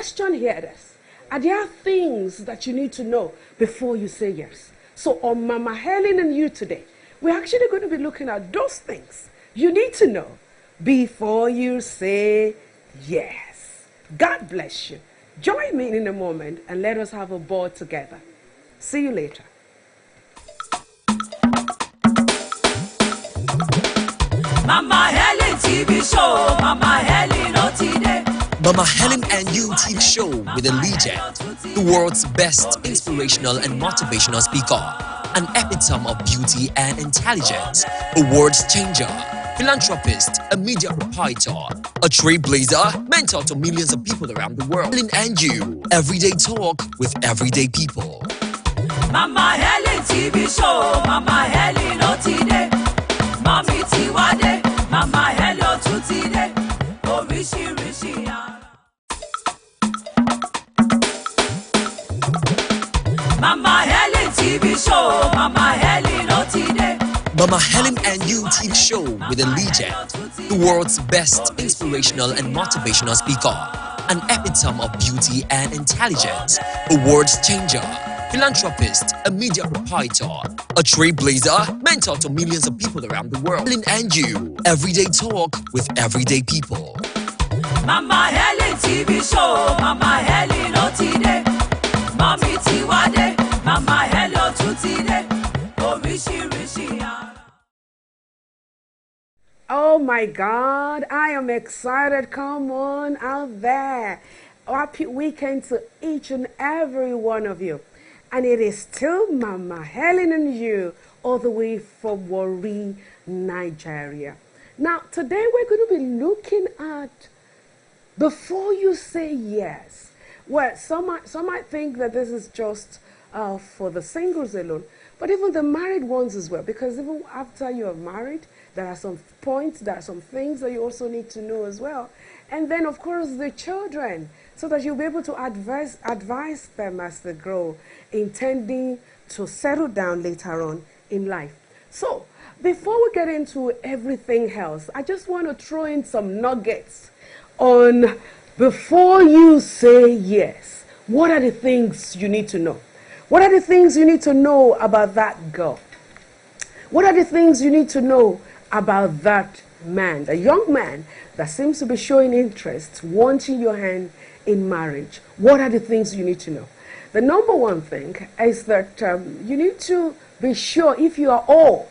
question here is, are there things that you need to know before you say yes? So on Mama Helen and you today, we're actually going to be looking at those things you need to know before you say yes. God bless you. Join me in a moment and let us have a ball together. See you later. Mama Helen TV show, Mama Helen today. Mama Helen and You TV show with a legend, the world's best inspirational and motivational speaker, an epitome of beauty and intelligence, a words changer, philanthropist, a media proprietor, a trailblazer, mentor to millions of people around the world. Helen and You, everyday talk with everyday people. Mama Helen TV show, Mama Helen today. Mommy Tiwade, Mama Helen today. Oh, rishi. Mama Helen TV show, Mama Helen today. Mama Helen and You TV show with a legend, the world's best inspirational and motivational speaker, an epitome of beauty and intelligence, a words changer, philanthropist, a media proprietor, a trailblazer, mentor to millions of people around the world. Helen and You, everyday talk with everyday people. Mama Helen TV show, Mama Helen today. Mommy Tiwade, Mama Helen today. Oh, rishi. Oh my God, I am excited. Come on out there. Happy weekend to each and every one of you. And it is still Mama Helen and You, all the way from Warri, Nigeria. Now, today we're going to be looking at before you say yes. Well, some might think that this is just for the singles alone, but even the married ones as well, because even after you are married, there are some points, there are some things that you also need to know as well. And then, of course, the children, so that you'll be able to advise them as they grow, intending to settle down later on in life. So, before we get into everything else, I just want to throw in some nuggets on before you say yes. What are the things you need to know? What are the things you need to know about that girl? What are the things you need to know about that man, the young man that seems to be showing interest, wanting your hand in marriage? What are the things you need to know? The number one thing is that you need to be sure if you are all,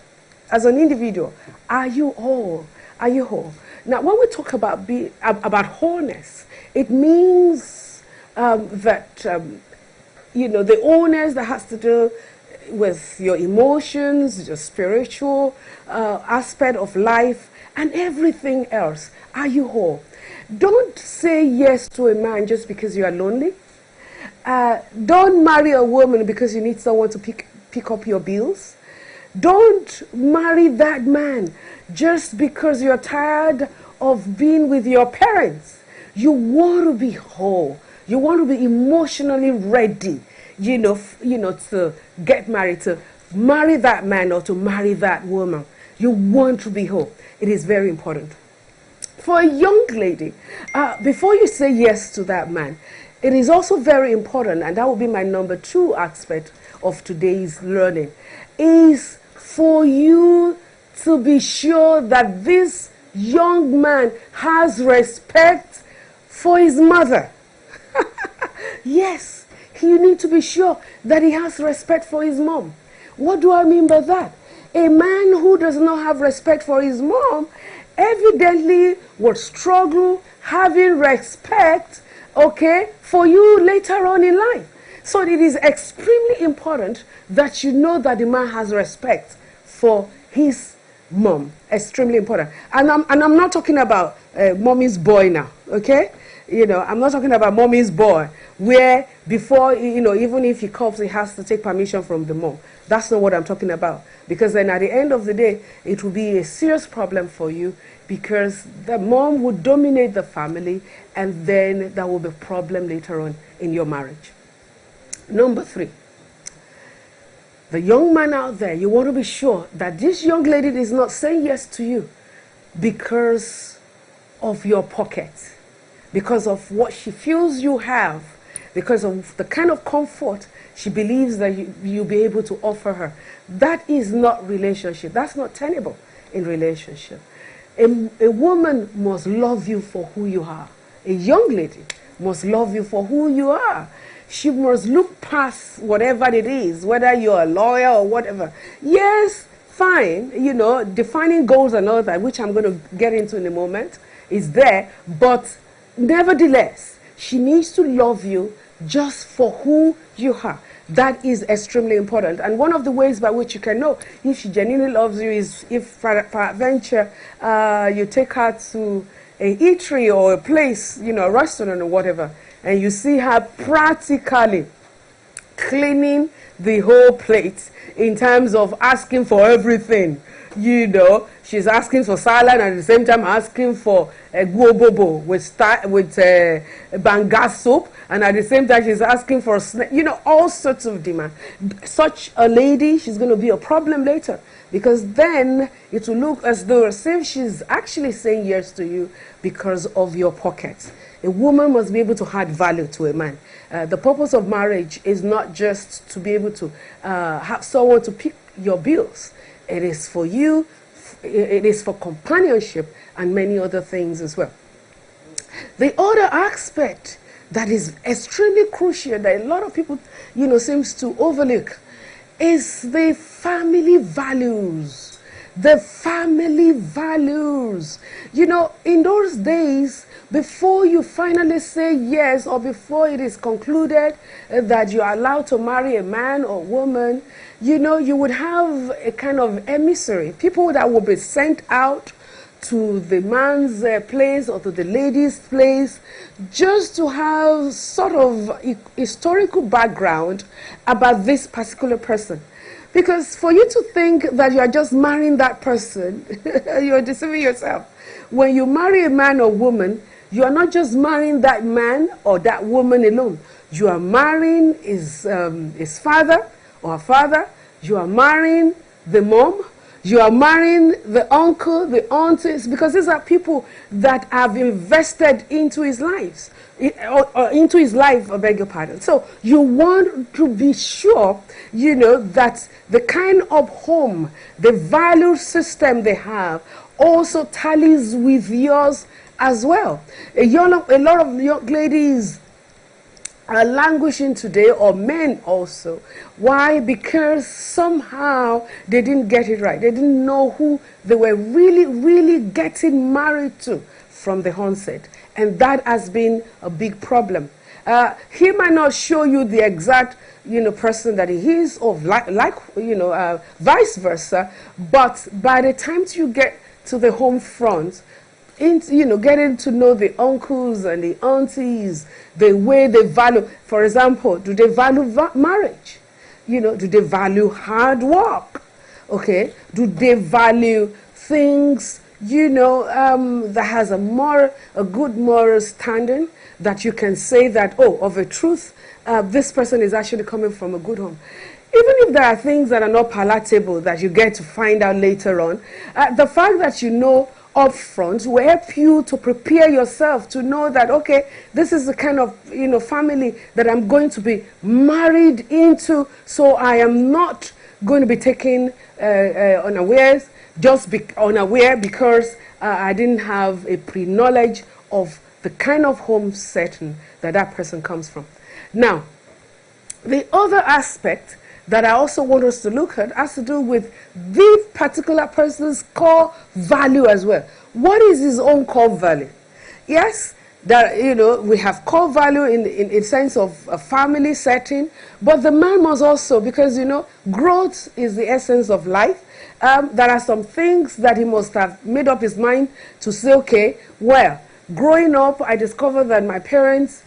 as an individual, are you all? Are you whole? Now, when we talk about wholeness, it means that, the wholeness that has to do with your emotions, your spiritual aspect of life, and everything else. Are you whole? Don't say yes to a man just because you are lonely. Don't marry a woman because you need someone to pick up your bills. Don't marry that man just because you're tired of being with your parents. You want to be whole. You want to be emotionally ready, to get married, to marry that man or to marry that woman. You want to be whole. It is very important. For a young lady, before you say yes to that man, it is also very important, and that will be my number 2 aspect of today's learning, is for you to be sure that this young man has respect for his mother. Yes, you need to be sure that he has respect for his mom. What do I mean by that? A man who does not have respect for his mom evidently will struggle having respect, for you later on in life. So it is extremely important that you know that the man has respect for his mom. Extremely important. And I'm not talking about mommy's boy now, okay? I'm not talking about mommy's boy, where before, even if he comes, he has to take permission from the mom. That's not what I'm talking about. Because then at the end of the day, it will be a serious problem for you, because the mom would dominate the family, and then there will be a problem later on in your marriage. Number 3. The young man out there, you want to be sure that this young lady is not saying yes to you because of your pocket, because of what she feels you have, because of the kind of comfort she believes that you'll be able to offer her. That is not relationship. That's not tenable in relationship. A woman must love you for who you are. A young lady must love you for who you are. She must look past whatever it is, whether you're a lawyer or whatever. Yes, fine, you know, defining goals and all that, which I'm going to get into in a moment, is there. But nevertheless, she needs to love you just for who you are. That is extremely important. And one of the ways by which you can know if she genuinely loves you is if, peradventure, you take her to a eatery or a place, you know, a restaurant or whatever, and you see her practically cleaning the whole plate in terms of asking for everything. You know, she's asking for salad and at the same time asking for a guobobo with banga soup, and at the same time she's asking for, you know, all sorts of demand. Such a lady, she's going to be a problem later, because then it will look as though she's actually saying yes to you because of your pockets. A woman must be able to add value to a man. The purpose of marriage is not just to be able to have someone to pick your bills. It is for you, it is for companionship and many other things as well. The other aspect that is extremely crucial that a lot of people, you know, seems to overlook is the family values. The family values. You know, in those days, before you finally say yes, or before it is concluded that you are allowed to marry a man or woman, you know, you would have a kind of emissary, people that would be sent out to the man's place or to the lady's place, just to have sort of historical background about this particular person. Because for you to think that you are just marrying that person, you're deceiving yourself. When you marry a man or woman, you are not just marrying that man or that woman alone. You are marrying his father or her father. You are marrying the mom. You are marrying the uncle, the aunties, because these are people that have invested into his lives, or into his life, I beg your pardon. So you want to be sure, you know, that the kind of home, the value system they have also tallies with yours as well. A lot of young ladies are languishing today, or men also. Why? Because somehow they didn't get it right. They didn't know who they were really getting married to from the onset. And that has been a big problem. He might not show you the exact, you know, person that he is, or vice versa. But by the time you get to the home front, getting to know the uncles and the aunties, the way they value. For example, do they value marriage? You know, do they value hard work? Okay, do they value things, you know, that has a good moral standing, that you can say that, oh, of a truth, this person is actually coming from a good home. Even if there are things that are not palatable that you get to find out later on, the fact that you know up front will help you to prepare yourself to know that, okay, this is the kind of, you know, family that I'm going to be married into, so I am not going to be taken unaware because I didn't have a pre-knowledge of the kind of home setting that that person comes from. Now, the other aspect that I also want us to look at has to do with the particular person's core value as well. What is his own core value? Yes, that, you know, we have core value in a sense of a family setting, but the man must also, because, you know, growth is the essence of life. There are some things that he must have made up his mind to say, okay, well, growing up, I discovered that my parents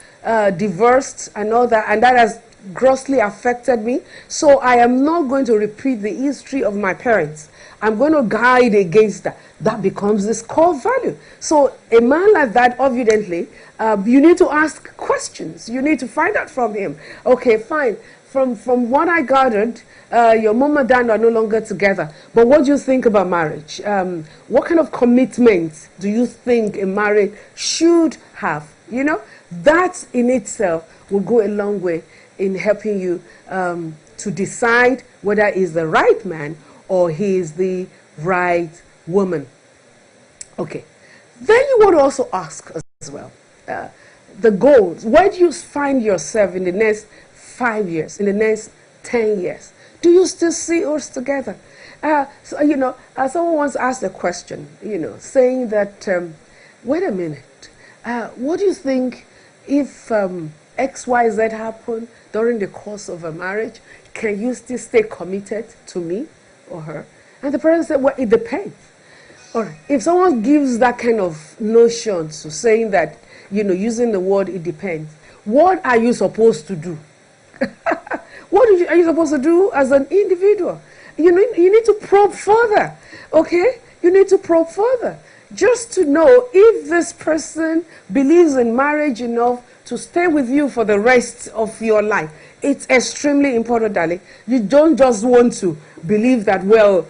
divorced and all that, and that has grossly affected me. So I am not going to repeat the history of my parents. I'm going to guide against that. That becomes this core value. So a man like that, evidently, you need to ask questions. You need to find out from him. Okay, fine. From what I gathered, your mom and dad are no longer together. But what do you think about marriage? What kind of commitment do you think a marriage should have? You know, that in itself will go a long way in helping you to decide whether he's the right man or he is the right woman. Okay. Then you want to also ask as well, the goals. Where do you find yourself in the next 5 years, in the next 10 years? Do you still see us together? So, you know, someone once asked a question, you know, saying that, wait a minute, what do you think if XYZ happened during the course of a marriage? Can you still stay committed to me or her? And the person said, well, it depends. All right. If someone gives that kind of notion to saying that, you know, using the word it depends, what are you supposed to do? What are you supposed to do as an individual? You know, you need to probe further, okay? You need to probe further just to know if this person believes in marriage enough to stay with you for the rest of your life. It's extremely important, darling. You don't just want to believe that, well,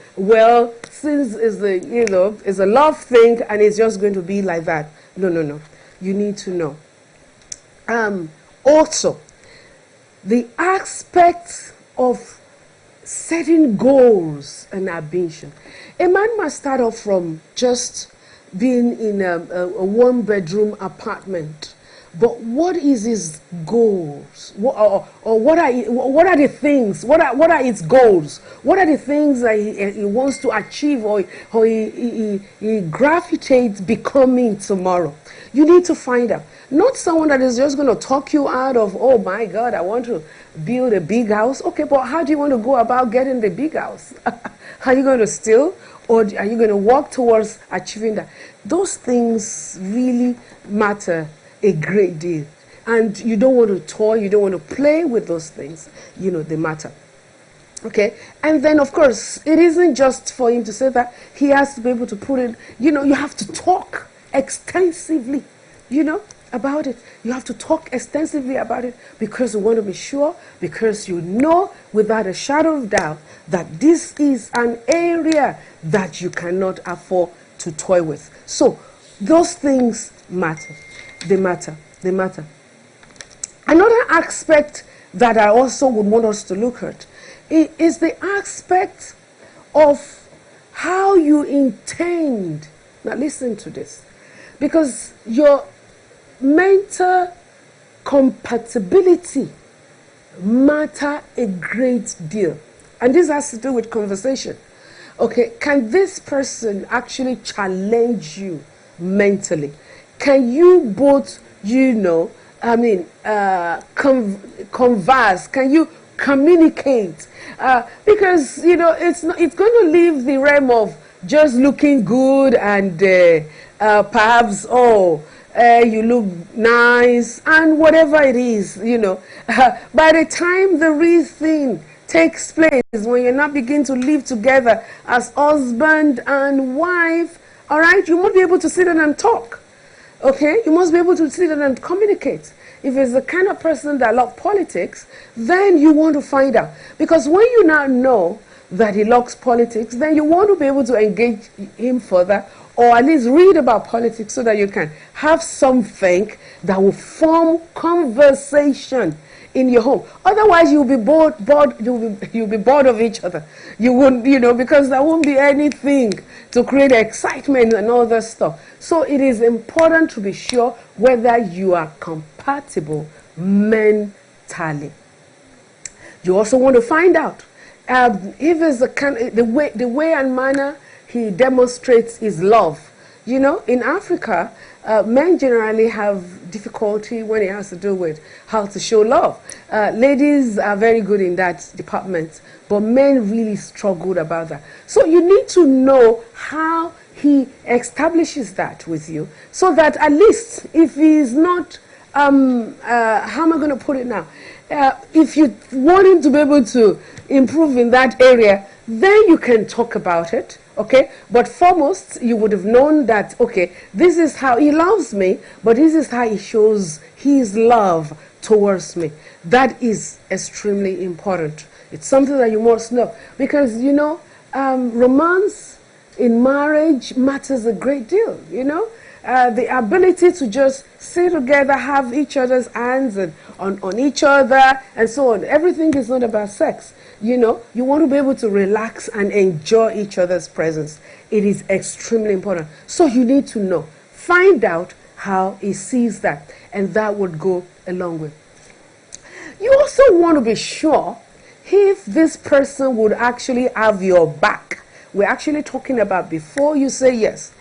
since it's a love thing and it's just going to be like that. No. You need to know. Also, the aspect of setting goals and ambition. A man must start off from just being in a one-bedroom apartment. But what is his goals? What are the things? What are his goals? What are the things that he wants to achieve or he gravitates becoming tomorrow? You need to find out. Not someone that is just going to talk you out of, oh my God, I want to build a big house. Okay, but how do you want to go about getting the big house? Are you going to steal or are you going to work towards achieving that? Those things really matter a great deal. And you don't want to toy, you don't want to play with those things. You know, they matter. Okay? And then, of course, it isn't just for him to say that. He has to be able to put it, you know, you have to talk extensively, you know, about it. You have to talk extensively about it because you want to be sure, because you know without a shadow of doubt that this is an area that you cannot afford to toy with. So, those things matter. They matter. Another aspect that I also would want us to look at is the aspect of how you intend. Now listen to this. Because your mental compatibility matter a great deal. And this has to do with conversation. Okay, can this person actually challenge you mentally? Can you both, you know, converse? Can you communicate? Because, you know, it's going to leave the realm of just looking good and perhaps, you look nice and whatever it is, you know. By the time the real thing takes place, when you now begin to live together as husband and wife, all right, you won't be able to sit down and talk. Okay, you must be able to sit down and communicate. If it's the kind of person that loves politics, then you want to find out. Because when you now know that he loves politics, then you want to be able to engage him further or at least read about politics so that you can have something that will form conversation in your home. Otherwise, you'll be bored. You'll be bored of each other. You won't, you know, because there won't be anything to create excitement and all that stuff. So it is important to be sure whether you are compatible mentally. You also want to find out if it's the way and manner he demonstrates his love. You know, in Africa, men generally have difficulty when it has to do with how to show love. Ladies are very good in that department, but men really struggle about that. So you need to know how he establishes that with you, so that at least if he is not how am I going to put it now? If you want him to be able to improve in that area, then you can talk about it, okay? But foremost, you would have known that, okay, this is how he loves me, but this is how he shows his love towards me. That is extremely important. It's something that you must know. Because, you know, romance in marriage matters a great deal, you know? The ability to just sit together, have each other's hands and on each other and so on. Everything is not about sex. You know, you want to be able to relax and enjoy each other's presence. It is extremely important. So you need to know. Find out how he sees that. And that would go a long way. You also want to be sure if this person would actually have your back. We're actually talking about before you say yes.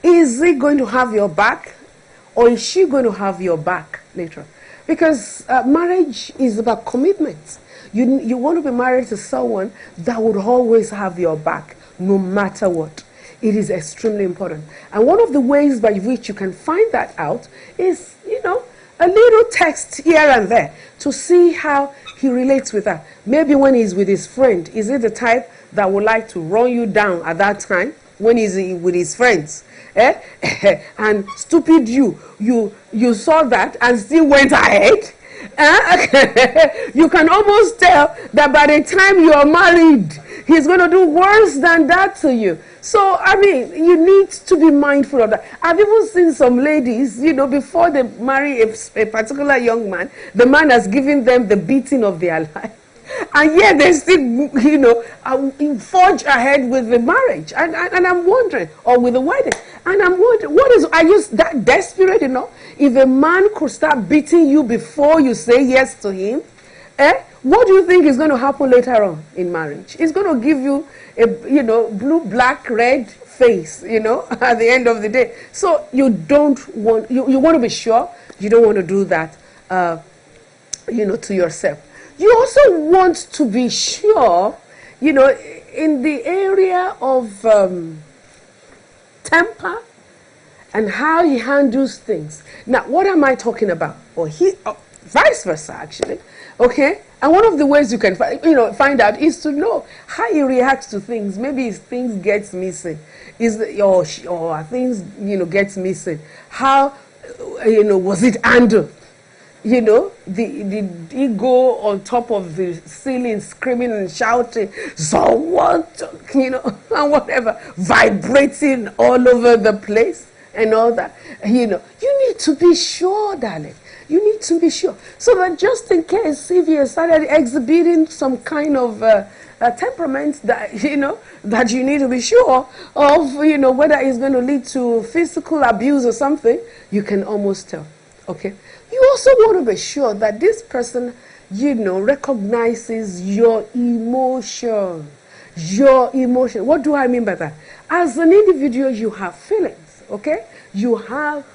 Is he going to have your back, or is she going to have your back later? Because marriage is about commitment. You want to be married to someone that would always have your back, no matter what. It is extremely important. And one of the ways by which you can find that out is, you know, a little text here and there to see how he relates with her. Maybe when he's with his friend, is he the type that would like to run you down at that time when he's with his friends? And stupid you saw that and still went ahead. You can almost tell that by the time you are married, he's going to do worse than that to you. So, I mean, you need to be mindful of that. I've even seen some ladies, you know, before they marry a particular young man, the man has given them the beating of their life. And yet they still, you know, forge ahead with the marriage. And I'm wondering, or with the wedding. And I'm wondering, are you that desperate, you know? If a man could start beating you before you say yes to him, what do you think is going to happen later on in marriage? He's going to give you a, you know, blue, black, red face, you know, at the end of the day. So you don't want, you want to be sure you don't want to do that, you know, to yourself. You also want to be sure, you know, in the area of temper and how he handles things. Now, what am I talking about? Or vice versa, actually. Okay? And one of the ways you can find out is to know how he reacts to things. Maybe his things gets missing. Or things, you know, gets missing. How, you know, was it handled? You know, did he go on top of the ceiling screaming and shouting, someone, you know, and whatever, vibrating all over the place and all that? You know, you need to be sure, darling. You need to be sure. So that just in case, if he started exhibiting some kind of temperament that, you know, that you need to be sure of, you know, whether it's going to lead to physical abuse or something, you can almost tell. Okay? You also want to be sure that this person, you know, recognizes your emotion. Your emotion. What do I mean by that? As an individual, you have feelings, okay? You have,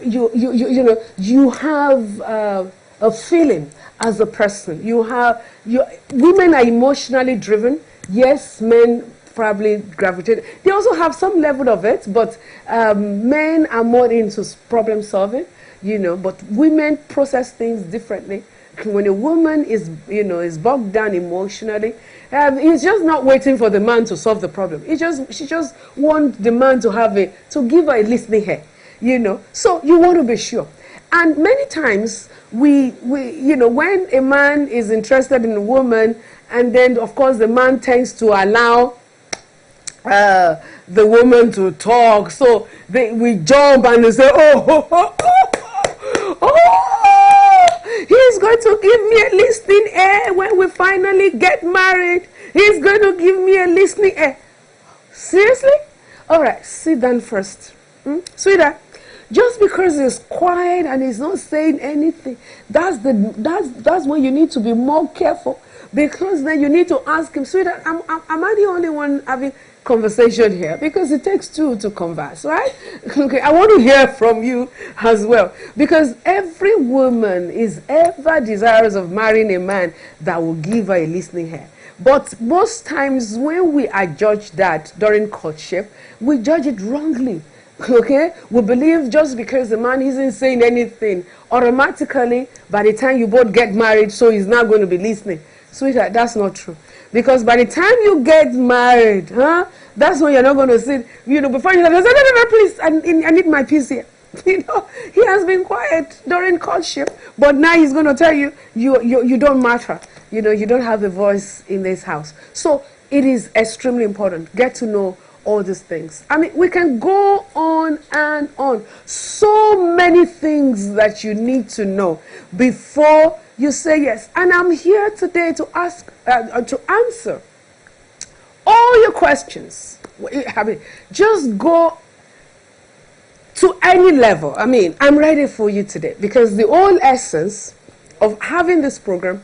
you know, you have a feeling as a person. Women are emotionally driven. Yes, men probably gravitate. They also have some level of it, but men are more into problem solving. You know, but women process things differently. When a woman is, you know, is bogged down emotionally, he's just not waiting for the man to solve the problem. She just wants the man to give her a listening ear, you know. So you want to be sure. And many times we you know, when a man is interested in a woman, and then of course the man tends to allow the woman to talk, so we jump and they say, oh, he's going to give me a listening ear when we finally get married. He's going to give me a listening ear. Seriously? All right, sit down first. Sweetheart, just because he's quiet and he's not saying anything, that's when you need to be more careful, because then you need to ask him, sweetheart, am I the only one having conversation here? Because it takes two to converse, right? Okay, I want to hear from you as well, because every woman is ever desirous of marrying a man that will give her a listening ear. But most times when we are judged that during courtship, we judge it wrongly. Okay? We believe just because the man isn't saying anything, automatically, by the time you both get married, so he's not going to be listening. Sweetheart, that's not true. Because by the time you get married, that's when you're not going to sit, before you say, no, please, I need my peace here. He has been quiet during courtship, but now he's going to tell you, you don't matter. You don't have a voice in this house. So it is extremely important. Get to know all these things. I mean, we can go on and on. So many things that you need to know before you say yes. And I'm here today to answer all your questions. I mean, just go to any level. I mean, I'm ready for you today, because the whole essence of having this program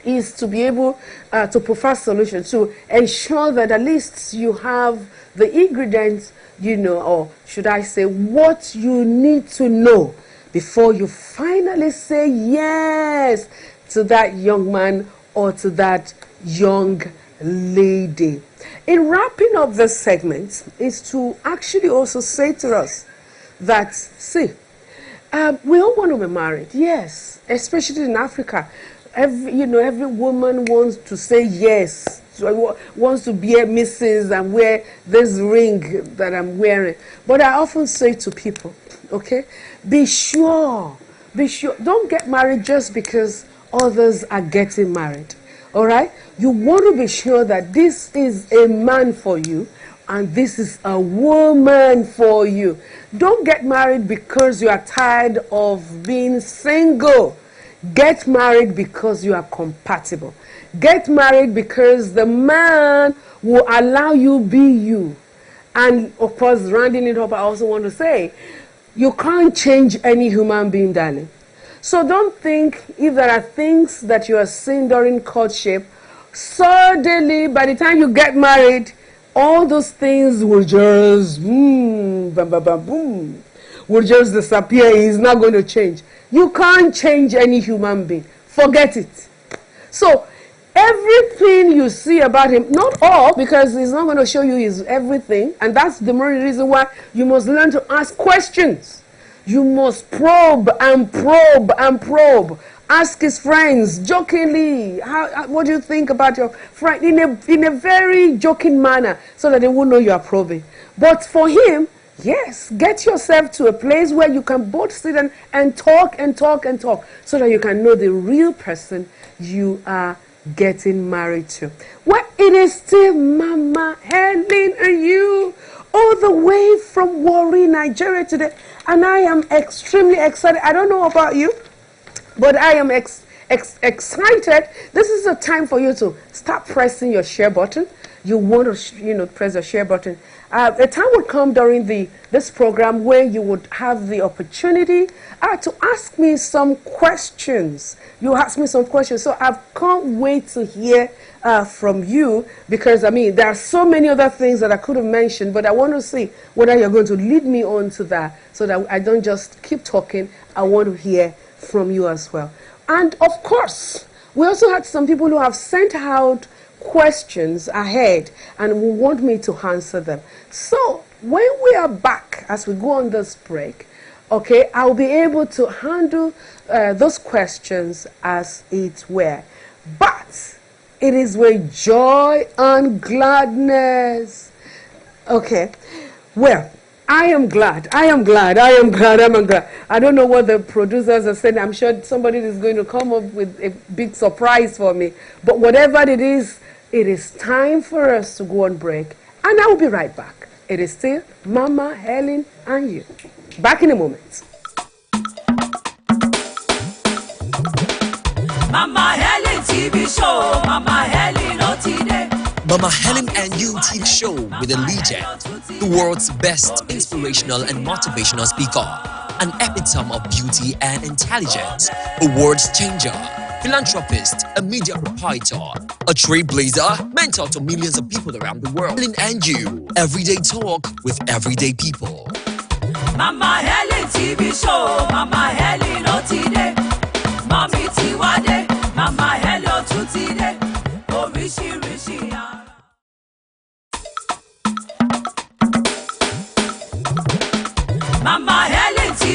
is to be able to provide solutions, to ensure that at least you have the ingredients, or should I say, what you need to know before you finally say yes to that young man or to that young lady. In wrapping up this segment is to actually also say to us that, see, we all want to be married, yes, especially in Africa. Every woman wants to say yes, wants to be a Mrs. and wear this ring that I'm wearing. But I often say to people, okay, be sure, don't get married just because others are getting married. All right? You want to be sure that this is a man for you and this is a woman for you. Don't get married because you are tired of being single. Get married because you are compatible. Get married because the man will allow you be you. And of course, rounding it up, I also want to say, you can't change any human being, darling. So don't think if there are things that you are seeing during courtship, suddenly by the time you get married, all those things will just will just disappear. It's not going to change. You can't change any human being. Forget it. So everything you see about him, not all, because he's not going to show you his everything, and that's the main reason why you must learn to ask questions. You must probe and probe and probe. Ask his friends jokingly, what do you think about your friend, in a very joking manner, so that they will know you are probing. But for him, yes, get yourself to a place where you can both sit and talk and talk and talk, so that you can know the real person you are getting married to. Well, it is still Mama Helen and you, all the way from Warri, Nigeria today. And I am extremely excited. I don't know about you, but I am excited. This is a time for you to start pressing your share button. You want to, press the share button. A time will come during this program where you would have the opportunity to ask me some questions. You ask me some questions. So I can't wait to hear from you, because, I mean, there are so many other things that I could have mentioned, but I want to see whether you're going to lead me on to that, so that I don't just keep talking. I want to hear from you as well. And of course, we also had some people who have sent out questions ahead and who want me to answer them. So when we are back, as we go on this break, okay, I'll be able to handle those questions as it were. But it is with joy and gladness. Okay, well, I am glad. I don't know what the producers are saying. I'm sure somebody is going to come up with a big surprise for me. But whatever it is time for us to go on break. And I will be right back. It is still Mama Helen and you. Back in a moment. Mama Helen TV show, Mama Helen today. Mama Helen and You TV show with a legend, the world's best inspirational and motivational speaker, an epitome of beauty and intelligence, a words changer, philanthropist, a media proprietor, a trailblazer, mentor to millions of people around the world. Helen and You, everyday talk with everyday people. Mama Helen TV show, Mama Helen today. Mommy Tiwade, Mama Helen today. Oríṣiríṣi.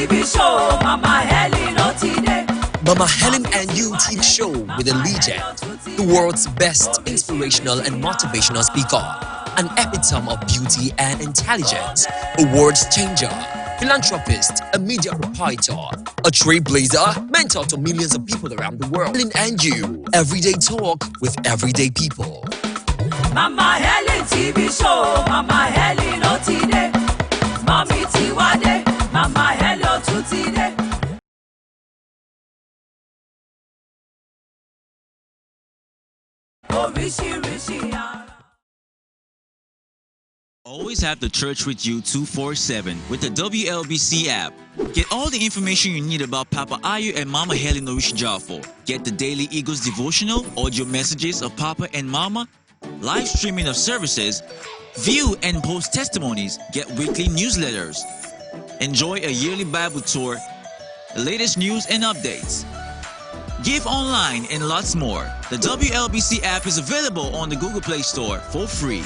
TV show, Mama Helen Otide. Mama Helen and You TV show with a legend, the world's best inspirational and motivational speaker, an epitome of beauty and intelligence, a world changer, philanthropist, a media proprietor, a trailblazer, mentor to millions of people around the world. Helen and You, everyday talk with everyday people. Mama Helen TV show, Mama Helen Otide. Mommy Tiwade, Mama Helen Otide. Always have the church with you 24/7 with the WLBC app. Get all the information you need about Papa Ayu and Mama Helen Orish Jafo. Get the daily Eagles devotional, audio messages of Papa and Mama, live streaming of services, view and post testimonies, get weekly newsletters. Enjoy a yearly Bible tour, the latest news and updates. Give online and lots more. The WLBC app is available on the Google Play Store for free.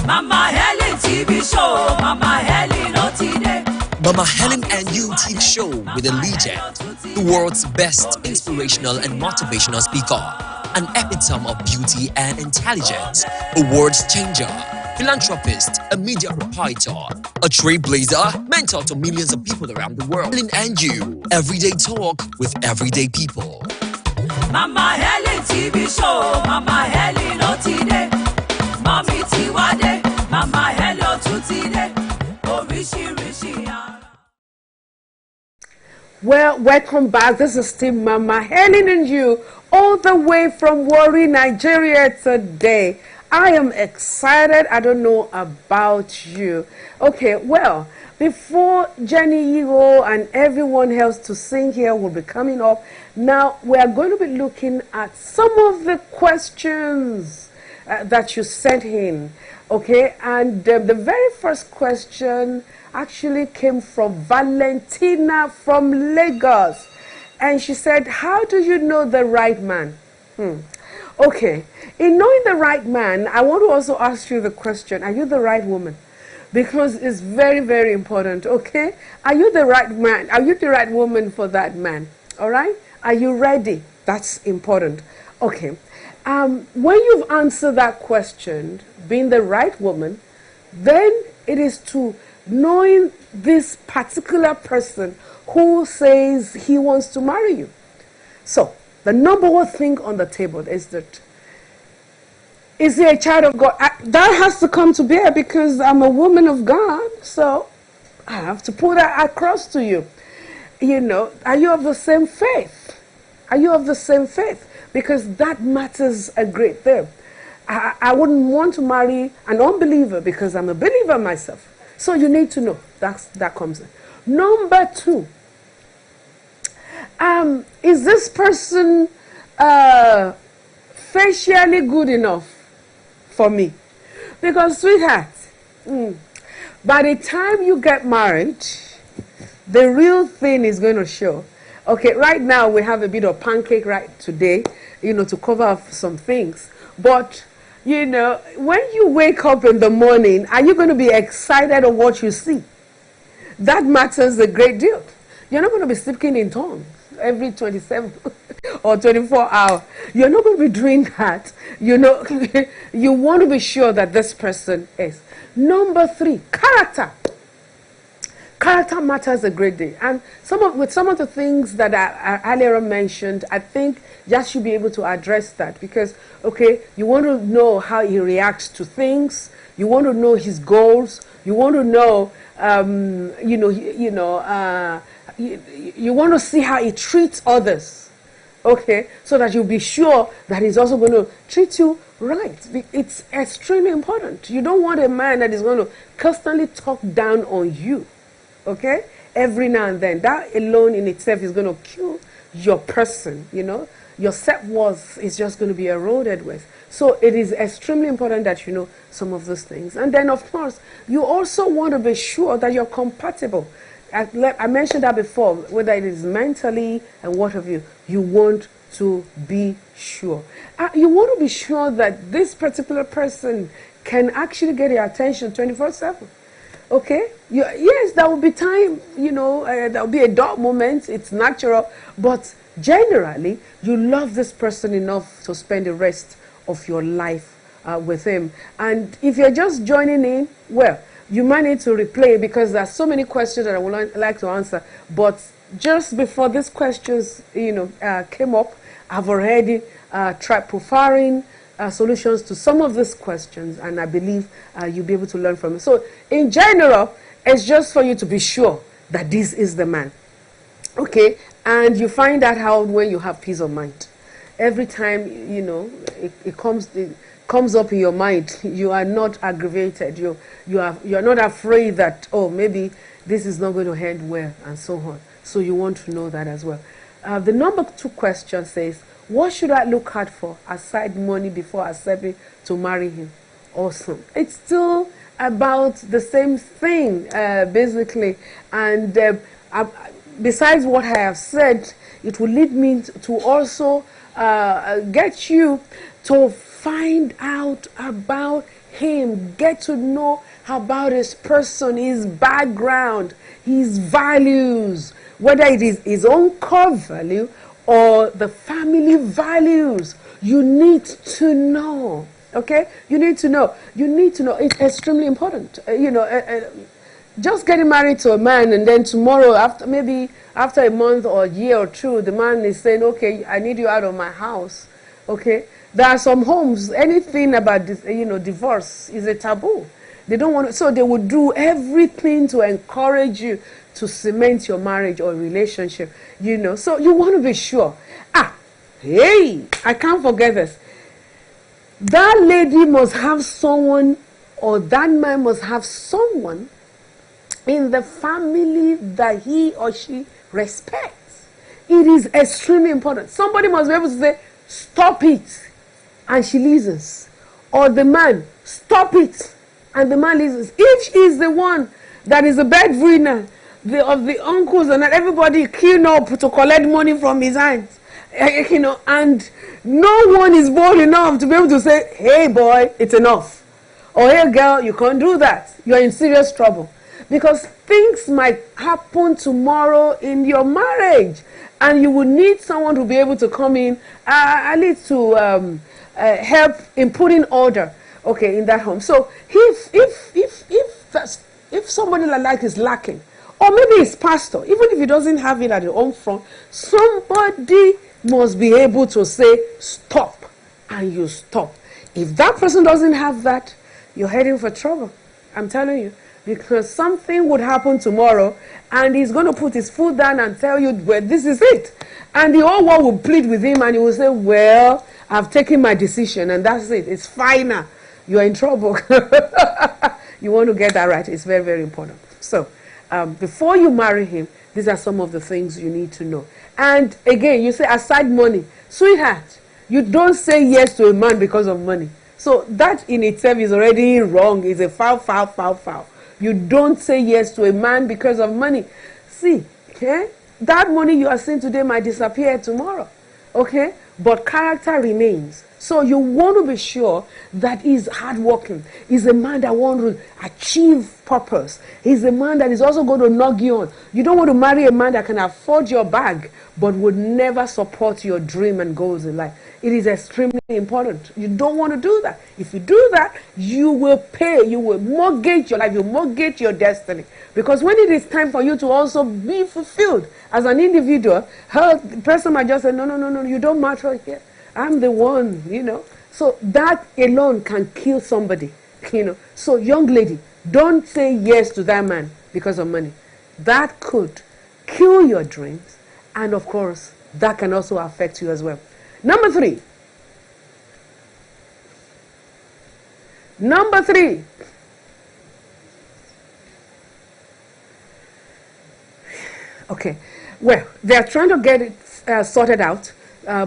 Mama Helen TV show, Mama Helen Otide. Mama Helen and You TV show with a legend, the world's best inspirational and motivational speaker, an epitome of beauty and intelligence, a world changer, philanthropist, a media proprietor, a trailblazer, mentor to millions of people around the world. Helen and You, everyday talk with everyday people. Mama Helen TV show, Mama Helen Otide. Mommy Tiwade, Mama Helen Otide. Well, welcome back. This is still Mama Helen and You, all the way from Warri, Nigeria today. I am excited. I don't know about you. Okay, well, before Jenny Yiro and everyone else to sing here will be coming up, now we are going to be looking at some of the questions that you sent in. Okay, and the very first question actually came from Valentina from Lagos, and she said, how do you know the right man? Okay, in knowing the right man, I want to also ask you the question, are you the right woman? Because it's very, very important. Okay, are you the right man? Are you the right woman for that man? All right, are you ready? That's important. Okay, when you've answered that question, being the right woman, then it is to knowing this particular person who says he wants to marry you. So, the number one thing on the table is that, is he a child of God? That has to come to bear because I'm a woman of God, so I have to put that across to you. You know, are you of the same faith? Are you of the same faith? Because that matters a great deal. I wouldn't want to marry an unbeliever because I'm a believer myself. So you need to know. That comes in. Number two, is this person facially good enough for me? Because, sweetheart, by the time you get married, the real thing is going to show. Okay, right now we have a bit of pancake right today, to cover up some things. But when you wake up in the morning, are you going to be excited of what you see? That matters a great deal. You're not going to be speaking in tongues every 27 or 24 hours. You're not going to be doing that. You want to be sure that this person is. Number three, character. Character matters a great deal. And with some of the things that I earlier mentioned, I think just should be able to address that because, okay, you want to know how he reacts to things. You want to know his goals. You want to know, you want to see how he treats others. Okay, so that you'll be sure that he's also going to treat you right. It's extremely important. You don't want a man that is going to constantly talk down on you. Okay, every now and then. That alone in itself is going to kill your person, Your self-worth is just going to be eroded with. So it is extremely important that you know some of those things. And then, of course, you also want to be sure that you're compatible. I mentioned that before, whether it is mentally and what have you, you want to be sure. You want to be sure that this particular person can actually get your attention 24/7. Okay? Yes, there will be time, there will be a dark moment. It's natural. But generally, you love this person enough to spend the rest of your life with him. And if you're just joining in, well, you might need to replay because there are so many questions that I would like to answer. But just before these questions, came up, I've already tried profiling solutions to some of these questions, and I believe you'll be able to learn from it. So, in general, it's just for you to be sure that this is the man. Okay, and you find that out when you have peace of mind. Every time it comes up in your mind, you are not aggravated. You are not afraid that, oh, maybe this is not going to end well, and so on. So you want to know that as well. The number 2 question says, what should I look out for aside money before accepting to marry him? Awesome. It's still about the same thing, basically. And besides what I have said, it will lead me to also get you to find out about him, get to know about his person, his background, his values, whether it is his own core value or the family values. You need to know. Okay? You need to know. It's extremely important. Just getting married to a man and then tomorrow, after a month or a year or two, the man is saying, okay, I need you out of my house. Okay? There are some homes, anything about this, divorce is a taboo. They don't want to, so they would do everything to encourage you to cement your marriage or relationship, So you want to be sure. Hey, I can't forget this. That lady must have someone, or that man must have someone in the family that he or she respects. It is extremely important. Somebody must be able to say, stop it, and she listens. Or the man, stop it, and the man listens. If she is the one that is the breadwinner of the uncles and everybody queuing up to collect money from his hands, and no one is bold enough to be able to say, hey boy, it's enough. Or hey girl, you can't do that. You're in serious trouble. Because things might happen tomorrow in your marriage, and you will need someone to be able to come in, at least to help in putting order, okay, in that home. So if somebody like is lacking, or maybe it's pastor, even if he doesn't have it at the home front, somebody must be able to say stop, and you stop. If that person doesn't have that, you're heading for trouble. I'm telling you. Because something would happen tomorrow, and he's going to put his foot down and tell you, well, this is it. And the whole world will plead with him, and he will say, well, I've taken my decision, and that's it. It's final. You're in trouble. You want to get that right. It's very, very important. So, before you marry him, these are some of the things you need to know. And again, you say, aside money. Sweetheart, you don't say yes to a man because of money. So that in itself is already wrong. It's a foul. You don't say yes to a man because of money. See, okay? That money you are seeing today might disappear tomorrow. Okay? But character remains. So you want to be sure that he's hardworking. He's a man that wants to achieve purpose. He's a man that is also going to knock you on. You don't want to marry a man that can afford your bag but would never support your dream and goals in life. It is extremely important. You don't want to do that. If you do that, you will pay. You will mortgage your life. You mortgage your destiny. Because when it is time for you to also be fulfilled as an individual, the person might just say, no, you don't matter here. I'm the one, So that alone can kill somebody, So young lady, don't say yes to that man because of money. That could kill your dreams. And of course, that can also affect you as well. Number 3. Okay. Well, they are trying to get it sorted out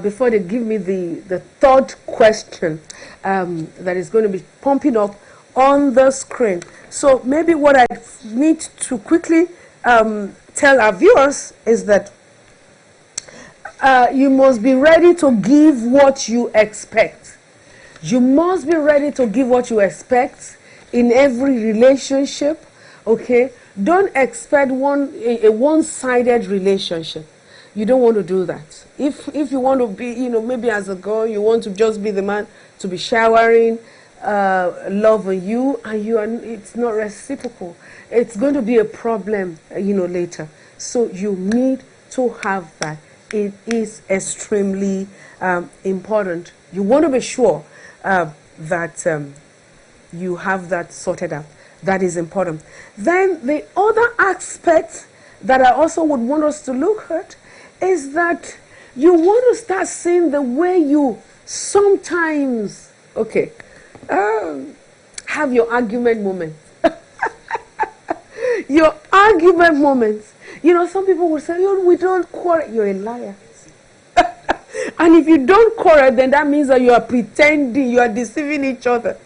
before they give me the third question that is going to be pumping up on the screen. So maybe what I need to quickly tell our viewers is that you must be ready to give what you expect. You must be ready to give what you expect in every relationship. Okay, don't expect a one-sided relationship. You don't want to do that. If you want to be, maybe as a girl, you want to just be the man to be showering love on you, and it's not reciprocal. It's going to be a problem, later. So you need to have that. It is extremely important. You want to be sure that you have that sorted out. That is important. Then the other aspect that I also would want us to look at is that you want to start seeing the way you sometimes, have your argument moments. Your argument moments. Some people will say, we don't quarrel. You're a liar. And if you don't quarrel, then that means that you are pretending, you are deceiving each other.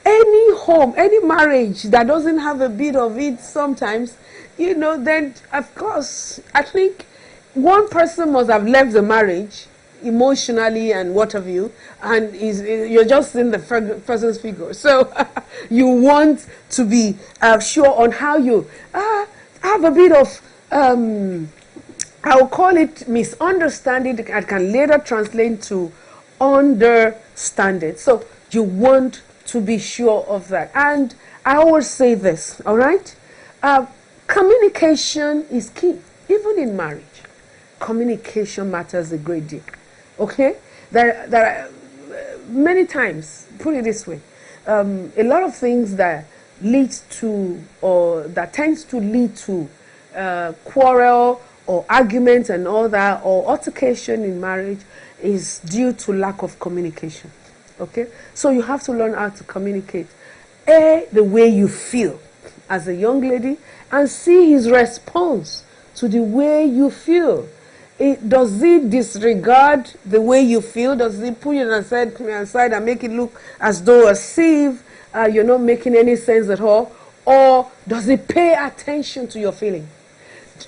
Any home, any marriage that doesn't have a bit of it sometimes, then of course, I think one person must have left the marriage emotionally and what have you, and you're just in the person's figure. So you want to be sure on how you have a bit of, I'll call it misunderstanding that can later translate to understanding. So you want to be sure of that. And I always say this, all right? Communication is key, even in marriage. Communication matters a great deal. Okay? There are many times, put it this way, a lot of things that leads to, or that tends to lead to quarrel or argument and all that, or altercation in marriage is due to lack of communication. Okay? So you have to learn how to communicate. A, the way you feel as a young lady, and see his response to the way you feel. Does he disregard the way you feel? Does he put you aside and make it look as though as if you're not making any sense at all? Or does he pay attention to your feelings?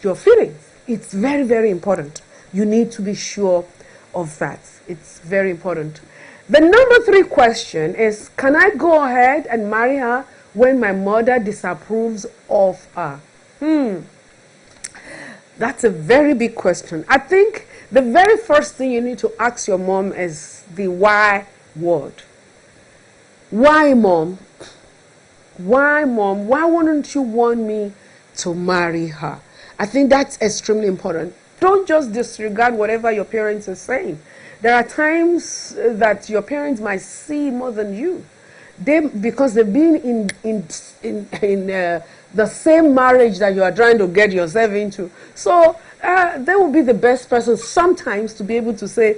Your feelings. It's very, very important. You need to be sure of that. It's very important. The number 3 question is, can I go ahead and marry her when my mother disapproves of her? That's a very big question. I think the very first thing you need to ask your mom is the why word. Why, mom? Why, mom? Why wouldn't you want me to marry her? I think that's extremely important. Don't just disregard whatever your parents are saying. There are times that your parents might see more than you. Because they've been in the same marriage that you are trying to get yourself into. So they will be the best person sometimes to be able to say,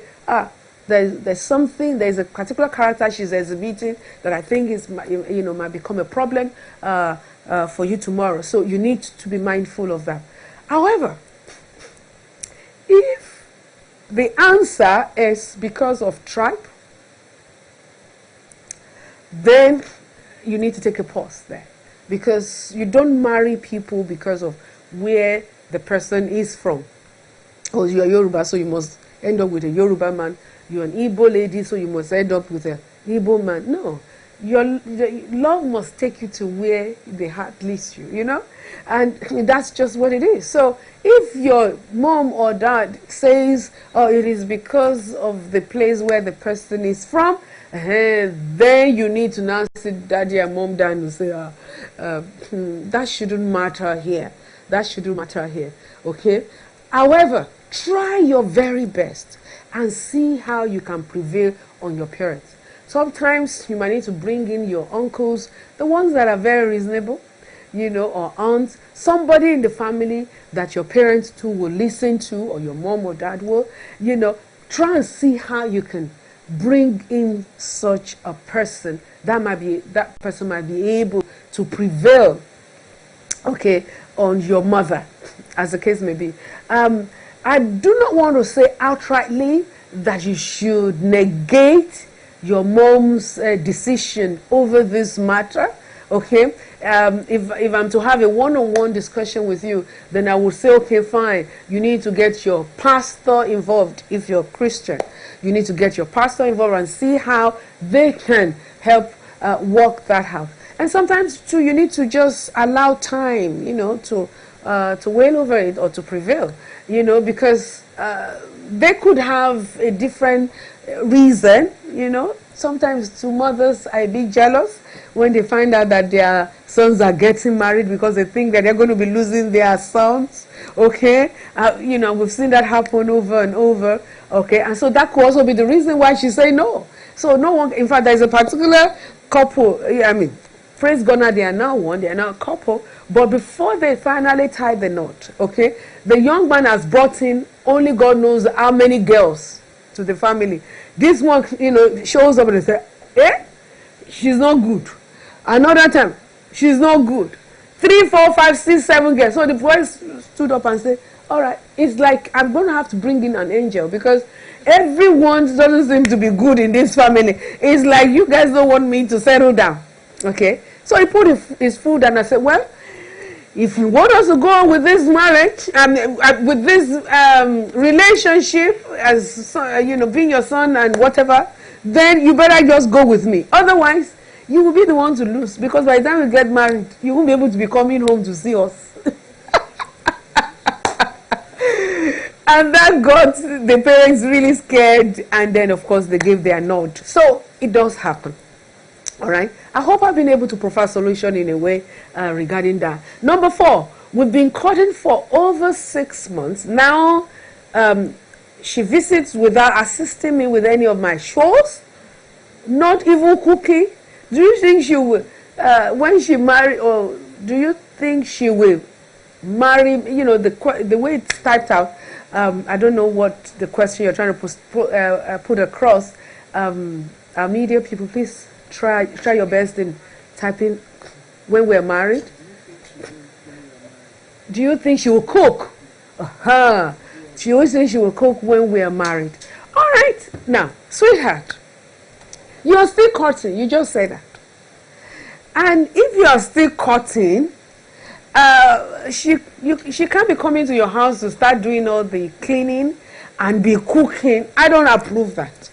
there's a particular character she's exhibiting that I think might become a problem for you tomorrow. So you need to be mindful of that. However, if the answer is because of tribe, then you need to take a pause there, because you don't marry people because of where the person is from. Oh, you are Yoruba, so you must end up with a Yoruba man. You're an Igbo lady, so you must end up with a Igbo man. No, your love must take you to where the heart leads you, and that's just what it is. So if your mom or dad says, it is because of the place where the person is from, then you need to now sit daddy and mom down and say, that shouldn't matter here. That shouldn't matter here. Okay? However, try your very best and see how you can prevail on your parents. Sometimes you might need to bring in your uncles, the ones that are very reasonable, or aunts, somebody in the family that your parents too will listen to, or your mom or dad will, try and see how you can bring in such a person. That person might be able to prevail, on your mother, as the case may be. I do not want to say outrightly that you should negate your mom's decision over this matter. Okay, if I'm to have a one-on-one discussion with you, then I would say, okay, fine, you need to get your pastor involved. If you're a Christian, you need to get your pastor involved and see how they can help work that out. And sometimes too, you need to just allow time, to wail over it or to prevail, because they could have a different reason, Sometimes two mothers are a bit jealous when they find out that their sons are getting married because they think that they're going to be losing their sons, okay? We've seen that happen over and over, okay? And so that could also be the reason why she said no. So no one, in fact, there's a particular couple, praise God, now they are now one, they are now a couple, but before they finally tie the knot, okay, the young man has brought in only God knows how many girls to the family. This one, shows up and says, she's not good. Another time, she's not good. 3, 4, 5, 6, 7 girls. So the boy stood up and said, all right, it's like I'm going to have to bring in an angel because everyone doesn't seem to be good in this family. It's like you guys don't want me to settle down. Okay? So he put his food and I said, well, if you want us to go on with this marriage, with this relationship, as being your son and whatever, then you better just go with me. Otherwise, you will be the one to lose because by the time we get married, you won't be able to be coming home to see us. And that got the parents really scared, and then of course they gave their nod. So it does happen. All right. I hope I've been able to provide solution in a way regarding that. Number 4, we've been courting for over 6 months. Now, she visits without assisting me with any of my chores, not even cooking. Do you think she will, when she marry, or do you think she will marry, the way it's typed out, I don't know what the question you're trying to put across. Our media people, please. Try your best in typing when we're married. Do you think she will cook? She always says she will cook when we are married. All right. Now, sweetheart, you are still courting. You just said that. And if you are still courting, she can't be coming to your house to start doing all the cleaning and be cooking. I don't approve that.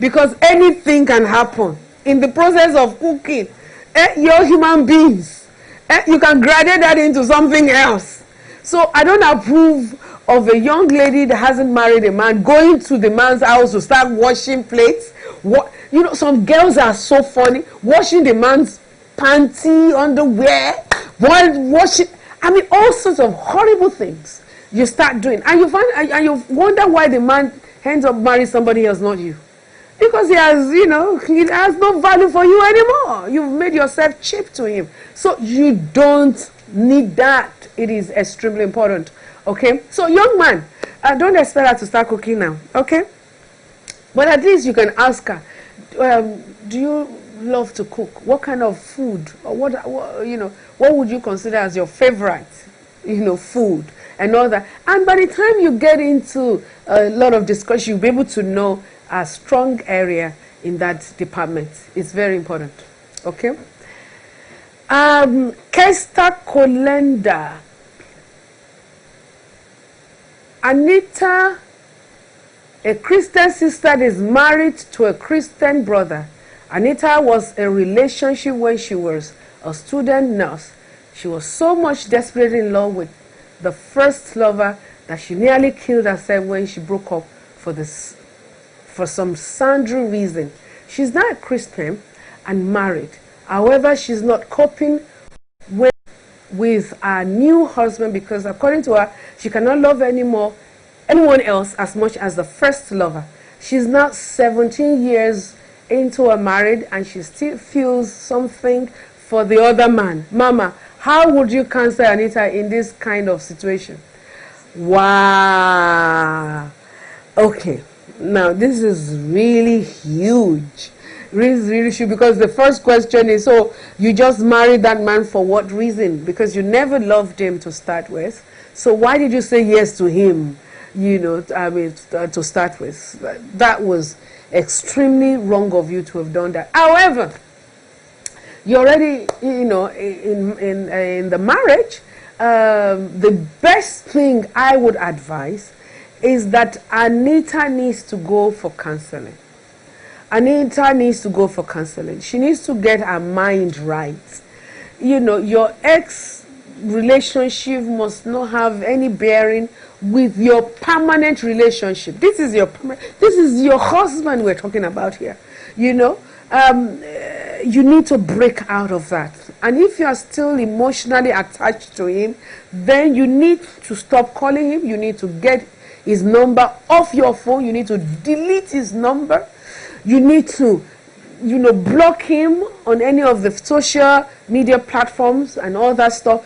Because anything can happen. In the process of cooking, you're human beings. You can graduate that into something else. So I don't approve of a young lady that hasn't married a man going to the man's house to start washing plates. Some girls are so funny. Washing the man's panty, underwear, washing. All sorts of horrible things you start doing. And you wonder why the man ends up marrying somebody else, not you. Because he has, he has no value for you anymore. You've made yourself cheap to him. So you don't need that. It is extremely important. Okay? So young man, don't expect her to start cooking now. Okay? But at least you can ask her, do you love to cook? What kind of food? Or what would you consider as your favorite, food and all that? And by the time you get into a lot of discussion, you'll be able to know a strong area in that department. It's very important. Okay? Kester Kolenda. Anita, a Christian sister, is married to a Christian brother. Anita was a relationship when she was a student nurse. She was so much desperately in love with the first lover that she nearly killed herself when she broke up for some sundry reason. She's now a Christian and married. However, she's not coping with her new husband because, according to her, she cannot love anyone else as much as the first lover. She's now 17 years into her marriage and she still feels something for the other man. Mama, how would you counsel Anita in this kind of situation? Wow. Okay. Now, this is really huge. Really huge, because the first question is, so you just married that man for what reason? Because you never loved him to start with. So why did you say yes to him, to start with? That was extremely wrong of you to have done that. However, you're already, in the marriage, the best thing I would advise is that Anita needs to go for counseling. Anita needs to go for counseling. She needs to get her mind right. Your ex relationship must not have any bearing with your permanent relationship. This is your husband we're talking about here. You need to break out of that. And if you are still emotionally attached to him, then you need to stop calling him. You need to get his number off your phone. You need to delete his number. You need to, block him on any of the social media platforms and all that stuff.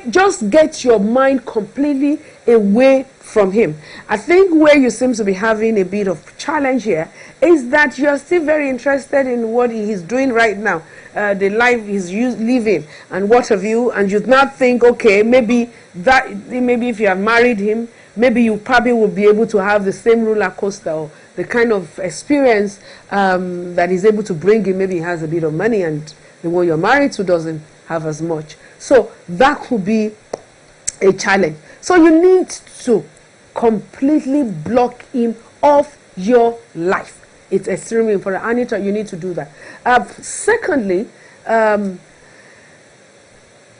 Just get your mind completely away from him. I think where you seem to be having a bit of challenge here is that you're still very interested in what he's doing right now, the life he's living and what have you, and you not think, okay, maybe if you have married him, maybe you probably will be able to have the same roller coaster or the kind of experience that he's able to bring in. Maybe he has a bit of money and the one you're married to doesn't have as much. So that could be a challenge. So you need to completely block him off your life. It's extremely important. Anita, you need to do that. Secondly,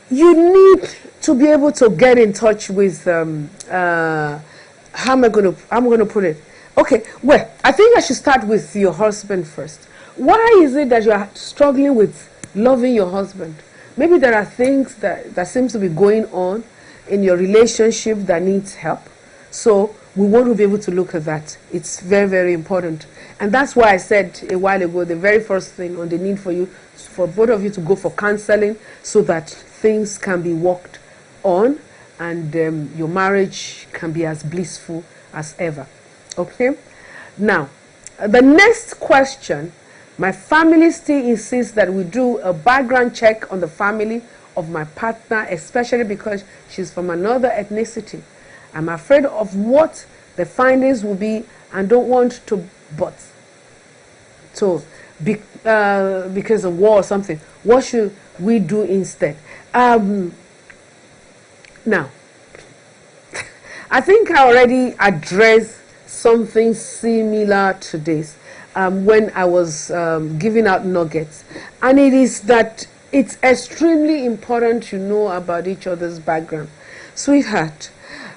you need to be able to get in touch with how am I going to put it? Okay, well, I think I should start with your husband first. Why is it that you are struggling with loving your husband? Maybe there are things that seems to be going on in your relationship that needs help. So we want to be able to look at that. It's very, very important. And that's why I said a while ago, the very first thing on the need for both of you to go for counseling so that things can be worked on and your marriage can be as blissful as ever. Okay? Now, the next question, my family still insists that we do a background check on the family of my partner, especially because she's from another ethnicity. I'm afraid of what the findings will be and don't want to because of war or something. What should we do instead? Now, I think I already addressed something similar to this when I was giving out nuggets. And it is that it's extremely important to know about each other's background. Sweetheart,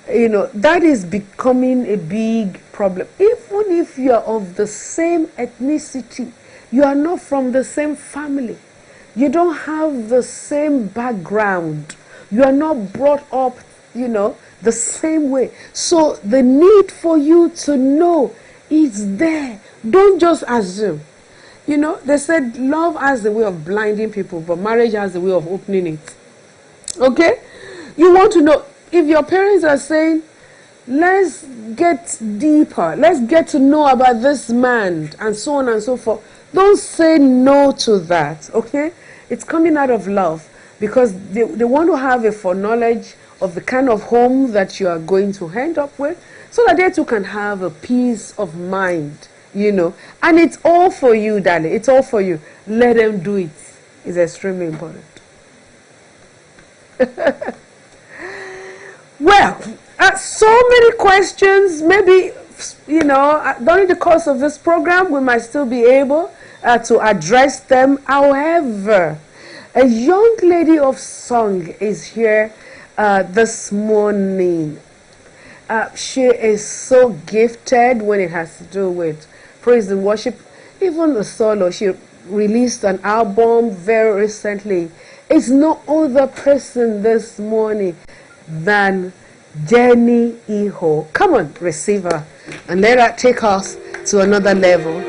that is becoming a big problem. Even if you are of the same ethnicity, you are not from the same family. You don't have the same background. You are not brought up, the same way. So the need for you to know is there. Don't just assume. They said love has the way of blinding people, but marriage has the way of opening it. Okay? You want to know. If your parents are saying, let's get deeper, let's get to know about this man, and so on and so forth, don't say no to that, okay? It's coming out of love because they want to have a foreknowledge of the kind of home that you are going to end up with so that they too can have a peace of mind, And it's all for you, darling. It's all for you. Let them do it. It's extremely important. Well, so many questions. Maybe, during the course of this program, we might still be able to address them. However, a young lady of song is here this morning. She is so gifted when it has to do with praise and worship. Even the solo, she released an album very recently. It's no other person this morning than Jenny Iho. Come on, receive her and let her take us to another level.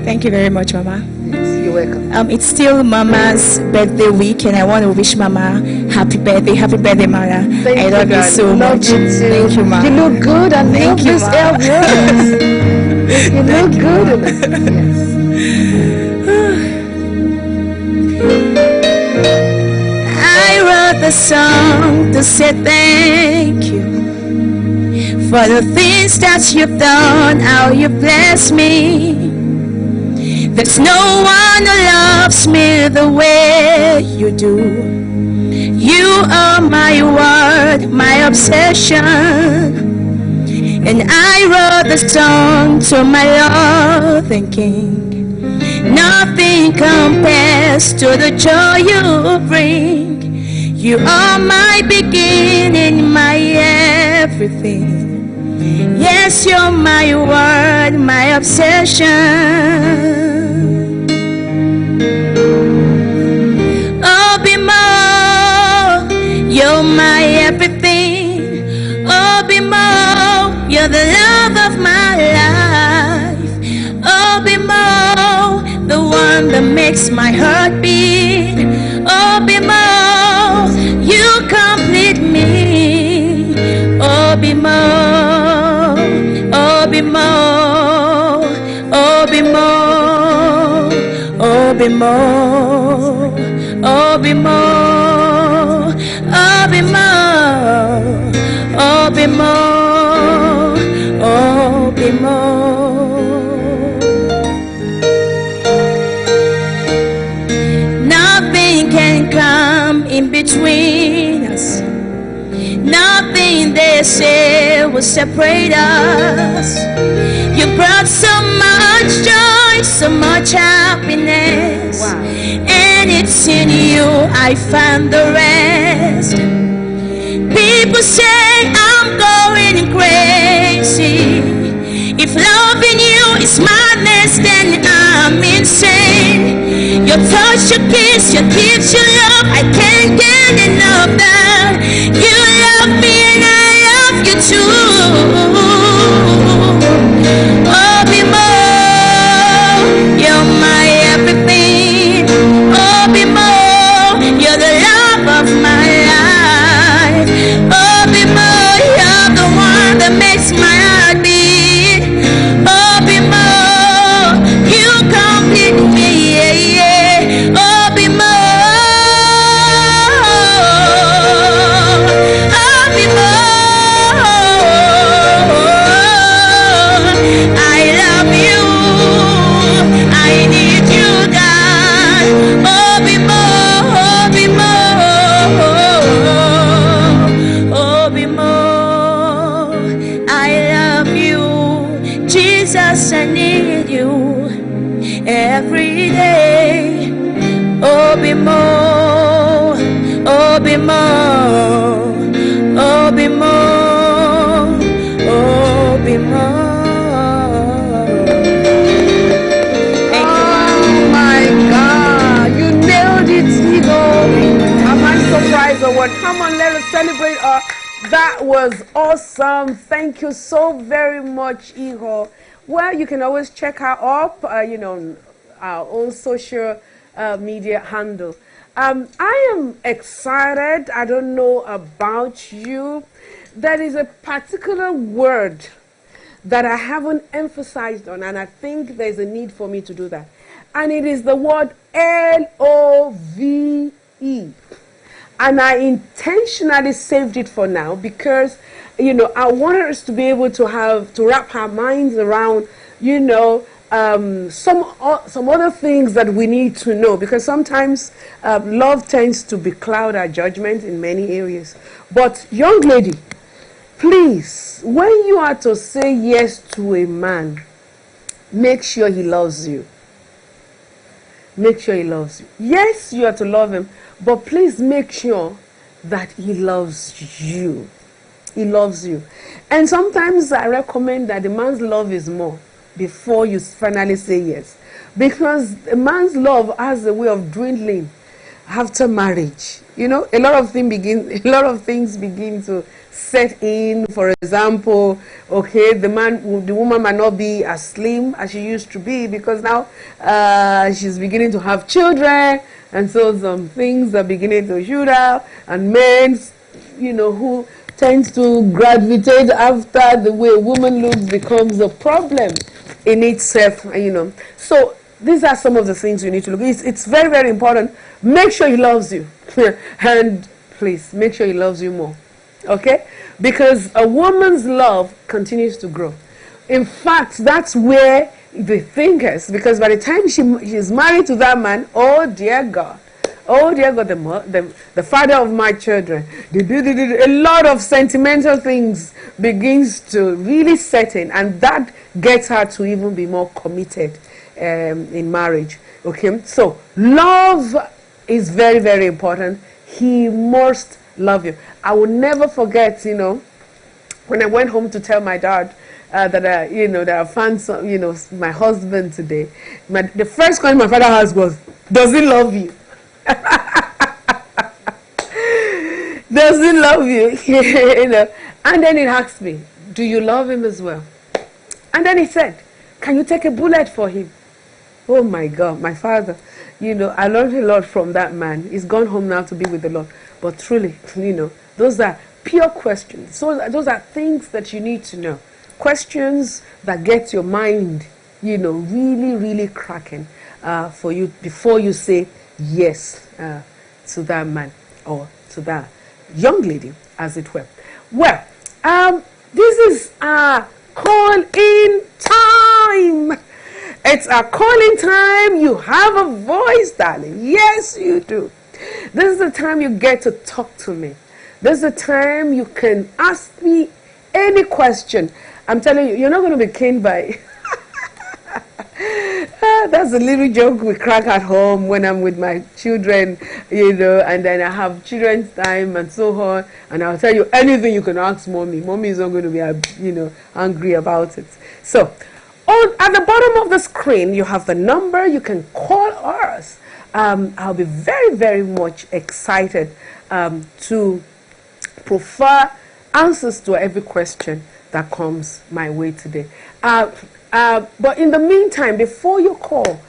Thank you very much, Mama. Yes, you're welcome. It's still Mama's birthday week, and I want to wish Mama happy birthday, Mara. I love you so much. Thank you, Mama. You look good, and thank you, this hair. You look good. I wrote the song to say thank you for the things that you've done, how you blessed me. There's no one who loves me the way you do. You are my word, my obsession. And I wrote the song to my loving King. Nothing compares to the joy you bring. You are my beginning, my everything. Yes, you're my word, my obsession. You're my everything. Oh, be more. You're the love of my life. Oh, be more. The one that makes my heart beat. Oh, be more. You complete me. Oh, be more. Oh, be more. Oh, be more. Oh, be more. Oh, be more. Oh, be more, oh, be more, oh, be more. Nothing can come in between us. Nothing they say will separate us. You brought so much joy, so much happiness. Wow. And it's in you I find the rest. People say I'm going crazy. If loving you is madness, then I'm insane. Your touch, your kiss, your gifts, your love, I can't get enough that. You love me and I love you too. Oh, be more, you're my everything. Oh, be more, you're the love of my life. Oh, be more, you're the one that makes my heart beat. Oh, be more, you complete me, yeah, yeah. Oh, be more, oh, be more. I love you, I need you, God. Oh, be more, oh, be more, oh, be more. I love you, Jesus, I need you every day. Oh, be more, oh, be more, oh, be more, oh, be more. Thank you, Oh my God, you nailed it, Eagle. Am I surprised or what? Come on, let us celebrate. That was awesome. Thank you so very much, Eagle. Well, you can always check her up, our own social media handle. I am excited. I don't know about you. There is a particular word that I haven't emphasized on, and I think there's a need for me to do that. And it is the word L-O-V-E. And I intentionally saved it for now because, I wanted us to be able to wrap our minds around, some other things that we need to know, because sometimes love tends to becloud our judgment in many areas. But young lady, please, when you are to say yes to a man, make sure he loves you. Make sure he loves you. Yes, you are to love him, but please make sure that he loves you. He loves you. And sometimes I recommend that the man's love is more before you finally say yes. Because a man's love has a way of dwindling after marriage. A lot of things begin to set in. For example, okay, the woman might not be as slim as she used to be because now she's beginning to have children, and so some things are beginning to shoot out, and men, who tends to gravitate after the way a woman looks becomes a problem in itself, So these are some of the things you need to look at. It's very, very important. Make sure he loves you. And please, make sure he loves you more. Okay? Because a woman's love continues to grow. In fact, that's where, the thinkers, because by the time she's married to that man, oh dear God, the father of my children, a lot of sentimental things begins to really set in, and that gets her to even be more committed in marriage. Okay, so love is very, very important. He must love you. I will never forget, when I went home to tell my dad that I found some, my husband today. The first question my father asked was, "Does he love you?" Does he love you? And then he asked me, "Do you love him as well?" And then he said, "Can you take a bullet for him?" Oh my God, my father, I learned a lot from that man. He's gone home now to be with the Lord. But truly, those are pure questions. So those are things that you need to know. Questions that get your mind, really, really cracking for you before you say yes to that man or to that young lady, as it were. Well, this is a call-in time. It's a calling time. You have a voice, darling. Yes, you do. This is the time you get to talk to me. This is the time you can ask me any question. I'm telling you, you're not going to be caned by... That's a little joke we crack at home when I'm with my children, and then I have children's time and so on, and I'll tell you anything you can ask mommy. Mommy is not going to be, angry about it. So, at the bottom of the screen, you have the number. You can call us. I'll be very, very much excited to provide answers to every question that comes my way today. But in the meantime, before your call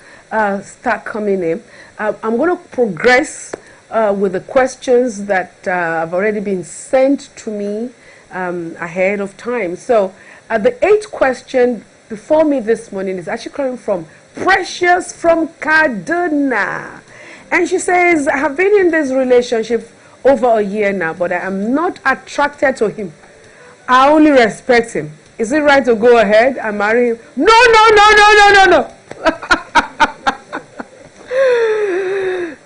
start coming in, I'm going to progress with the questions that have already been sent to me ahead of time. So the 8th question before me this morning is actually coming from Precious from Kaduna. And she says, I have been in this relationship over a year now, but I am not attracted to him. I only respect him. Is it right to go ahead and marry him? No.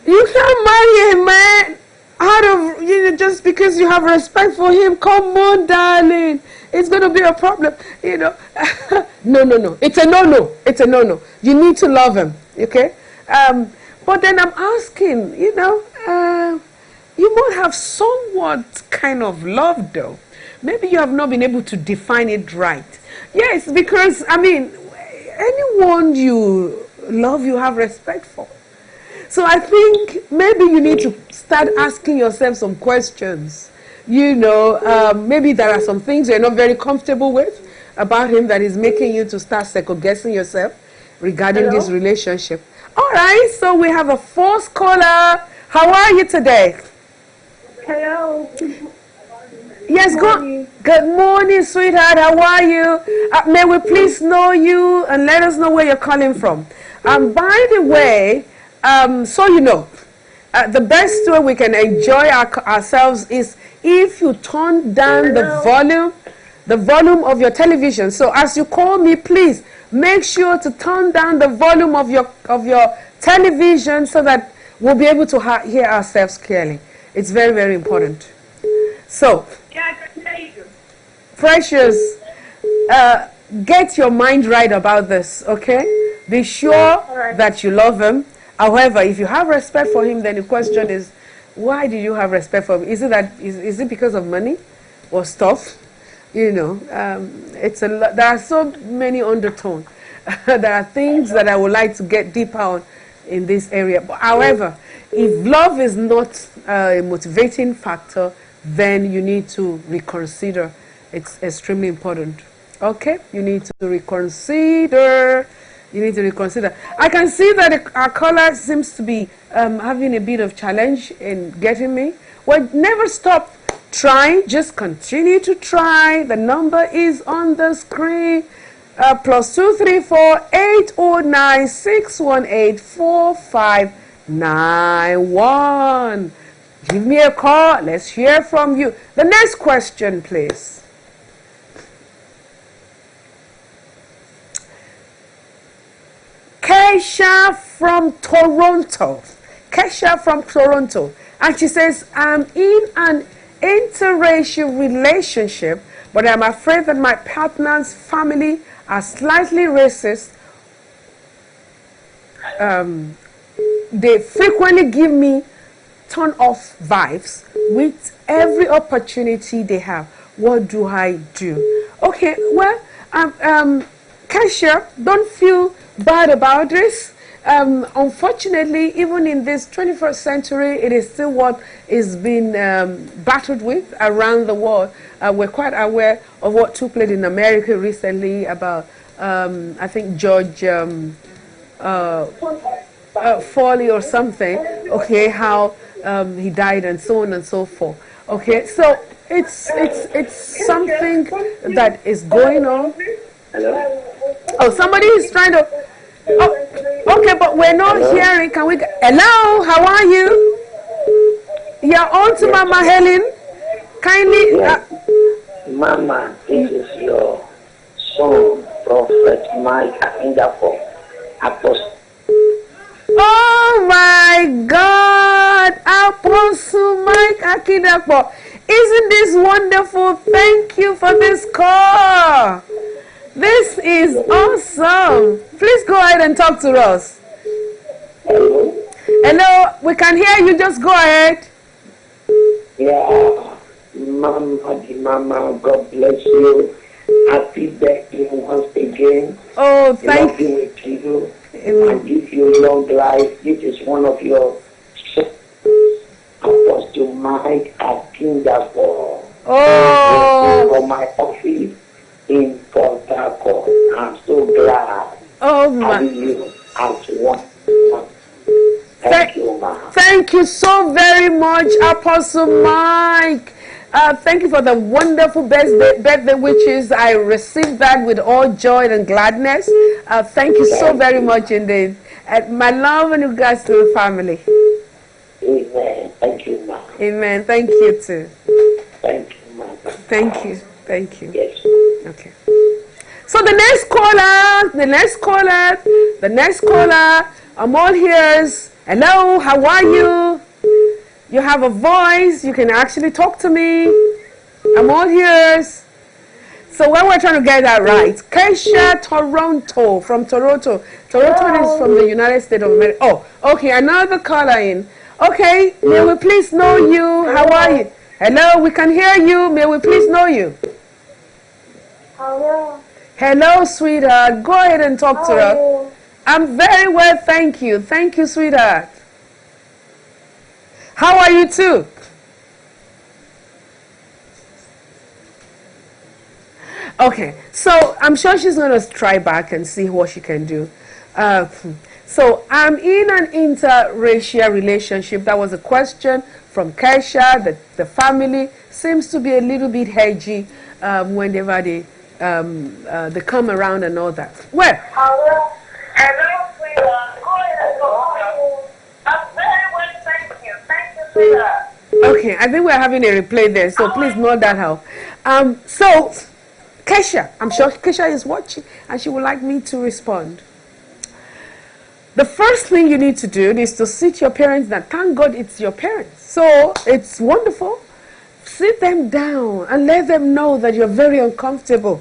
You can't marry a man out of, just because you have respect for him. Come on, darling. It's going to be a problem, No. It's a no-no. It's a no-no. You need to love him, okay? But then I'm asking, you might have somewhat kind of love, though. Maybe you have not been able to define it right. Yes, because, anyone you love, you have respect for. So I think maybe you need to start asking yourself some questions. Maybe there are some things you're not very comfortable with about him that is making you to start second-guessing yourself regarding this relationship. All right, so we have a 4th caller. How are you today? Hello. Yes, good morning, sweetheart. How are you? May we please know you and let us know where you're calling from. By the way, so the best way we can enjoy ourselves is if you turn down the volume of your television. So as you call me, please make sure to turn down the volume of your television so that we'll be able to hear ourselves clearly. It's very, very important. So, Yeah, I can hear you. Precious, get your mind right about this, okay? Be sure that you love him. However, if you have respect for him, then the question is, why do you have respect for him? Is it because of money or stuff? It's there are so many undertones. There are things that I would like to get deeper on in this area. But however, if love is not a motivating factor, then you need to reconsider. It's extremely important. Okay? You need to reconsider. I can see that our caller seems to be having a bit of challenge in getting me. Well, never stop trying. Just continue to try. The number is on the screen. +234 809 618 4591. Give me a call. Let's hear from you. The next question, please. Keisha from Toronto. Keisha from Toronto. And she says, I'm in an interracial relationship, but I'm afraid that my partner's family are slightly racist. They frequently give me turn off vibes with every opportunity they have. What do I do? Okay, well, Keisha, don't feel bad about this. Unfortunately, even in this 21st century, it is still what is being battled with around the world. We're quite aware of what took place in America recently about, I think, George Foley or something. Okay, how he died and so on and so forth. Okay, so it's something that is going on. Oh, somebody is trying to. Oh, okay, but we're not hearing. Can we? Hello, how are you? You're on to Mama Helen. Kindly. Mama, this is your son, Prophet Mike Akindapo, Apostle. Oh my God, Apostle Mike Akindapo. Isn't this wonderful? Thank you for this call. This is awesome. Please go ahead and talk to us. Hello? Hello, we can hear you. Just go ahead. Yeah, Mama, God bless you. Happy birthday once again. Oh, thank you. With you. Amen. And give you long life. This is one of your Apostle Mike Akindapo. Oh. For my office in Port Harcourt. I'm so glad. Oh, my. Having you as one. Thank you, Ma. Thank you so very much, Apostle Mike. Thank you for the wonderful birthday wishes. I received that with all joy and gladness. Thank you so very much indeed. My love and regards to the family. Amen. Thank you, Ma. Amen. Thank you too. Thank you, Ma. Thank you. Thank you. Yes. Okay. So the next caller, I'm all ears. Hello, how are you? You have a voice. You can actually talk to me. I'm all ears. So when we're trying to get that right, Keisha Toronto, from Toronto. Toronto is from the United States of America. Oh, okay, another caller in. Okay, may we please know you? How are you? Hello, we can hear you. May we please know you? Hello. Hello, sweetheart. Go ahead and talk to us. I'm very well, thank you. Thank you, sweetheart. How are you too? Okay, so I'm sure she's going to try back and see what she can do. So I'm in an interracial relationship. That was a question from Keisha. The family seems to be a little bit hedgy whenever they come around and all that. Well, Hello, sweetheart. Go ahead and talk. I'm very well, thank you. Thank you, sweetheart. okay, I think we're having a replay there, so please note that out. So, Keisha, I'm sure Keisha is watching and she would like me to respond. The first thing you need to do is to sit your parents down. Thank God it's your parents. So, it's wonderful. Sit them down and let them know that you're very uncomfortable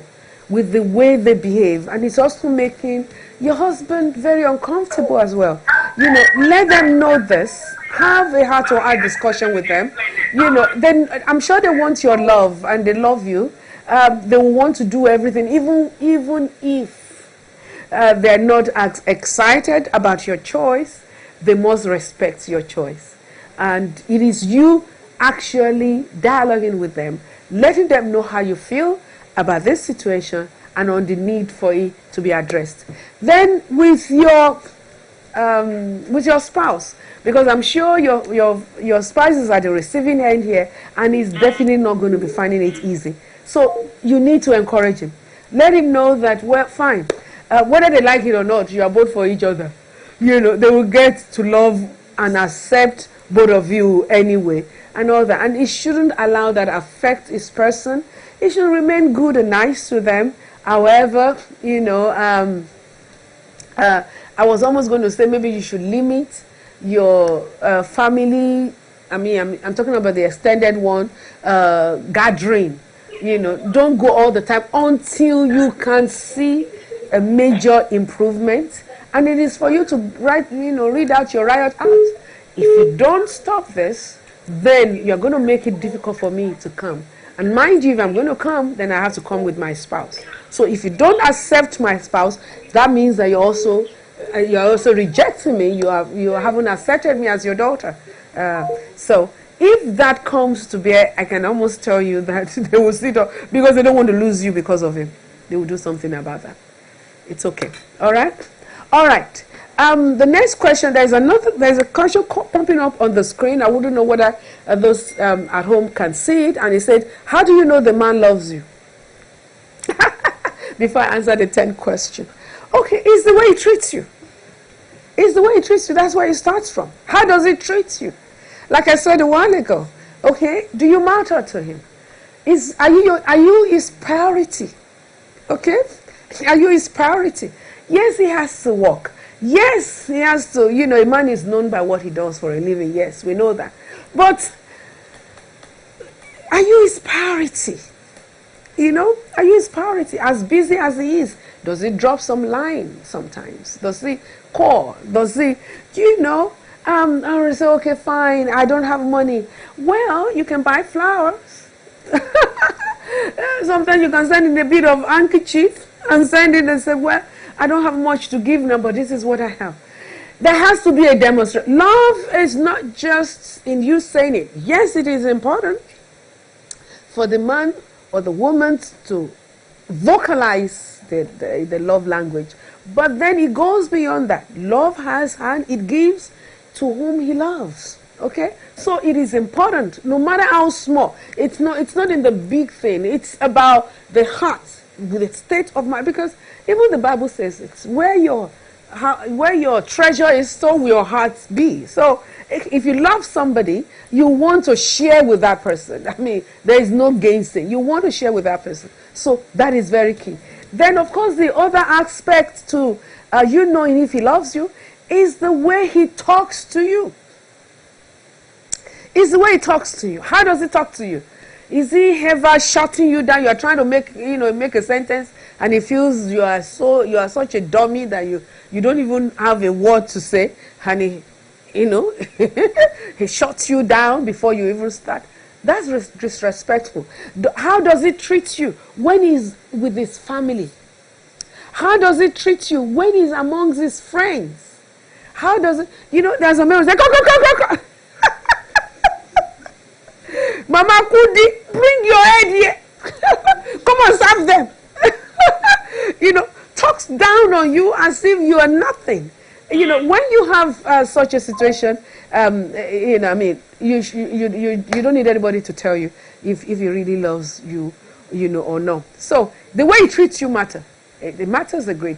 with the way they behave, and it's also making your husband very uncomfortable as well. You know, let them know this. Have a heart-to-heart discussion with them. You know, then I'm sure they want your love and they love you. They will want to do everything, even if they're not as excited about your choice. They must respect your choice, and it is you actually dialoguing with them, letting them know how you feel about this situation and on the need for it to be addressed. Then with your spouse, because I'm sure your spouse is at the receiving end here and he's definitely not going to be finding it easy. So you need to encourage him. Let him know that, well, fine, whether they like it or not, you are both for each other. You know, they will get to love and accept both of you anyway and all that. And it shouldn't allow that affect his person. It should remain good and nice to them. However, you know, I was almost going to say maybe you should limit your family. I mean, I'm talking about the extended one, gathering. Don't go all the time until you can see a major improvement. And it is for you to read out your riot act. If you don't stop this, then you're going to make it difficult for me to come. And mind you, if I'm going to come, then I have to come with my spouse. So if you don't accept my spouse, that means that you're also rejecting me. You haven't accepted me as your daughter. So if that comes to bear, I can almost tell you that they will sit up because they don't want to lose you because of him. They will do something about that. It's okay. All right. The next question, there's a question popping up on the screen. I wouldn't know whether those at home can see it. And it said, how do you know the man loves you? Before I answer the 10th question. Okay, it's the way he treats you. It's the way he treats you. That's where it starts from. How does he treat you? Like I said a while ago. Okay, do you matter to him? Are you his priority? Okay? Are you his priority? Yes, he has to work. Yes, he has to, a man is known by what he does for a living. Yes, we know that. But are you his priority? Are you his priority? As busy as he is, does he drop some line sometimes? Does he call? Does he, I say, okay, fine, I don't have money. Well, you can buy flowers. Sometimes you can send in a bit of handkerchief and send it and say, well, I don't have much to give now, but this is what I have. There has to be a demonstration. Love is not just in you saying it. Yes, it is important for the man or the woman to vocalize the love language. But then it goes beyond that. Love has hand, it gives to whom he loves. Okay? So it is important, no matter how small. It's not in the big thing. It's about the heart, the state of mind. Because even the Bible says it's where your treasure is, so will your heart be. So if you love somebody, you want to share with that person. I mean, there is no gainsaying. You want to share with that person. So that is very key. Then, of course, the other aspect to knowing if he loves you is the way he talks to you. Is the way he talks to you. How does he talk to you? Is he ever shutting you down? You are trying to make a sentence, and he feels you are such a dummy that you don't even have a word to say, and he he shuts you down before you even start. That's disrespectful. How does he treat you when he's with his family? How does he treat you when he's amongst his friends? How does it, there's a man who's like, go. Mama Kudi, bring your head here. Come and serve them. Talks down on you as if you are nothing. When you have such a situation, you don't need anybody to tell you if he really loves you, or no. So the way he treats you matters. It matters a great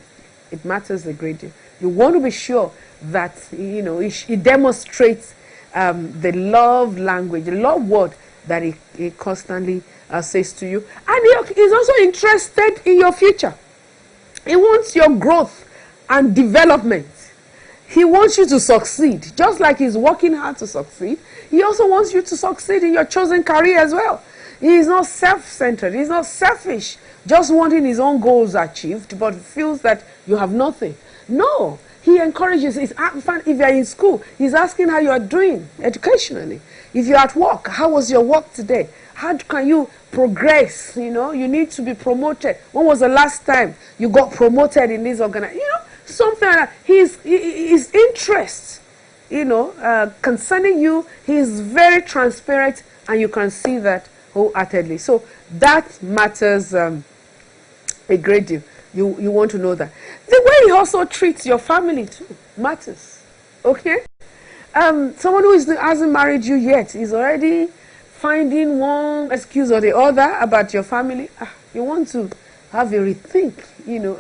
deal. You want to be sure that he demonstrates the love language, the love word that he constantly says to you, and he's also interested in your future. He wants your growth and development. He wants you to succeed. Just like he's working hard to succeed, he also wants you to succeed in your chosen career as well. He is not self-centered. He's not selfish, just wanting his own goals achieved, but feels that you have nothing. No, he encourages. If you're in school, he's asking how you are doing educationally. If you're at work, how was your work today? How can you progress? You need to be promoted. When was the last time you got promoted in this organization? Something like that. His interest, concerning you, he's very transparent, and you can see that wholeheartedly. So that matters a great deal. You want to know that. The way he also treats your family too matters. Okay? Someone who hasn't married you yet is already finding one excuse or the other about your family. You want to have a rethink,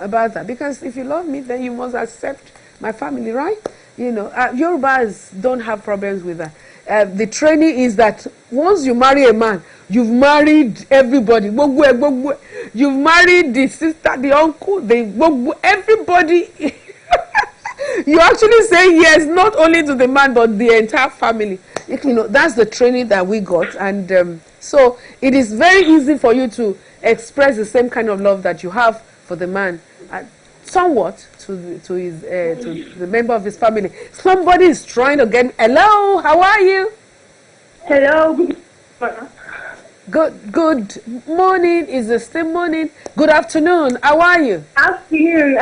about that. Because if you love me, then you must accept my family, right? Yorubas don't have problems with that. The training is that once you marry a man, you've married everybody. You've married the sister, the uncle, everybody. You actually say yes, not only to the man, but the entire family. That's the training that we got. And so it is very easy for you to express the same kind of love that you have for the man. Somewhat to the member of his family. Somebody is trying to get. Hello, how are you? Hello. Good morning. Is it still morning? Good afternoon. How are you? Afternoon.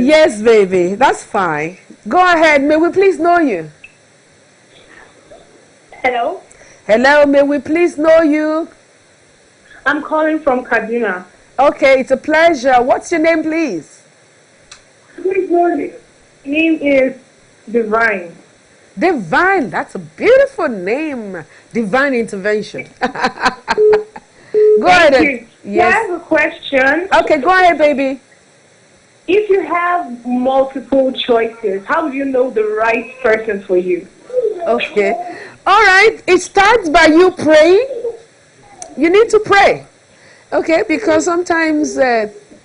Yes, baby. That's fine. Go ahead. May we please know you? Hello. Hello. May we please know you? I'm calling from Kaduna. Okay, it's a pleasure. What's your name, please? Good morning. Name is Divine. Divine. That's a beautiful name. Divine intervention. Go ahead. Yes. I have a question. Okay, go ahead, baby. If you have multiple choices, how do you know the right person for you? Okay. All right. It starts by you praying. You need to pray. Okay, because sometimes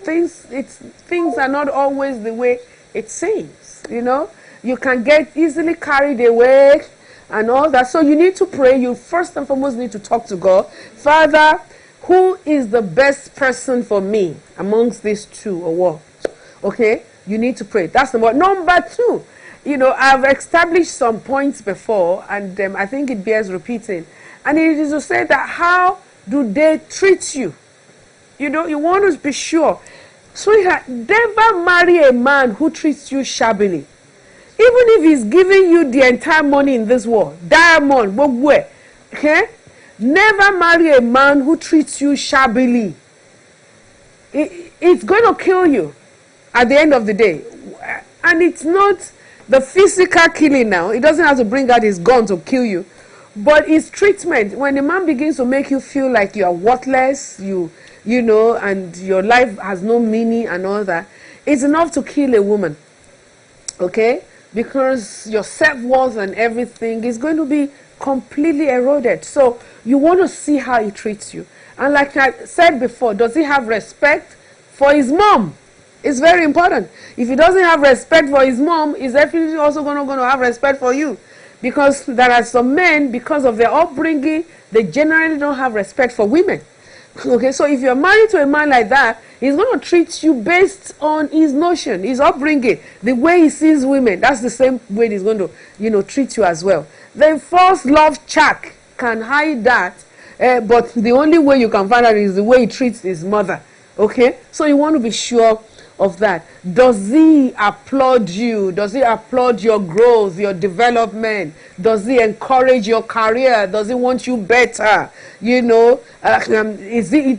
things are not always the way it seems. You can get easily carried away and all that. So you need to pray. You first and foremost need to talk to God. Father, who is the best person for me amongst these two or what? Okay, you need to pray. That's number one. Number two, I've established some points before, and I think it bears repeating. And it is to say that how do they treat you? You want to be sure. Sweetheart, never marry a man who treats you shabbily. Even if he's giving you the entire money in this world, diamond, where, okay? Never marry a man who treats you shabbily. It's going to kill you at the end of the day. And it's not the physical killing now. It doesn't have to bring out his gun to kill you. But it's treatment. When a man begins to make you feel like you are worthless, and your life has no meaning and all that, it's enough to kill a woman. Okay? Because your self-worth and everything is going to be completely eroded. So you want to see how he treats you. And like I said before, does he have respect for his mom? It's very important. If he doesn't have respect for his mom, he's definitely also going to have respect for you. Because there are some men, because of their upbringing, they generally don't have respect for women. Okay, so if you're married to a man like that, he's going to treat you based on his notion, his upbringing, the way he sees women. That's the same way he's going to, treat you as well. The first love check can hide that, but the only way you can find out is the way he treats his mother. Okay, so you want to be sure of that. Does he applaud you? Does he applaud your growth, your development? Does he encourage your career? Does he want you better? Is he,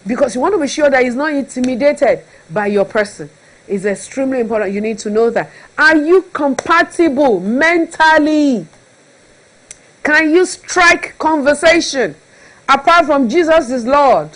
because you want to be sure that he's not intimidated by your person. It's extremely important. You need to know that. Are you compatible mentally? Can you strike conversation? Apart from Jesus is Lord.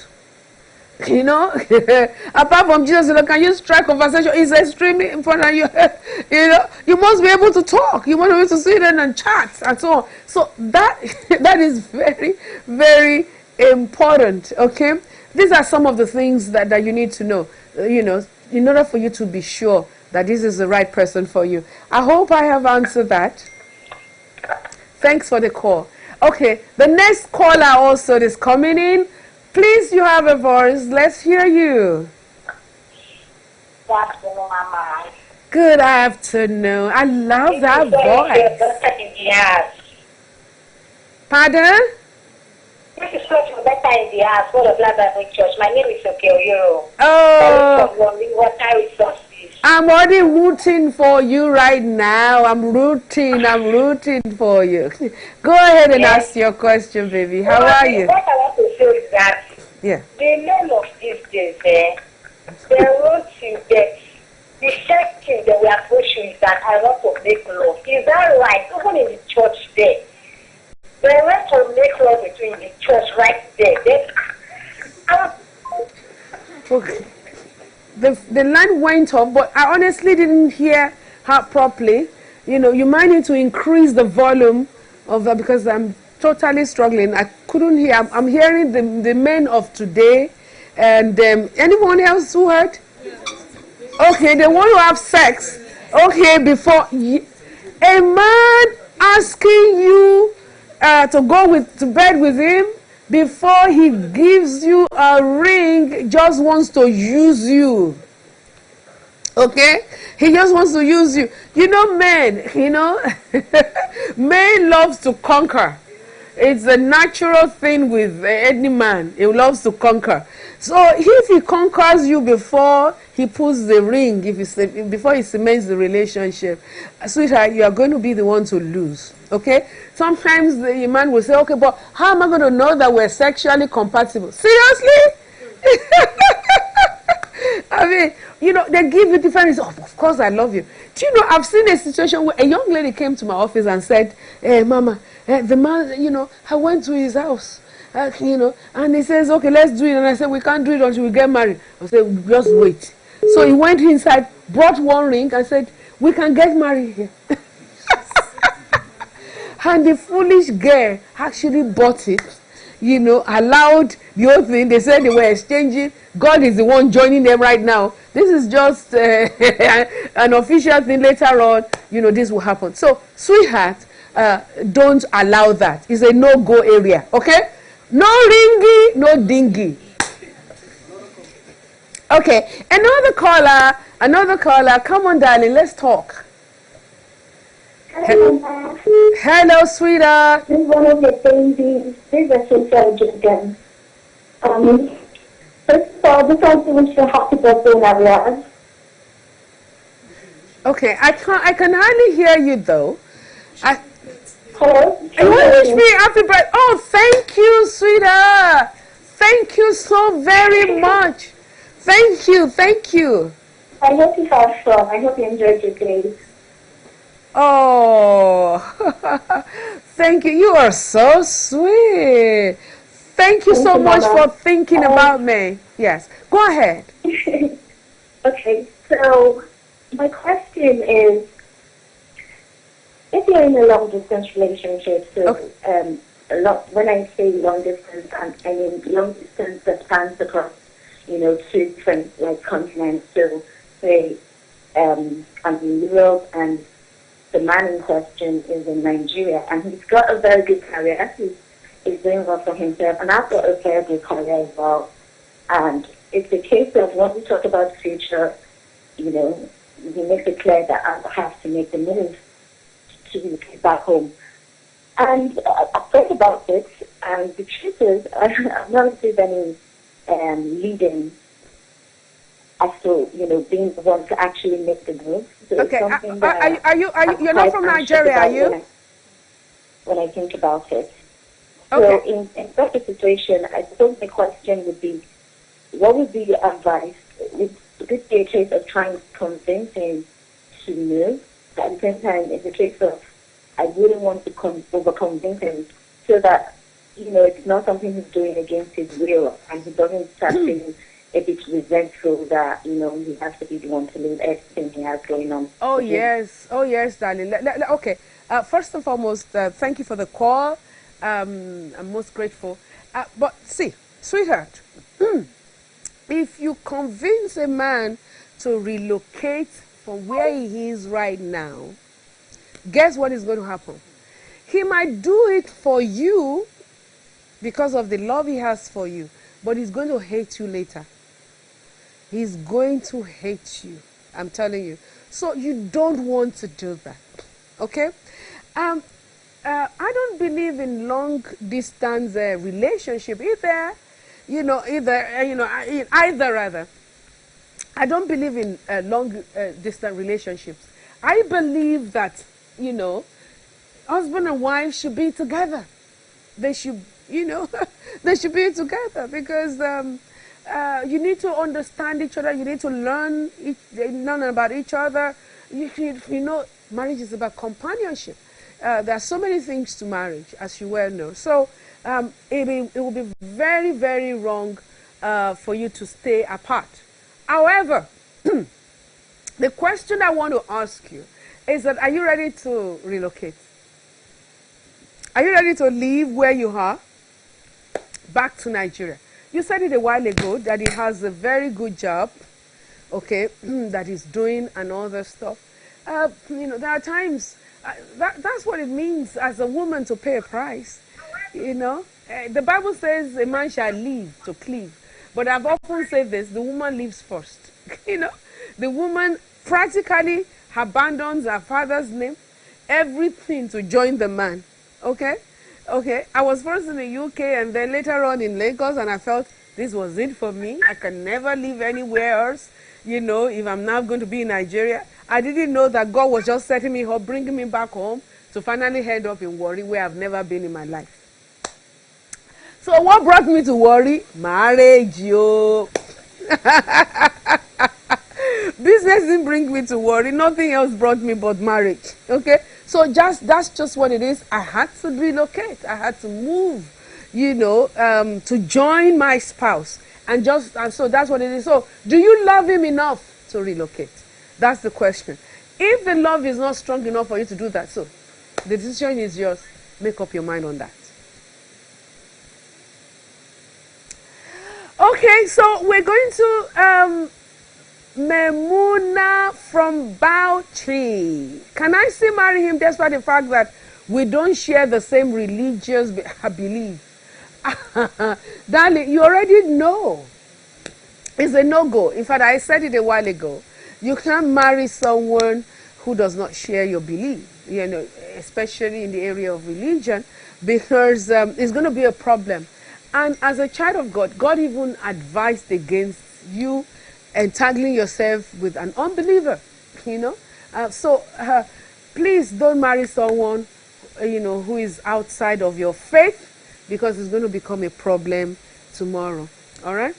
Apart from Jesus, can you strike conversation? It's extremely important. You must be able to talk. You must be able to sit in and chat and so on. So that is very, very important. Okay, these are some of the things that you need to know. In order for you to be sure that this is the right person for you. I hope I have answered that. Thanks for the call. Okay, the next caller also is coming in. Please, you have a voice. Let's hear you. Good afternoon, Mama. Good afternoon. I love that voice. Yes. Pardon? This is such a better in the house, God of Life Bible Church. My name is Okeoyo. Water Resources. I'm already rooting for you right now. I'm rooting for you. Go ahead and ask your question, baby. How are you? What I want to say is that the men of these days, they want to get the first thing they will approach you is that I want to make love. Is that right? Even in the church there. They want to make love between the church right there. Okay. The line went off, but I honestly didn't hear her properly. You might need to increase the volume of that because I'm totally struggling. I couldn't hear. I'm hearing the men of today, and anyone else who heard? Okay, they want to have sex. Okay, before a man asking you to go to bed with him before he gives you a ring just wants to use you. Okay, he just wants to use you. You know, men. Men loves to conquer. It's a natural thing with any man. He loves to conquer. So if he conquers you before he puts the ring, before he cements the relationship, sweetheart, you are going to be the one to lose. Okay? Sometimes the man will say, okay, but how am I going to know that we're sexually compatible? Seriously? I mean, they give you different reasons. Oh, of course, I love you. Do you know, I've seen a situation where a young lady came to my office and said, hey, Mama, the man, I went to his house, and he says, okay, let's do it. And I said, we can't do it until we get married. I said, just wait. So he went inside, brought one ring and said, we can get married here. And the foolish girl actually bought it. Allowed the whole thing. They said they were exchanging. God is the one joining them right now. This is just an official thing. Later on, this will happen. So, sweetheart, don't allow that. It's a no-go area. Okay? No ringy, no dingy. Okay. Another caller. Come on, darling. Let's talk. Hello, sweetheart. This is one of your babies. This is a social again. First of all, this also wish you a happy birthday in advance. Okay, I can hardly hear you though. Hello? You want to wish me happy birthday? Oh, thank you, sweetheart. Thank you so very much. Thank you. I hope you have fun. I hope you enjoyed your day. Oh, thank you. You are so sweet. Thank you so much for thinking about me. Yes, go ahead. Okay, so my question is, if you're in a long distance relationship, so when I say long distance, I mean long distance that spans across, two different continents. So say I'm in Europe and the man in question is in Nigeria, and he's got a very good career. He's doing well for himself, and I've got a very good career as well. And it's a case of when we talk about the future, he makes it clear that I have to make the move to relocate back home. And I've thought about it, and the truth is, I've not received any leading as to, being the one to actually make the move. So okay, are you you're not from Nigeria, are you? When I think about it. Okay. So in such a situation, I suppose the question would be, what would be your advice? Would this be a case of trying to convince him to move? At the same time, it's a case of, I wouldn't want to over-convince him so that, it's not something he's doing against his will, and he doesn't start feeling a bit resentful that, he has to be the one to lose everything he has going on. Oh, yes, darling. Okay, first and foremost, thank you for the call. I'm most grateful. But see, sweetheart, if you convince a man to relocate from where he is right now, guess what is going to happen? He might do it for you because of the love he has for you, but he's going to hate you later. He's going to hate you. I'm telling you. So you don't want to do that. Okay? I don't believe in long distance relationship either. Either rather. I don't believe in long distance relationships. I believe that, husband and wife should be together. They should, they should be together because you need to understand each other. You need to learn about each other. Marriage is about companionship. There are so many things to marriage, as you well know. So it will be very, very wrong for you to stay apart. However, the question I want to ask you is that, are you ready to relocate? Are you ready to leave where you are back to Nigeria? You said it a while ago that he has a very good job, okay, that he's doing and all that stuff. There are times that's what it means as a woman to pay a price. The Bible says a man shall live to cleave, but I've often said this: the woman lives first. The woman practically abandons her father's name, everything to join the man. Okay. I was first in the UK and then later on in Lagos, and I felt this was it for me. I can never live anywhere else. If I'm now going to be in Nigeria, I didn't know that God was just setting me up, bringing me back home to finally end up in Warri, where I've never been in my life. So what brought me to Warri? Marriage, yo. Business didn't bring me to Warri. Nothing else brought me but marriage. Okay? So that's just what it is. I had to relocate. I had to move, to join my spouse. And so that's what it is. So do you love him enough to relocate? That's the question. If the love is not strong enough for you to do that, so the decision is yours. Make up your mind on that. Okay, so we're going to Memuna from Bauchi. Can I still marry him despite the fact that we don't share the same religious belief? Darling, you already know. It's a no-go. In fact, I said it a while ago. You can't marry someone who does not share your belief, especially in the area of religion, because it's going to be a problem. And as a child of God, God even advised against you entangling yourself with an unbeliever, So please don't marry someone, who is outside of your faith, because it's going to become a problem tomorrow. All right?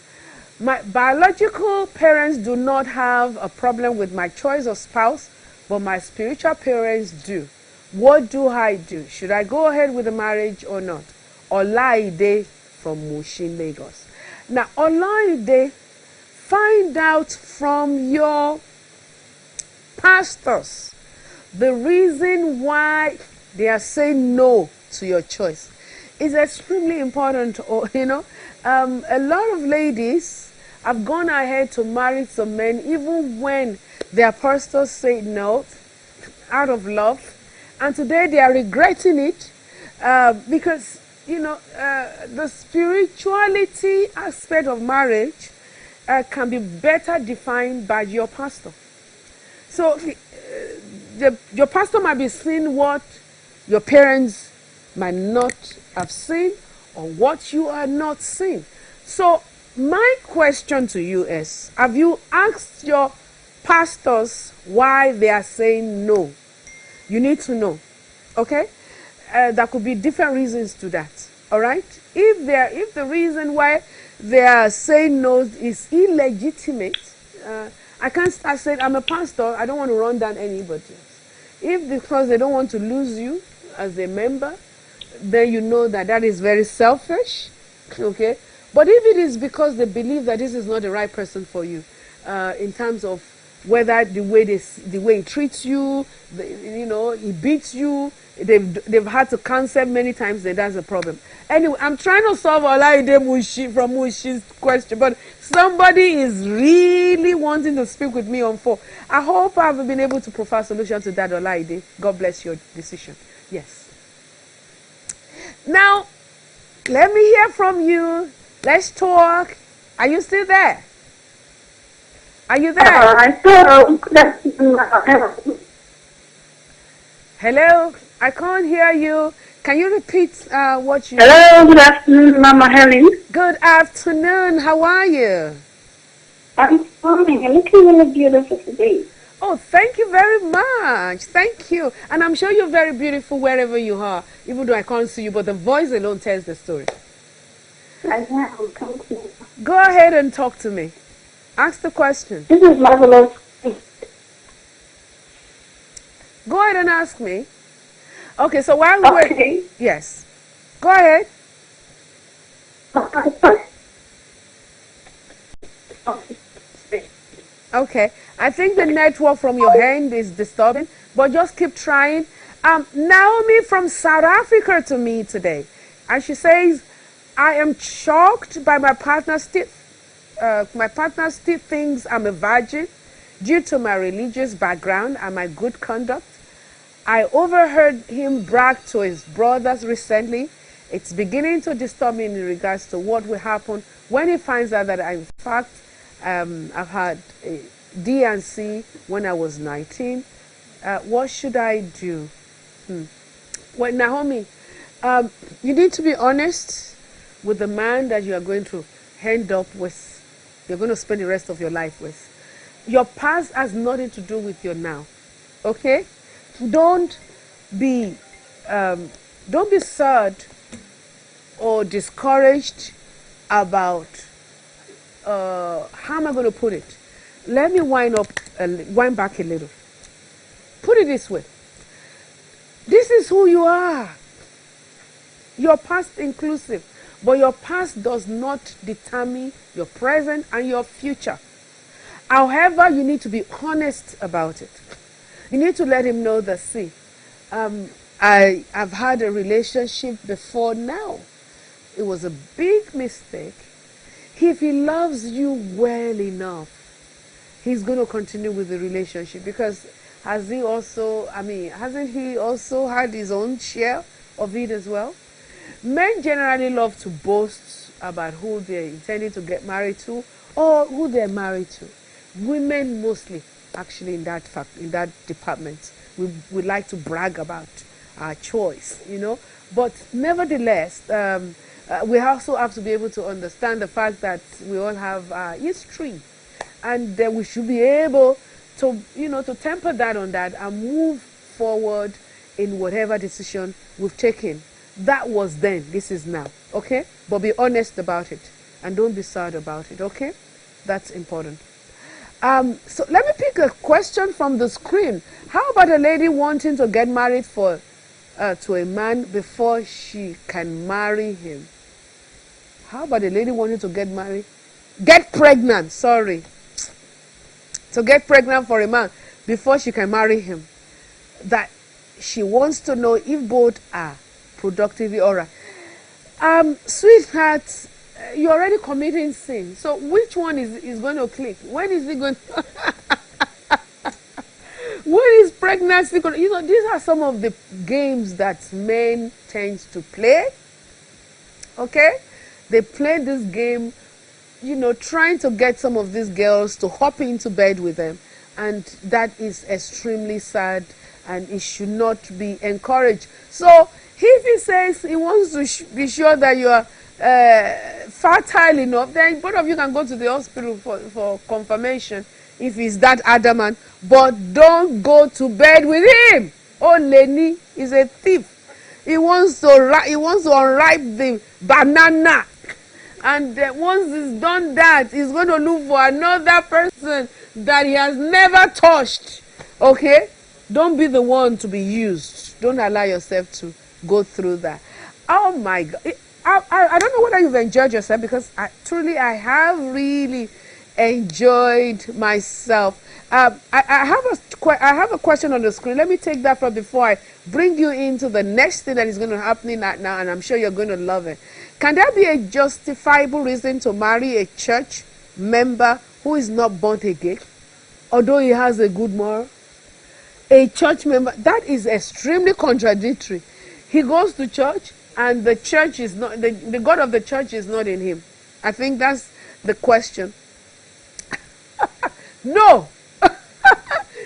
My biological parents do not have a problem with my choice of spouse, but my spiritual parents do. What do I do? Should I go ahead with the marriage or not? Olaide from Mushin, Lagos. Now, Olaide, find out from your pastors the reason why they are saying no to your choice. It's extremely important. A lot of ladies have gone ahead to marry some men even when their pastors say no, out of love, and today they are regretting it because the spirituality aspect of marriage can be better defined by your pastor. So your pastor might be seeing what your parents might not have seen, or what you are not seeing. So my question to you is, have you asked your pastors why they are saying no? You need to know. Okay? There could be different reasons to that. All right? If the reason why they are saying no is illegitimate, I can't start saying, I'm a pastor, I don't want to run down anybody else. If because they don't want to lose you as a member, then you know that is very selfish. Okay? But if it is because they believe that this is not the right person for you, in terms of whether the way he treats you, he beats you, they've had to cancel many times, then that's a problem. Anyway, I'm trying to solve Olaide Mushi from Mushi's question, but somebody is really wanting to speak with me on phone. I hope I've been able to provide a solution to that, Olaide. God bless your decision. Yes. Now, let me hear from you. Let's talk. Are you still there? Are you there? Hello? I can't hear you. Can you repeat what you... Hello, good afternoon, Mama Helen. Good afternoon. How are you? I'm fine. You're looking really beautiful today. Oh, thank you very much. Thank you. And I'm sure you're very beautiful wherever you are, even though I can't see you, but the voice alone tells the story. I am. Thank you. Go ahead and talk to me. Ask the question. This is marvelous. Go ahead and ask me. Okay, so while we're... Okay. Yes. Go ahead. Okay. I think the network from your hand is disturbing, but just keep trying. Naomi from South Africa to me today. And she says, I am shocked by my partner still thinks I'm a virgin. Due to my religious background and my good conduct, I overheard him brag to his brothers recently. It's beginning to disturb me in regards to what will happen when he finds out that I, in fact, I've had a D and C when I was 19. What should I do? Well, Naomi, you need to be honest with the man that you are going to end up with, you're going to spend the rest of your life with. Your past has nothing to do with your now. Okay? Don't be sad or discouraged about how am I going to put it? Let me wind back a little. Put it this way. This is who you are. Your past inclusive, but your past does not determine your present and your future. However, you need to be honest about it. You need to let him know that, see, I've had a relationship before now. It was a big mistake. If he loves you well enough, he's going to continue with the relationship, because hasn't he also had his own share of it as well? Men generally love to boast about who they're intending to get married to or who they're married to. Women mostly, actually, in that department, we like to brag about our choice, But nevertheless, we also have to be able to understand the fact that we all have history, and that we should be able to, to temper that on that and move forward in whatever decision we've taken. That was then, this is now, okay? But be honest about it, and don't be sad about it, okay? That's important. So let me pick a question from the screen. How about a lady wanting to get married to a man before she can marry him? How about a lady wanting to get pregnant, to get pregnant for a man before she can marry him? That she wants to know if both are productively all right. Sweetheart, you're already committing sin. So which one is going to click? When is it going to... When is pregnancy going to... these are some of the games that men tend to play. Okay? They play this game, trying to get some of these girls to hop into bed with them. And that is extremely sad, and it should not be encouraged. So if he says he wants to be sure that you are fertile enough, then both of you can go to the hospital for confirmation if he's that adamant. But don't go to bed with him. Oh, Lenny is a thief. He wants to unripe the banana, and once he's done that, he's going to look for another person that he has never touched. Okay? Don't be the one to be used. Don't allow yourself to go through that. Oh my God. I don't know whether you've enjoyed yourself, because I have really enjoyed myself. I have a question on the screen. Let me take that from before I bring you into the next thing that is going to happen right now, and I'm sure you're going to love it. Can there be a justifiable reason to marry a church member who is not born again, although he has a good moral? A church member, that is extremely contradictory. He goes to church, and the church is not, the God of the church is not in him. I think that's the question. No.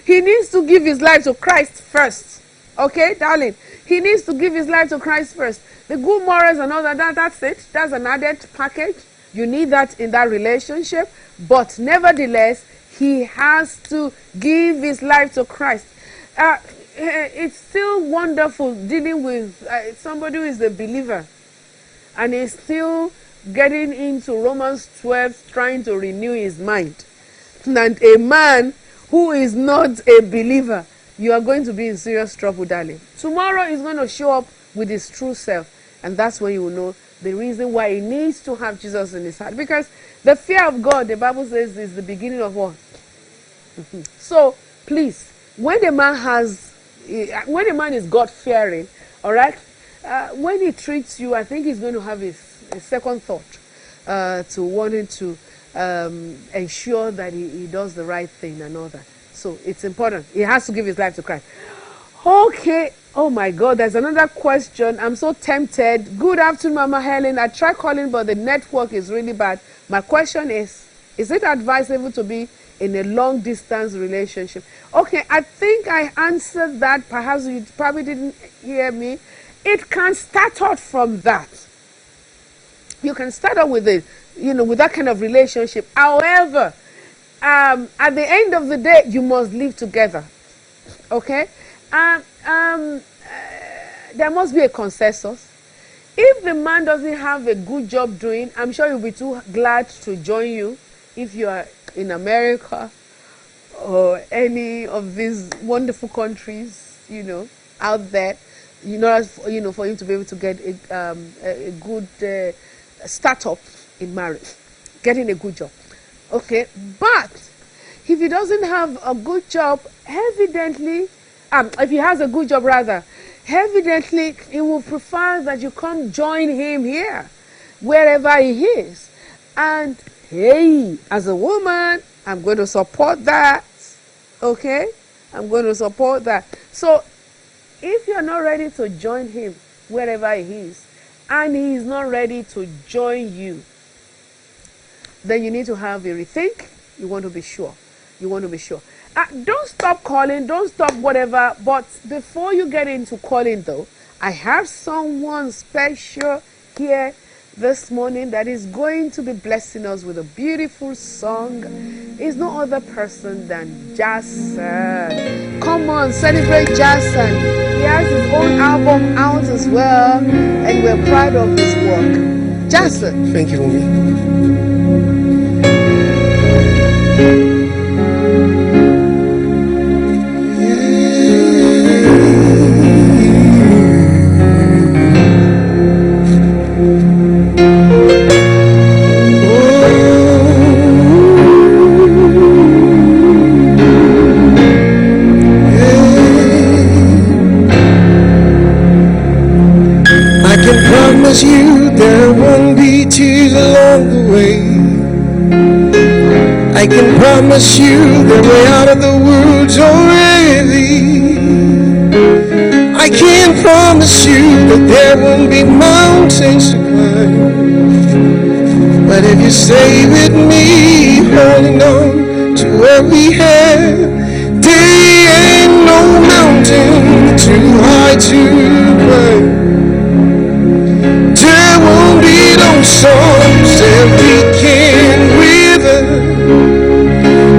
He needs to give his life to Christ first. Okay, darling? He needs to give his life to Christ first. The good morals and all that's it. That's an added package. You need that in that relationship. But nevertheless, he has to give his life to Christ. It's still wonderful dealing with somebody who is a believer and is still getting into Romans 12, trying to renew his mind. And a man who is not a believer, you are going to be in serious trouble, darling. Tomorrow he's going to show up with his true self, and that's when you will know the reason why he needs to have Jesus in his heart. Because the fear of God, the Bible says, is the beginning of what? So please, when a man is God-fearing, all right, when he treats you, I think he's going to have a second thought to wanting to ensure that he does the right thing and all that. So it's important. He has to give his life to Christ. Okay. Oh my God, there's another question. I'm so tempted. Good afternoon, Mama Helen. I tried calling, but the network is really bad. My question is it advisable to be in a long distance relationship? Okay, I think I answered that. Perhaps you probably didn't hear me. It can start out from that. You can start out with it, with that kind of relationship. However, at the end of the day, you must live together. Okay? There must be a consensus. If the man doesn't have a good job doing, I'm sure he'll be too glad to join you if you are in America or any of these wonderful countries, out there, for him to be able to get a good startup in marriage, getting a good job. Okay, but if he doesn't have a good job, evidently, if he has a good job rather, evidently he will prefer that you come join him here, wherever he is. And hey, as a woman, I'm going to support that. Okay? I'm going to support that. So, if you're not ready to join him wherever he is, and he is not ready to join you, then you need to have a rethink. You want to be sure. You want to be sure. Don't stop calling. Don't stop whatever. But before you get into calling, though, I have someone special here this morning that is going to be blessing us with a beautiful song. Is no other person than Jason. Come on, celebrate Jason. He has his own album out as well, and we're proud of his work. Jason. Thank you, Mummy. You there won't be tears along the way. I can promise you the way out of the woods already. I can promise you that there won't be mountains to climb. But if you stay with me, holding on to what we have, there ain't no mountain too high to climb. There won't be no storms that we can't weather.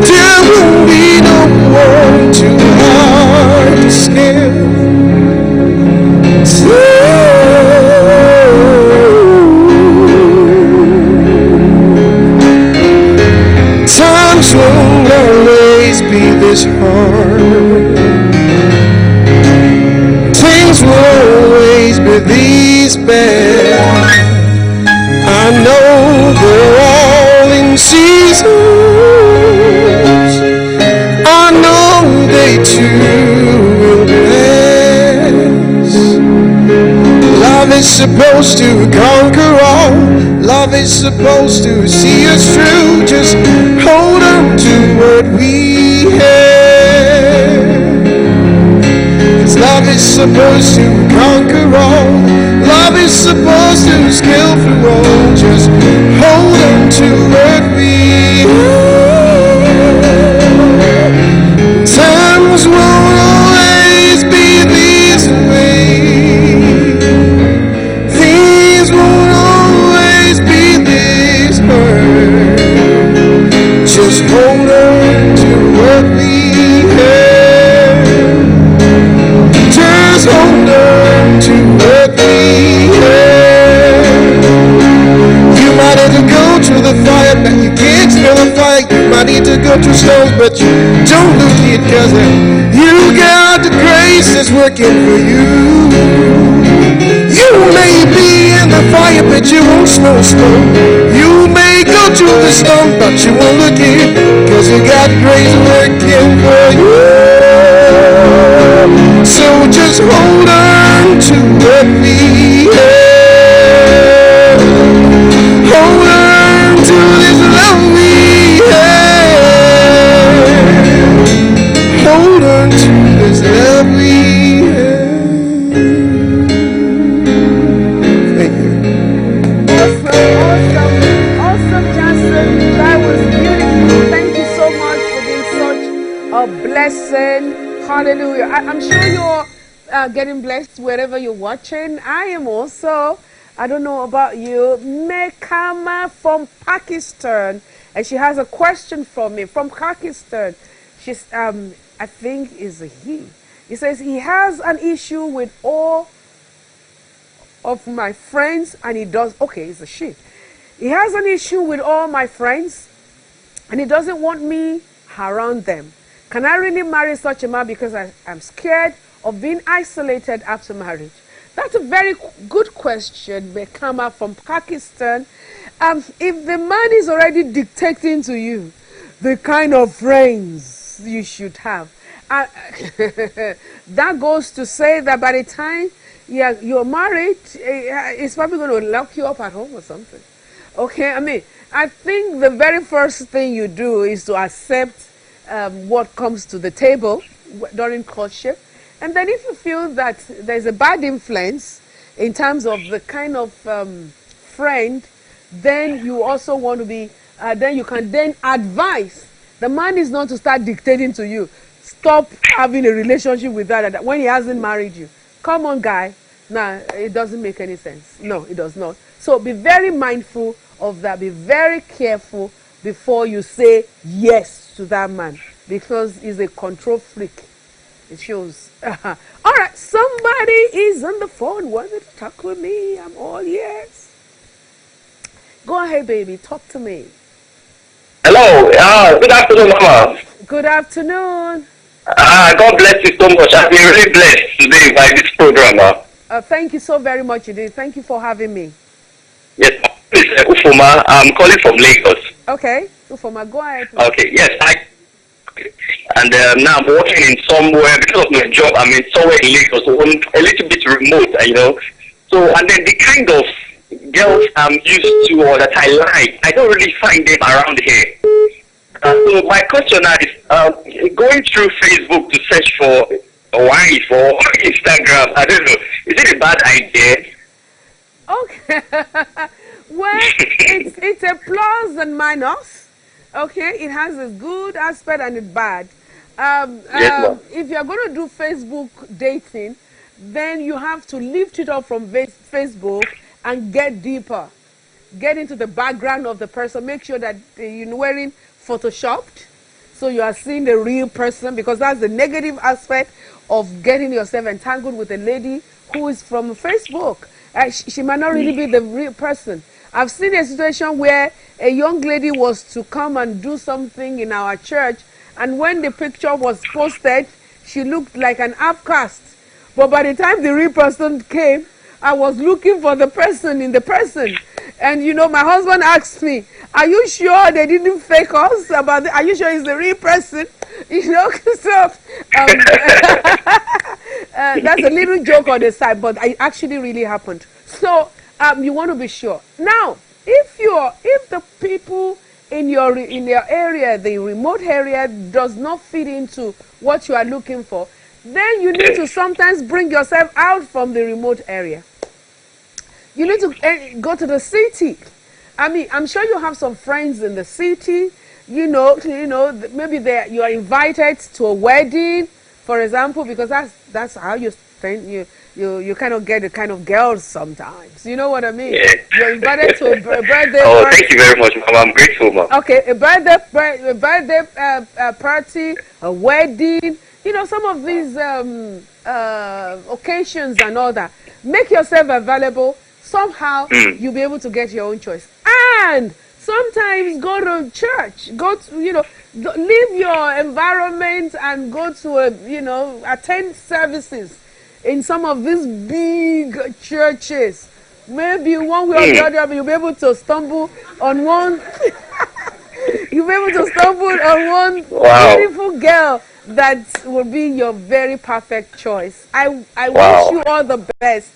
There won't be no war too hard to scale. Times won't always be this hard. Things won't always be these bad. I know they're all in seasons. I know they too will pass. Love is supposed to conquer all. Love is supposed to see us through. Just hold on to what we have. 'Cause love is supposed to conquer all. Love is supposed to scale through all. Just hold on to what we have. Times won't always be this way. Things won't always be this hard. Just hold on to what we have. Just hold on to what we have. You might have to go through the fire, but you can't feel the fire. You might need to go through storms, but you don't lose it, 'cause you got the grace that's working for you. You may be in the fire, but you won't snow storm. You may go through the storm, but you won't look it, 'cause you got grace working for you. So just hold on to what we have. Hold on to this love we Hallelujah. I'm sure you're getting blessed wherever you're watching. I am also. I don't know about you. Mekama from Pakistan. And she has a question for me from Pakistan. She's, I think is a he. He says he has an issue with all of my friends and he does, okay, it's a she. He has an issue with all my friends and he doesn't want me around them. Can I really marry such a man because I'm scared of being isolated after marriage? That's a very good question, Mekama from Pakistan. If the man is already dictating to you the kind of friends you should have, that goes to say that by the time you're married, it's probably going to lock you up at home or something. Okay, I mean, I think the very first thing you do is to accept what comes to the table during courtship. And then if you feel that there's a bad influence in terms of the kind of friend, then you also want to be, then you can then advise. The man is not to start dictating to you. Stop having a relationship with that when he hasn't married you. Come on, guy. Nah, it doesn't make any sense. No, it does not. So be very mindful of that. Be very careful before you say yes to that man because he's a control freak. It shows. All right, somebody is on the phone wanting to talk with me. I'm all ears. Go ahead, baby. Talk to me. Hello. Good afternoon, Mama. Good afternoon. God bless you so much. I've been really blessed today by this program. Thank you so very much, indeed. Thank you for having me. Yes, it's Ufoma. I'm calling from Lagos. Okay, Ufoma, go ahead. Please. Okay, yes, and now I'm working in somewhere because of my job. I'm in somewhere in Lagos, so I'm a little bit remote, you know. So, and then the kind of girls I'm used to or that I like, I don't really find them around here. So my question now is, going through Facebook to search for a wife or Instagram, I don't know, is it a bad idea? Okay. Well, it's a plus and minus. Okay, it has a good aspect and a bad. Yes, if you're going to do Facebook dating, then you have to lift it up from Facebook and get deeper. Get into the background of the person. Make sure that you're wearing photoshopped, so you are seeing the real person, because that's the negative aspect of getting yourself entangled with a lady who is from Facebook. She might not really be the real person. I've seen a situation where a young lady was to come and do something in our church, and when the picture was posted, she looked like an outcast. But by the time the real person came, I was looking for the person in the person. And you know, my husband asked me, are you sure they didn't fake us? Are you sure it's the real person? You know, so that's a little joke on the side, but it actually really happened. So you want to be sure. Now, if the people in your area, the remote area, does not fit into what you are looking for, then you need to sometimes bring yourself out from the remote area. You need to go to the city. I mean, I'm sure you have some friends in the city. You know, maybe you are invited to a wedding, for example, because that's how you kind of get the kind of girls sometimes. You know what I mean? Yeah. You're invited to a birthday. Oh, thank you very much, Mama. I'm grateful, Mom. Okay, a birthday party, a wedding. You know, some of these occasions and all that. Make yourself available. Somehow you'll be able to get your own choice. And sometimes go to church. Leave your environment and go to attend services in some of these big churches. Maybe one way or the other, you'll be able to stumble on one. You'll be able to stumble on one beautiful girl that will be your very perfect choice. I wish you all the best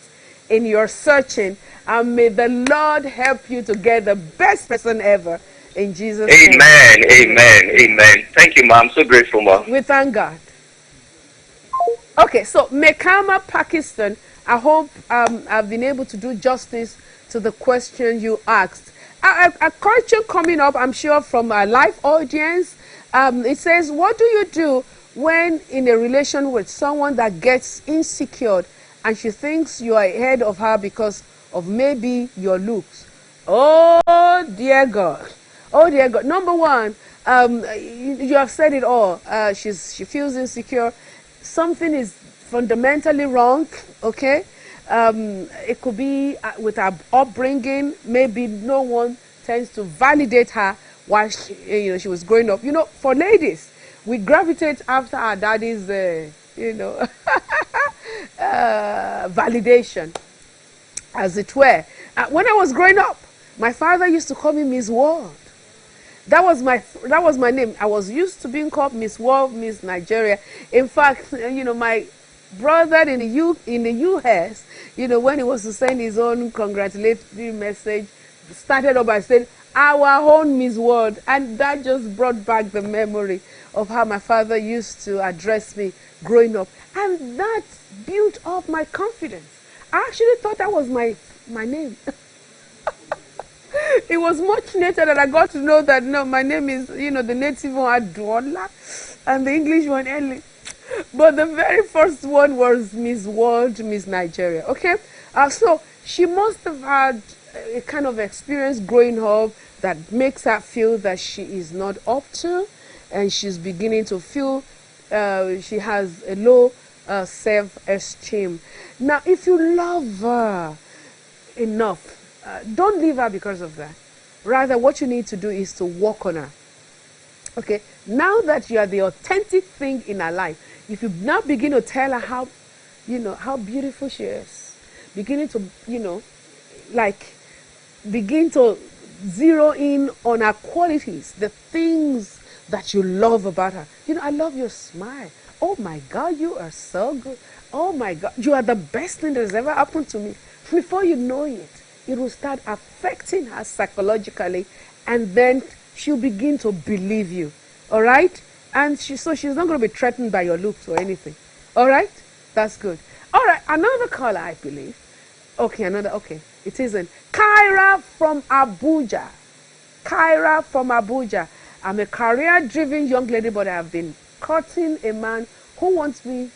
in your searching, and may the Lord help you to get the best person ever in Jesus' name. Amen. Thank you, Mom. I'm so grateful, Mom. We thank God. Okay, so Mekama, Pakistan, I hope I've been able to do justice to the question you asked. A question coming up, I'm sure, from our live audience. It says, what do you do when in a relation with someone that gets insecure and she thinks you are ahead of her because of maybe your looks. Oh dear God. Oh dear God. Number one, you have said it all. She feels insecure. Something is fundamentally wrong, okay? It could be with her upbringing. Maybe no one tends to validate her while she was growing up. For ladies, we gravitate after our daddy's, validation, as it were. When I was growing up, my father used to call me Miss World. That was my name. I was used to being called Miss World, Miss Nigeria. In fact, my brother in the US, when he was to send his own congratulatory message, started off by saying, "Our own Miss World," and that just brought back the memory of how my father used to address me growing up, and that built up my confidence. I actually thought that was my name. It was much later that I got to know that no, my name is, the native one Aduola and the English one Ellie. But the very first one was Miss World, Miss Nigeria. Okay? So she must have had a kind of experience growing up that makes her feel that she is not up to, and she's beginning to feel she has a low self-esteem. Now, if you love her enough, don't leave her because of that. Rather, what you need to do is to work on her. Okay? Now that you are the authentic thing in her life, if you now begin to tell her how beautiful she is, beginning to, begin to zero in on her qualities, the things that you love about her. I love your smile. Oh my God, you are so good. Oh my God, you are the best thing that has ever happened to me. Before you know it, it will start affecting her psychologically, and then she'll begin to believe you. All right? And she's not going to be threatened by your looks or anything. All right? That's good. All right, another caller, I believe. Okay, it isn't. Kyra from Abuja. Kyra from Abuja. I'm a career-driven young lady, but I have been courting a man who wants me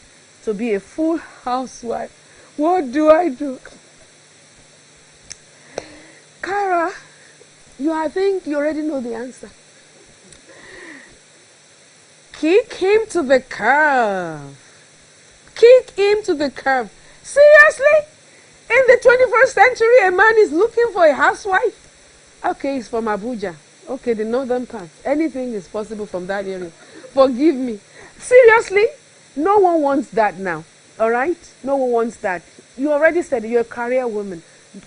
to be a full housewife. What do I do? Kyra, I think you already know the answer. Kick him to the curb. Kick him to the curb. Seriously? In the 21st century, a man is looking for a housewife? Okay, he's from Abuja. Okay, the northern part. Anything is possible from that area. Forgive me. Seriously? No one wants that now. All right? No one wants that. You already said you're a career woman.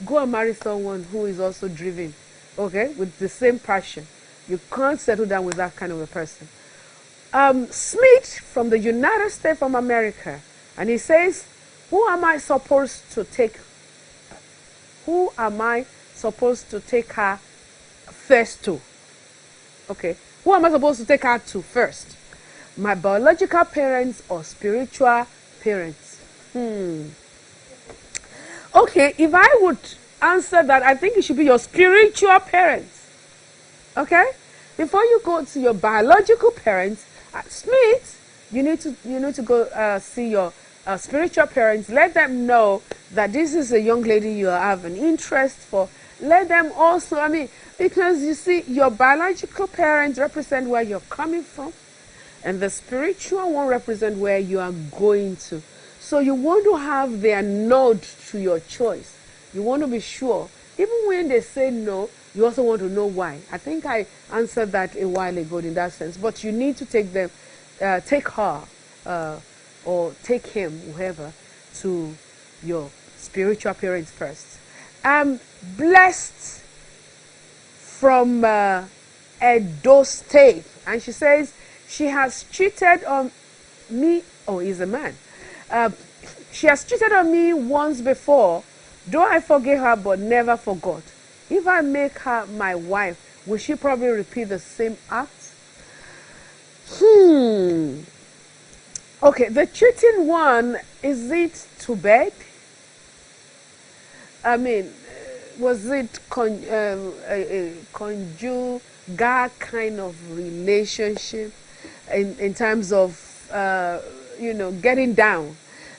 Go and marry someone who is also driven. Okay? With the same passion. You can't settle down with that kind of a person. Smith from the United States of America. And he says, who am I supposed to take her first to? Okay. Who am I supposed to take her to first? My biological parents or spiritual parents? Okay, if I would answer that, I think it should be your spiritual parents. Okay? Before you go to your biological parents, Smith, you need to go see your spiritual parents. Let them know that this is a young lady you have an interest for. Let them also, because you see, your biological parents represent where you're coming from, and the spiritual one represent where you are going to. So you want to have their nod to your choice. You want to be sure. Even when they say no, you also want to know why. I think I answered that a while ago in that sense. But you need to take her, or take him, whoever, to your spiritual parents first. Blessed from Edo State, and she says she has cheated on me. Oh, he's a man. She has cheated on me once before, though I forgave her but never forgot. If I make her my wife, will she probably repeat the same act? Okay, the cheating one, is it to bed? Was it a conjugal kind of relationship in terms of getting down.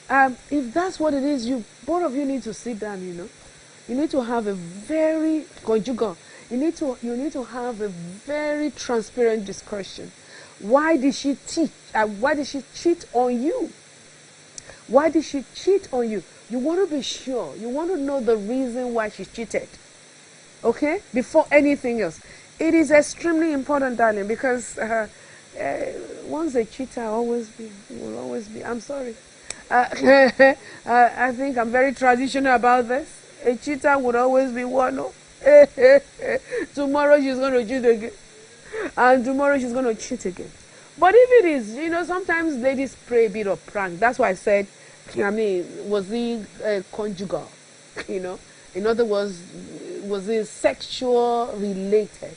If that's what it is, both of you need to sit down. You need to have a very conjugal. You need to have a very transparent discussion. Why did she cheat? Why did she cheat on you? Why did she cheat on you? You want to be sure. You want to know the reason why she cheated. Okay? Before anything else. It is extremely important, darling, because once a cheater will always be. I'm sorry. I think I'm very traditional about this. A cheater would always be one. No? Tomorrow she's going to cheat again. And tomorrow she's going to cheat again. But if it is, sometimes ladies play a bit of prank. That's why I said, was he conjugal? In other words, was it sexual related?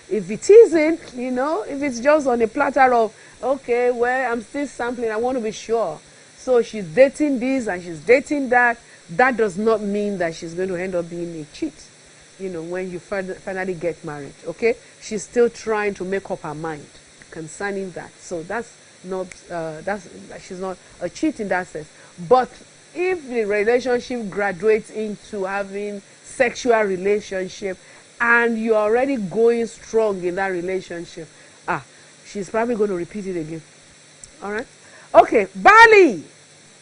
If it isn't, if it's just on a platter of, okay, well, I'm still sampling, I want to be sure. So she's dating this and she's dating that. That does not mean that she's going to end up being a cheat, when you finally get married, okay? She's still trying to make up her mind concerning that. So that's not, she's not a cheat in that sense. But if the relationship graduates into having sexual relationship and you're already going strong in that relationship, she's probably going to repeat it again. All right? Okay, Bali.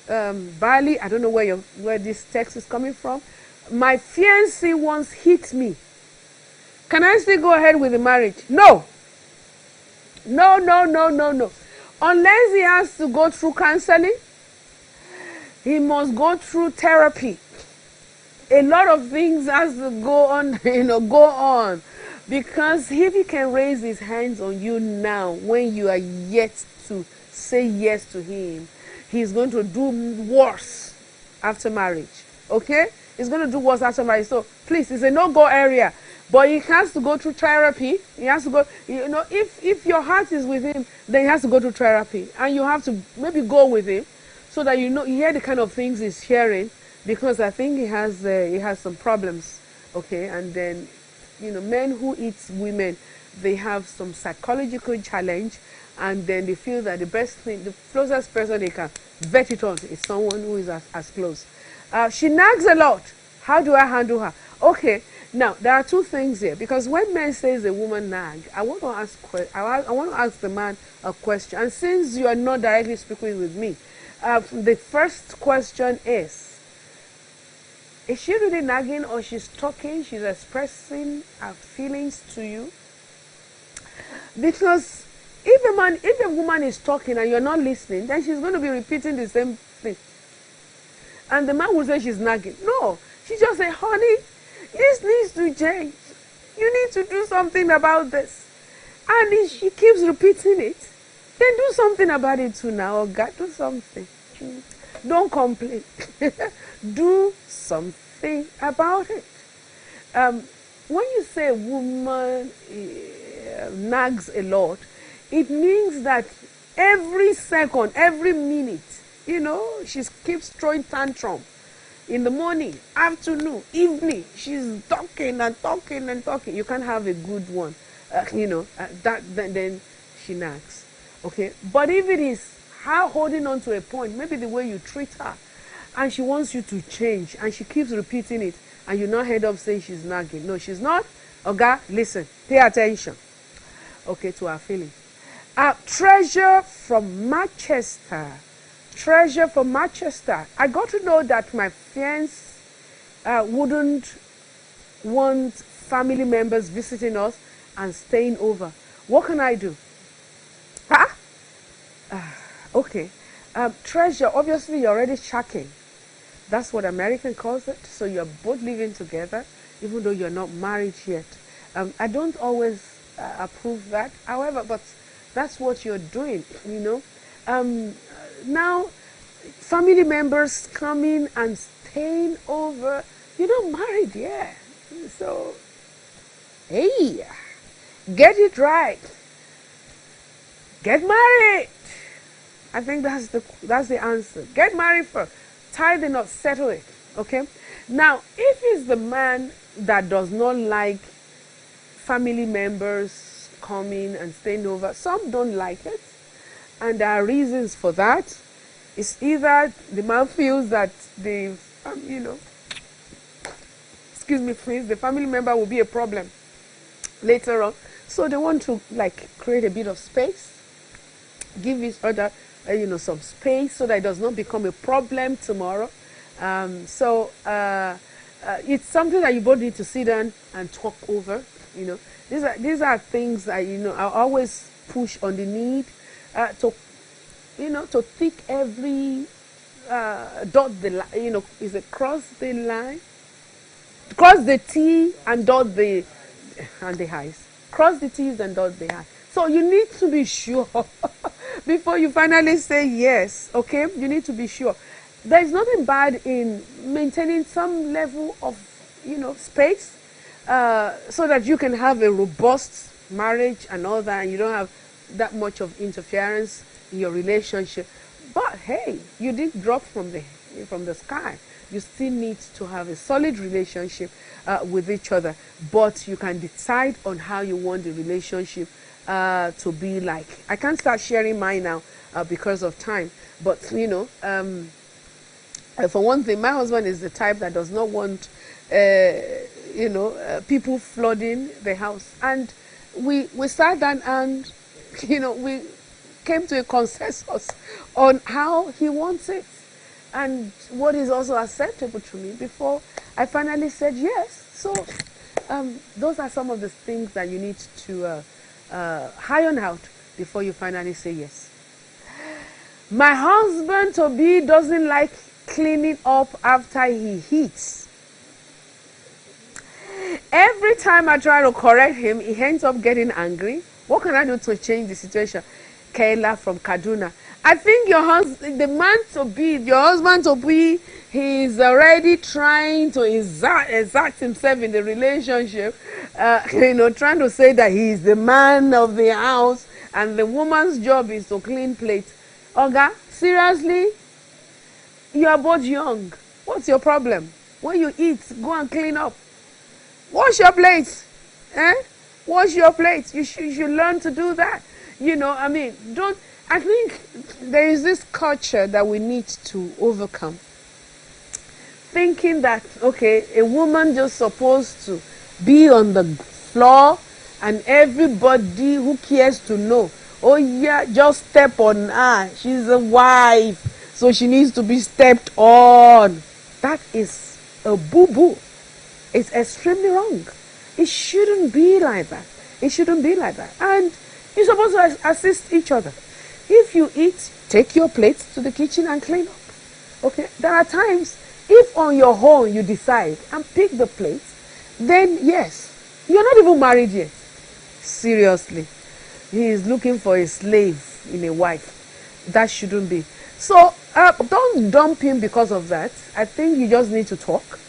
Bali, I don't know where this text is coming from. My fiancé once hit me. Can I still go ahead with the marriage? No. No. Unless he has to go through counseling, he must go through therapy. A lot of things has to go on. Because if he can raise his hands on you now, when you are yet to say yes to him, he's going to do worse after marriage. Okay? He's going to do worse after marriage. So please, it's a no-go area. But he has to go through therapy. He has to go, if your heart is with him, then he has to go to therapy. And you have to maybe go with him so that you hear the kind of things he's hearing, because I think he has some problems. Okay? And then, men who eat women, they have some psychological challenge, and then they feel that the best thing, the closest person they can vet it on is someone who is as close. She nags a lot. How do I handle her? Okay, now there are two things here, because when men says a woman nag, I want to ask the man a question. And since you are not directly speaking with me, the first question is she really nagging, or she's talking, she's expressing her feelings to you? Because if a woman is talking and you're not listening, then she's going to be repeating the same thing. And the man will say she's nagging. No, she just say, honey, this needs to change. You need to do something about this. And if she keeps repeating it, then do something about it too now. Oh God, do something. Don't complain. Do something about it. When you say a woman nags a lot, it means that every second, every minute, she keeps throwing tantrum. In the morning, afternoon, evening, she's talking and talking and talking. You can't have a good one, then she nags. Okay, but if it is her holding on to a point, maybe the way you treat her, and she wants you to change, and she keeps repeating it, and you not head up saying she's nagging. No, she's not. Okay, listen, pay attention. Okay, to her feelings. Treasure from Manchester. Treasure from Manchester. I got to know that my fiance wouldn't want family members visiting us and staying over. What can I do? Okay. Treasure, obviously you're already shacking. That's what American calls it. So you're both living together, even though you're not married yet. I don't always approve that. However, but that's what you're doing, now, family members coming and staying over, you're not married yet. So, hey, get it right. Get married. I think that's the answer. Get married first. Tie the knot, settle it. Okay? Now, if it's the man that does not like family members coming and staying over, some don't like it. and there are reasons for that. It's either the man feels that the, excuse me please, the family member will be a problem later on. So they want to like create a bit of space, give each other, some space so that it does not become a problem tomorrow. It's something that you both need to sit down and talk over. These are things that I always push on the need to tick every dot the line. Is it cross the line, cross the T and dot the I's. Cross the T's and dot the I. So you need to be sure before you finally say yes. Okay, you need to be sure. There is nothing bad in maintaining some level of space so that you can have a robust marriage and all that, and you don't have that much of interference in your relationship. But hey, you didn't drop from the sky. You still need to have a solid relationship with each other, but you can decide on how you want the relationship to be like. I can't start sharing mine now because of time, but for one thing, my husband is the type that does not want people flooding the house, and we sat down and we came to a consensus on how he wants it and what is also acceptable to me before I finally said yes. So those are some of the things that you need to iron out before you finally say yes. My husband Toby doesn't like cleaning up after he eats. Every time I try to correct him, he ends up getting angry. What can I do to change the situation? Kayla from Kaduna. I think your husband to be, he's already trying to exact himself in the relationship, trying to say that he's the man of the house and the woman's job is to clean plates. Oga, seriously? You are both young. What's your problem? When you eat, go and clean up. Wash your plates. Wash your plates. You should learn to do that. I think there is this culture that we need to overcome. Thinking that, okay, a woman just supposed to be on the floor and everybody who cares to know, oh yeah, just step on her. She's a wife, so she needs to be stepped on. That is a boo-boo. It's extremely wrong. It shouldn't be like that. It shouldn't be like that. And you're supposed to assist each other. If you eat, take your plates to the kitchen and clean up. Okay? There are times, if on your own you decide and pick the plates, then yes, you're not even married yet. Seriously. He is looking for a slave in a wife. That shouldn't be. So, don't dump him because of that. I think you just need to talk.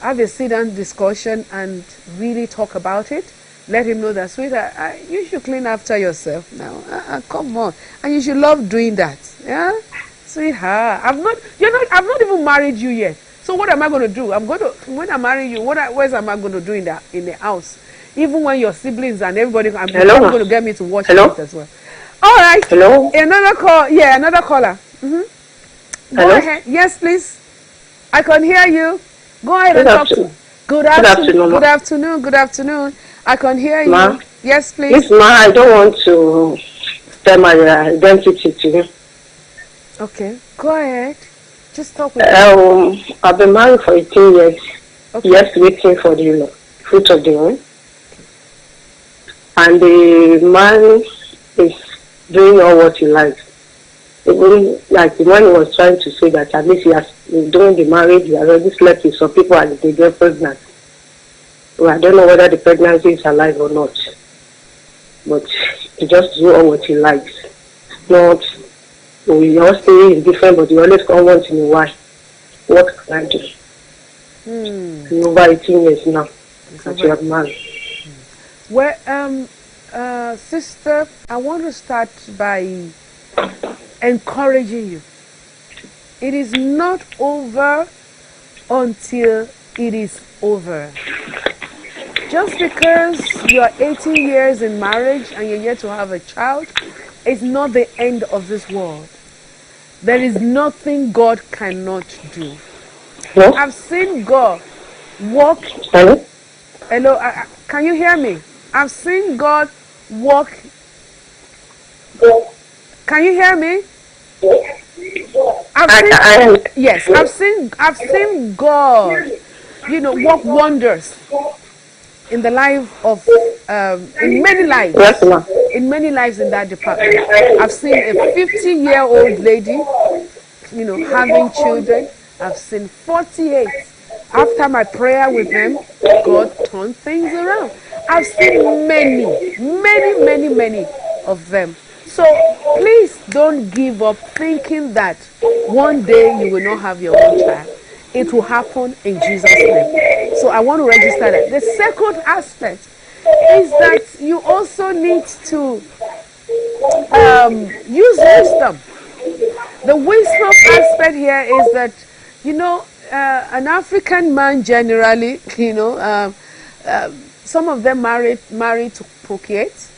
Have a sit-down discussion and really talk about it. Let him know that, sweetheart, you should clean after yourself now. Come on, and you should love doing that. Yeah, sweetheart. I've not even married you yet. So what am I going to do? When I marry you, what am I going to do in the house? Even when your siblings and everybody, I'm going to get me to watch it as well. All right. Hello. Another call. Yeah, another caller. Mm-hmm. Go ahead. Yes, please. I can hear you. Go ahead and talk to me. Good afternoon. Good afternoon. Good afternoon. I can hear you. Ma? Yes, please. Yes, ma. I don't want to tell my identity to you. Okay. Go ahead. Just talk with me. I've been married for 18 years. Okay. Just waiting for the fruit of the womb. And the man is doing all what he likes. Even like the man was trying to say that at least he has been doing the marriage, he already slept with some people and they get pregnant. Well, I don't know whether the pregnancy is alive or not. But he just do all what he likes. Not, we all stay is different, but you always come once in a while. What can I do? Over 18 years now that you have married. Well, sister, I want to start by encouraging you. It is not over until it is over. Just because you are 18 years in marriage and you're yet to have a child, It's not the end of this world. There is nothing God cannot do. Hello? I've seen God walk. Hello? Hello, can you hear me? I've seen God walk. Can you hear me? I've seen God, work wonders in the life of, in many lives. In many lives in that department. I've seen a 50-year-old lady, having children. I've seen 48. After my prayer with them, God turned things around. I've seen many of them. So please don't give up thinking that one day you will not have your own child. It will happen in Jesus' name. So I want to register that. The second aspect is that you also need to use wisdom. The wisdom aspect here is that, an African man generally, some of them marry to procreate.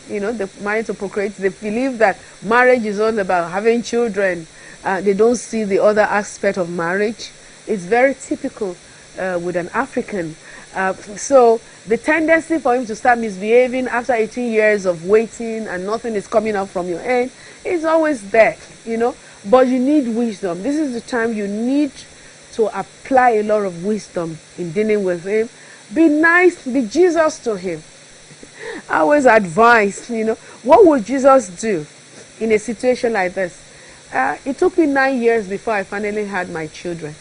They're married to procreate. They believe that marriage is all about having children. They don't see the other aspect of marriage. It's very typical with an African. So the tendency for him to start misbehaving after 18 years of waiting and nothing is coming out from your end is always there, But you need wisdom. This is the time you need to apply a lot of wisdom in dealing with him. Be nice, be Jesus to him. I always advise, what would Jesus do in a situation like this? It took me 9 years before I finally had my children,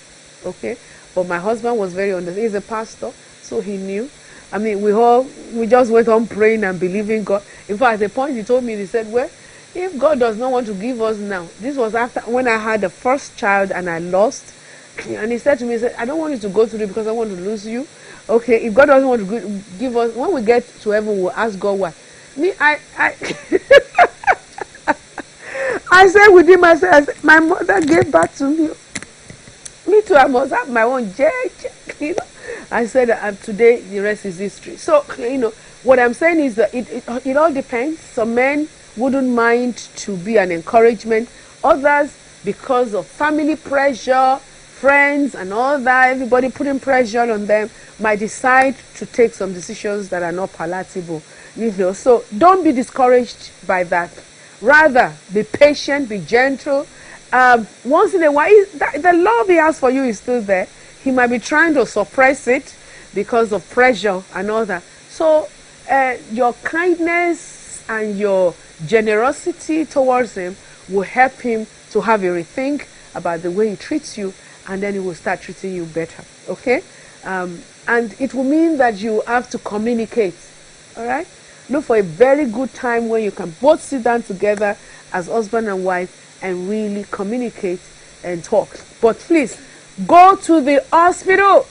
okay? But my husband was very understanding. He's a pastor, so he knew. I mean, we just went on praying and believing God. In fact, at the point he told me, he said, well, if God does not want to give us now, this was after when I had the first child and I lost. And he said to me, he said, I don't want you to go through it because I want to lose you. Okay, if God doesn't want to give us, when we get to heaven, we'll ask God why. I I said within myself, I said, my mother gave birth to me. Me too, I must have my own judge. I said today the rest is history. So, what I'm saying is that it all depends. Some men wouldn't mind to be an encouragement. Others, because of family pressure, friends and all that, everybody putting pressure on them, might decide to take some decisions that are not palatable. So don't be discouraged by that. Rather, be patient, be gentle. Once in a while, the love he has for you is still there. He might be trying to suppress it because of pressure and all that. So your kindness and your generosity towards him will help him to have a rethink about the way he treats you, and then he will start treating you better, okay? And it will mean that you have to communicate, all right? Look for a very good time when you can both sit down together as husband and wife and really communicate and talk. But please, go to the hospital.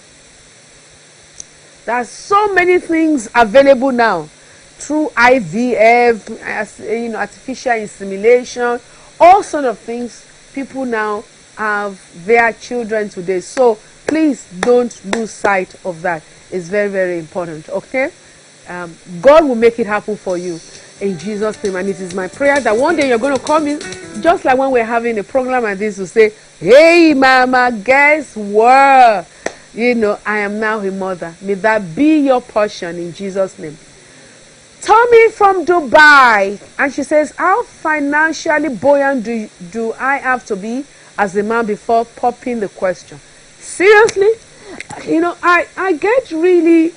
There's so many things available now through IVF, artificial insemination, all sorts of things. People now have their children today. So please don't lose sight of that. It's very, very important, okay? God will make it happen for you in Jesus' name. And it is my prayer that one day you're going to come in, just like when we're having a program like this, to say, hey, mama, guess what? I am now a mother. May that be your portion in Jesus' name. Tommy from Dubai, and she says, how financially buoyant do I have to be as a man before popping the question? Seriously? I get really,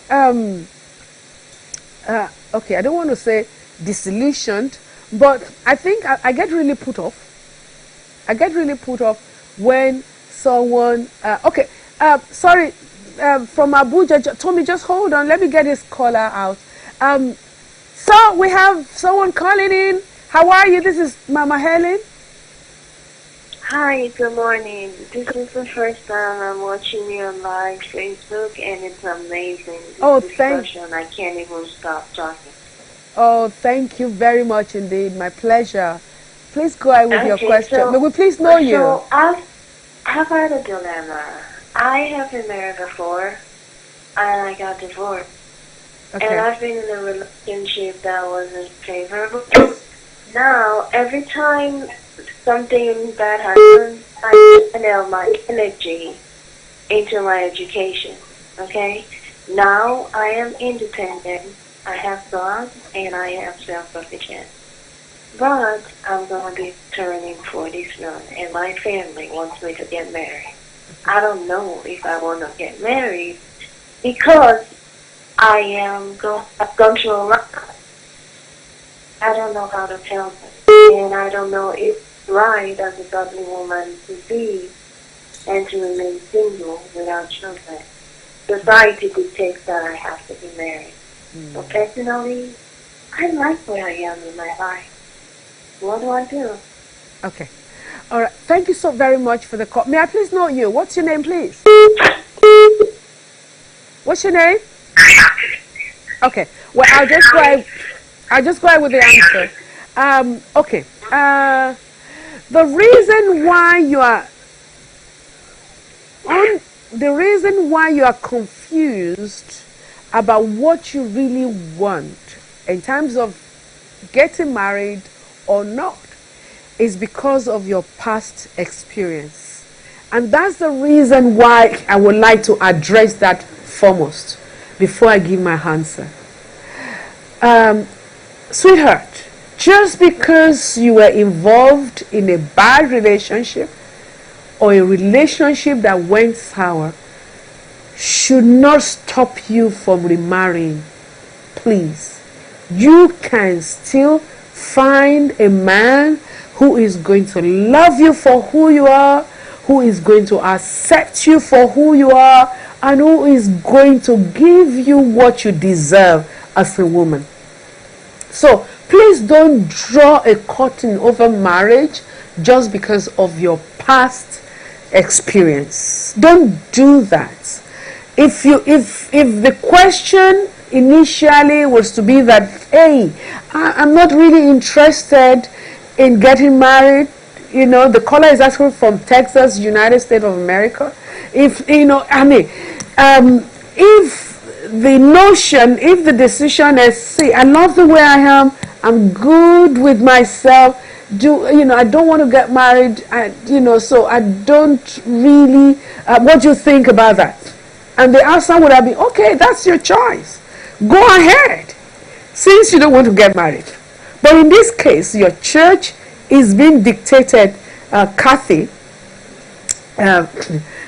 okay, I don't want to say disillusioned, but I think I get really put off. I get really put off when someone, sorry, from Abuja, Tommy, just hold on, let me get this caller out. So we have someone calling in. How are you? This is Mama Helen. Hi, good morning. This is the first time I'm watching you on live Facebook, and it's amazing. Discussion. I can't even stop talking. Oh, thank you very much indeed. My pleasure. Please go ahead with your question. May we please know you? So I've had a dilemma. I have been married before, and I got divorced. Okay. And I've been in a relationship that wasn't favorable. Now, every time something bad happens, I channel my energy into my education. Okay? Now I am independent. I have God and I am self-sufficient. But I'm going to be turning 40 soon, and my family wants me to get married. I don't know if I want to get married because I've gone through a lot. I don't know how to tell them, and I don't know if it's right as a godly woman to be and to remain single without children. Society dictates that I have to be married. So personally, I like where I am in my life. What do I do? Okay. All right. Thank you so very much for the call. May I please know you? What's your name, please? What's your name? Okay. Well, I'll just go ahead with the answer. Okay. The reason why you are confused about what you really want in terms of getting married or not is because of your past experience. And that's the reason why I would like to address that foremost before I give my answer. Sweetheart, just because you were involved in a bad relationship or a relationship that went sour should not stop you from remarrying. Please. You can still find a man who is going to love you for who you are, who is going to accept you for who you are, and who is going to give you what you deserve as a woman. So please don't draw a curtain over marriage just because of your past experience. Don't do that. If the question initially was to be that, hey, I'm not really interested in getting married, the caller is asking from Texas, United States of America. If the decision is, see, I love the way I am, I'm good with myself, I don't want to get married, so I don't really, what do you think about that? And the answer would have been, okay, that's your choice. Go ahead, since you don't want to get married. But in this case, your church is being dictated, Kathy.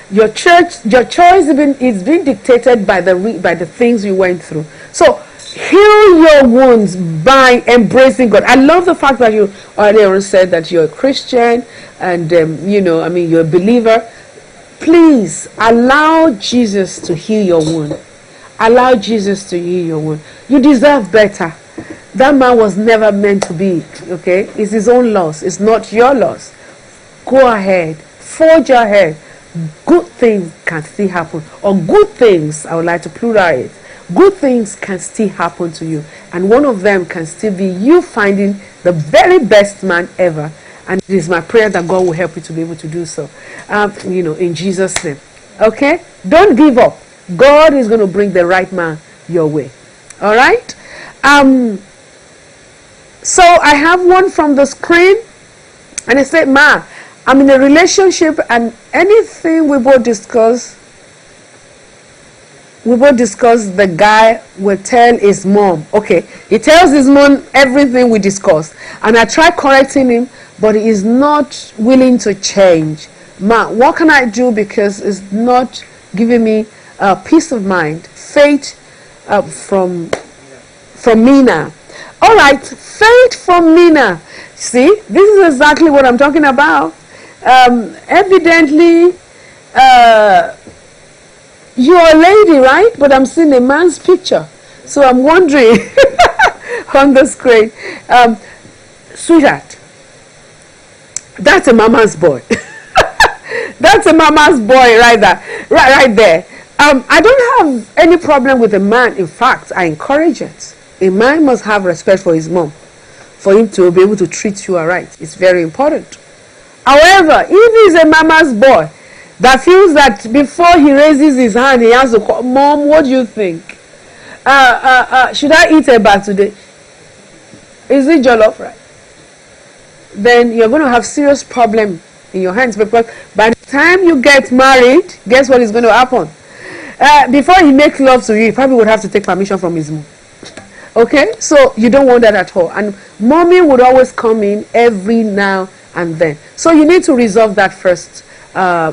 Your choice is being dictated by the things you went through. So heal your wounds by embracing God. I love the fact that you earlier said that you're a Christian and you're a believer. Please allow Jesus to heal your wound. Allow Jesus to heal your wound. You deserve better. That man was never meant to be, okay? It's his own loss. It's not your loss. Go ahead. Forge ahead. Good things can still happen. Or good things, I would like to pluralize. Good things can still happen to you. And one of them can still be you finding the very best man ever. And it is my prayer that God will help you to be able to do so. In Jesus' name. Okay? Don't give up. God is going to bring the right man your way. All right? So I have one from the screen, and it said, Ma, I'm in a relationship, and anything we both discuss, the guy will tell his mom. Okay, he tells his mom everything we discuss, and I try correcting him, but he is not willing to change. Ma, what can I do, because it's not giving me peace of mind? Faith from Mina. All right, faith from Mina. See, this is exactly what I'm talking about. Evidently, you're a lady, right? But I'm seeing a man's picture. So I'm wondering on the screen. Sweetheart, that's a mama's boy. That's a mama's boy right there. I don't have any problem with a man. In fact, I encourage it. A man must have respect for his mom, for him to be able to treat you all right. It's very important. However, if he's a mama's boy that feels that before he raises his hand, he has to call, Mom, what do you think? Should I eat a bar today? Is it jollof rice? then you're going to have serious problem in your hands, because by the time you get married, guess what is going to happen? Before he makes love to you, he probably would have to take permission from his mom. Okay, so you don't want that at all. And mommy would always come in every now and then. So you need to resolve that first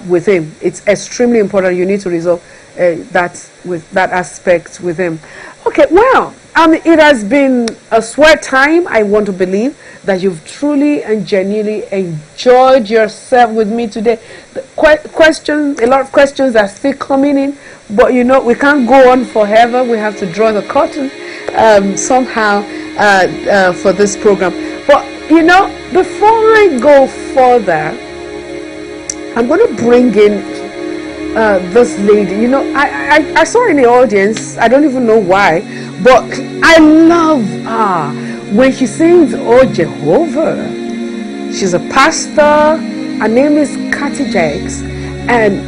with him. It's extremely important. You need to resolve that aspect with him. Okay, well, it has been a sweat time. I want to believe that you've truly and genuinely enjoyed yourself with me today. A lot of questions are still coming in, but we can't go on forever. We have to draw the curtain somehow for this program. But before I go further, I'm going to bring in this lady. I saw in the audience. I don't even know why, but I love her when she sings "Oh Jehovah." She's a pastor. Her name is Kathy Jakes, and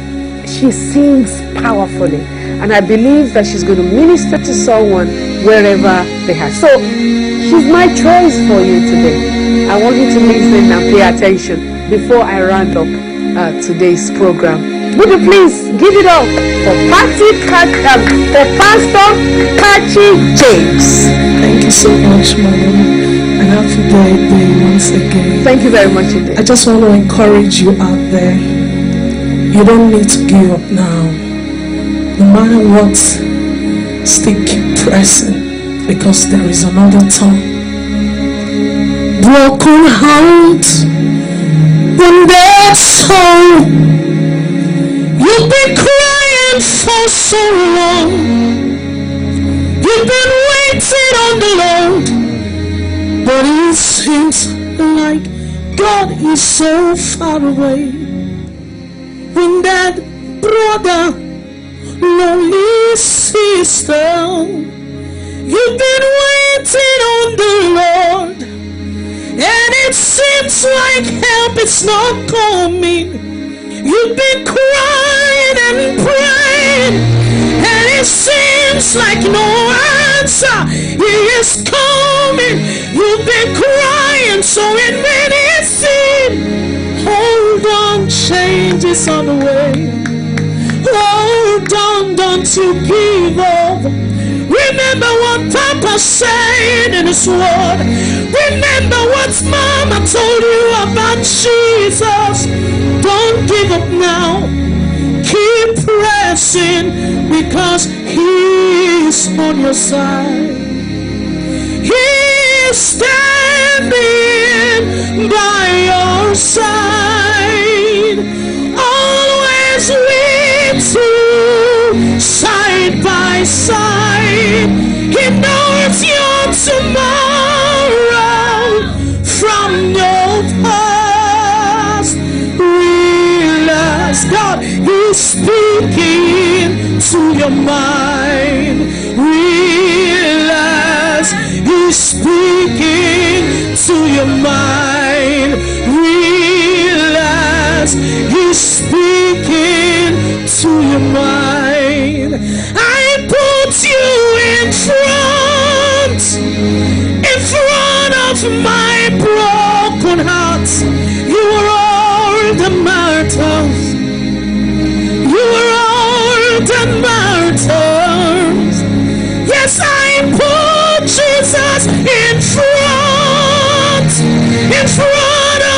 she sings powerfully. And I believe that she's going to minister to someone wherever they are. So she's my choice for you today. I want you to listen and pay attention before I round up today's program. Would you please give it up for Pastor Kathy Jakes? Thank you so much, Mama. And happy birthday once again. Thank you very much indeed. I just want to encourage you out there. You don't need to give up now. No matter what, still keep pressing, because there is another time. Broken heart, wounded soul. You've been crying for so long. You've been waiting on the Lord, but it seems like God is so far away. When that brother, lonely sister, you've been waiting on the Lord, and it seems like help is not coming. You've been crying and praying, and it seems like no answer is coming. You've been crying, so it many seem. Hold on, change is on the way. Hold on, don't you give up. Remember what Papa said in his word. Remember what Mama told you about Jesus. Don't give up now. Keep pressing, because He's on your side. He's standing by your side, always with you, side by side. He knows your tomorrow from your past. Realize God is speaking to your mind. Realize He's speaking to your mind. Realize He's speaking to your mind. I put you in front of my broken heart. You are all the martyrs. You are all the martyrs. Yes, I put Jesus in front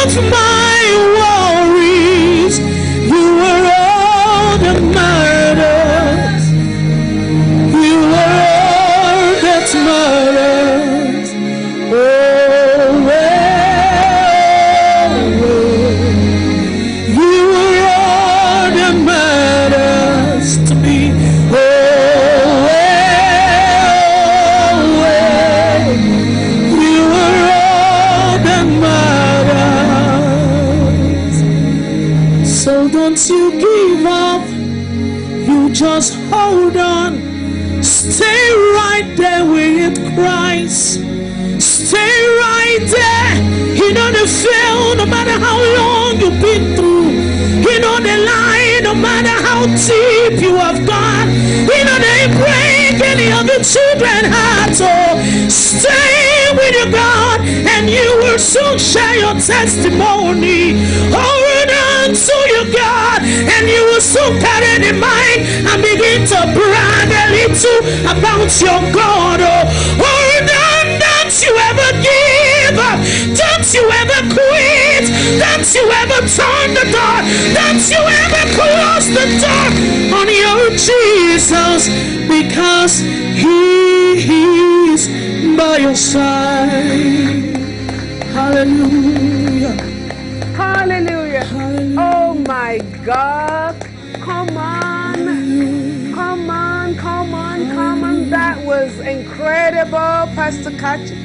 of my worries. You are all the martyrs. You are all that matters. Oh, you are all that matters to me. You are all that matters. So don't you give up. You just hold on. Stay right there with Christ. Stay right there. He know the fail, no matter how long you've been through. He know the lie, no matter how deep you have gone. He know they break any of the children's hearts. So stay with your God, and you will soon share your testimony. Hold on to your God, and you will soon carry the mind and begin to brag a little about your God. Oh, hold on, don't you ever give up, don't you ever quit, don't you ever turn the door, don't you ever close the door on your Jesus, because He is by your side. Hallelujah. Hallelujah. Oh my God. Come on. Come on, come on, come on. That was incredible, Pastor Kachi.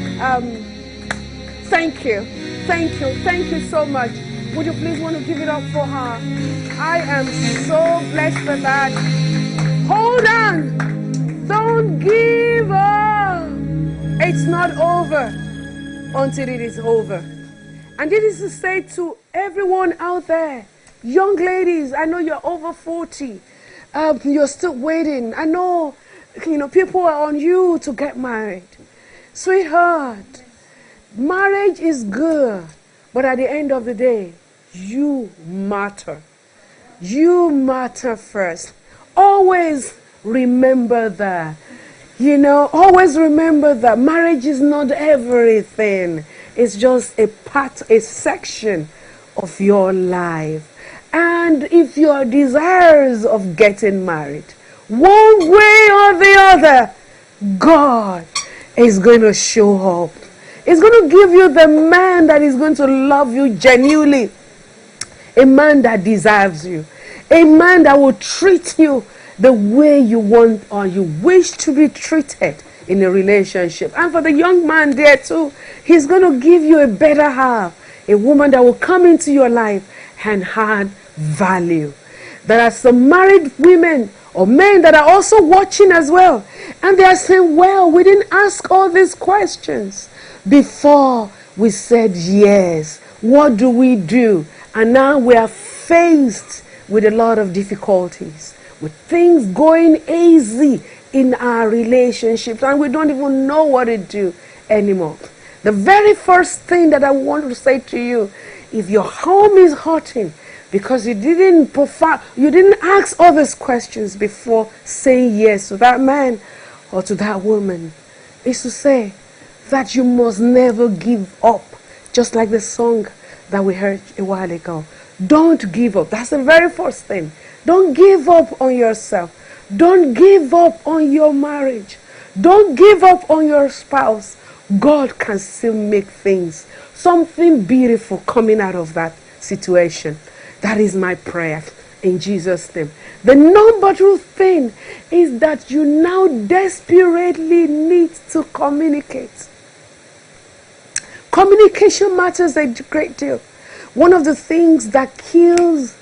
Thank you. Thank you. Thank you so much. Would you please want to give it up for her? I am so blessed for that. Hold on. Don't give up. It's not over until it is over. And this is to say to everyone out there, young ladies, I know you're over 40. You're still waiting. I know, people are on you to get married. Sweetheart, marriage is good, but at the end of the day, you matter. You matter first. Always remember that. Always remember that marriage is not everything. It's just a part, a section of your life. And if you are desirous of getting married, one way or the other, God is going to show up. He's going to give you the man that is going to love you genuinely. A man that deserves you. A man that will treat you the way you want or you wish to be treated in a relationship. And for the young man there too, he's going to give you a better half. A woman that will come into your life and add value. There are some married women or men that are also watching as well. And they are saying, well, we didn't ask all these questions before we said yes. What do we do? And now we are faced with a lot of difficulties, with things going easy in our relationships, and we don't even know what to do anymore. The very first thing that I want to say to you, if your home is hurting because you didn't ask all these questions before saying yes to that man or to that woman, is to say that you must never give up. Just like the song that we heard a while ago. Don't give up. That's the very first thing. Don't give up on yourself. Don't give up on your marriage. Don't give up on your spouse. God can still make things, something beautiful coming out of that situation. That is my prayer in Jesus' name. The number two thing is that you now desperately need to communicate. Communication matters a great deal. One of the things that kills,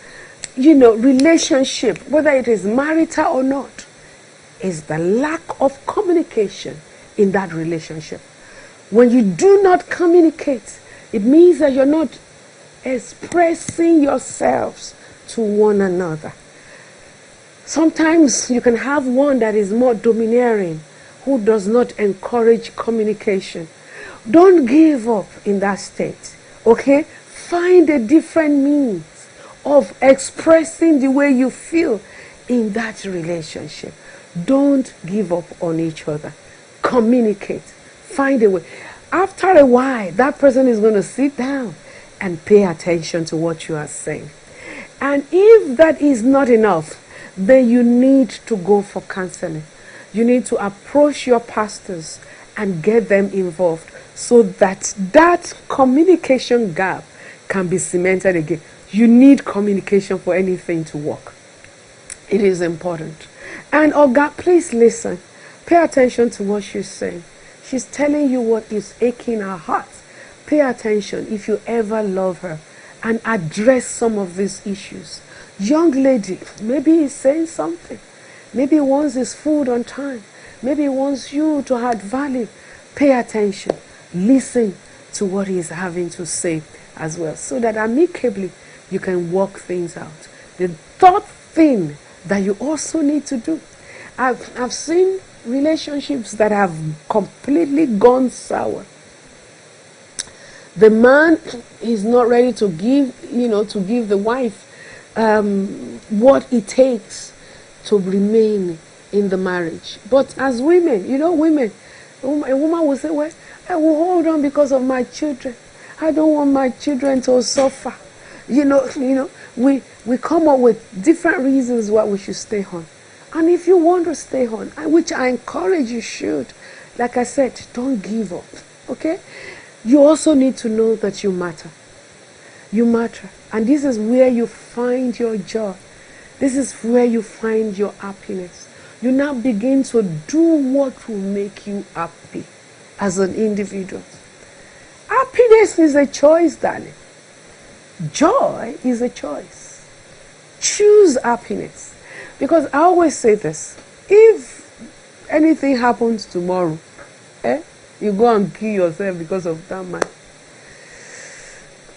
relationship, whether it is marital or not, is the lack of communication in that relationship. When you do not communicate, it means that you're not expressing yourselves to one another. Sometimes you can have one that is more domineering, who does not encourage communication. Don't give up in that state, okay? Find a different means of expressing the way you feel in that relationship. Don't give up on each other. Communicate. Find a way. After a while, that person is going to sit down and pay attention to what you are saying. And if that is not enough, then you need to go for counseling. You need to approach your pastors and get them involved so that that communication gap can be cemented again. You need communication for anything to work. It is important. And oh God, please listen. Pay attention to what she's saying. She's telling you what is aching her heart. Pay attention if you ever love her and address some of these issues. Young lady, maybe he's saying something. Maybe he wants his food on time. Maybe he wants you to add value. Pay attention. Listen to what he is having to say as well, so that amicably you can work things out. The third thing that you also need to do, I've seen relationships that have completely gone sour. The man is not ready to give, to give the wife what it takes to remain in the marriage. But as women, women, a woman will say, well, I will hold on because of my children. I don't want my children to suffer. We come up with different reasons why we should stay on. And if you want to stay on, which I encourage you should, like I said, don't give up, okay? You also need to know that you matter. You matter. And this is where you find your joy. This is where you find your happiness. You now begin to do what will make you happy as an individual. Happiness is a choice, darling. Joy is a choice. Choose happiness. Because I always say this, if anything happens tomorrow, you go and kill yourself because of that man.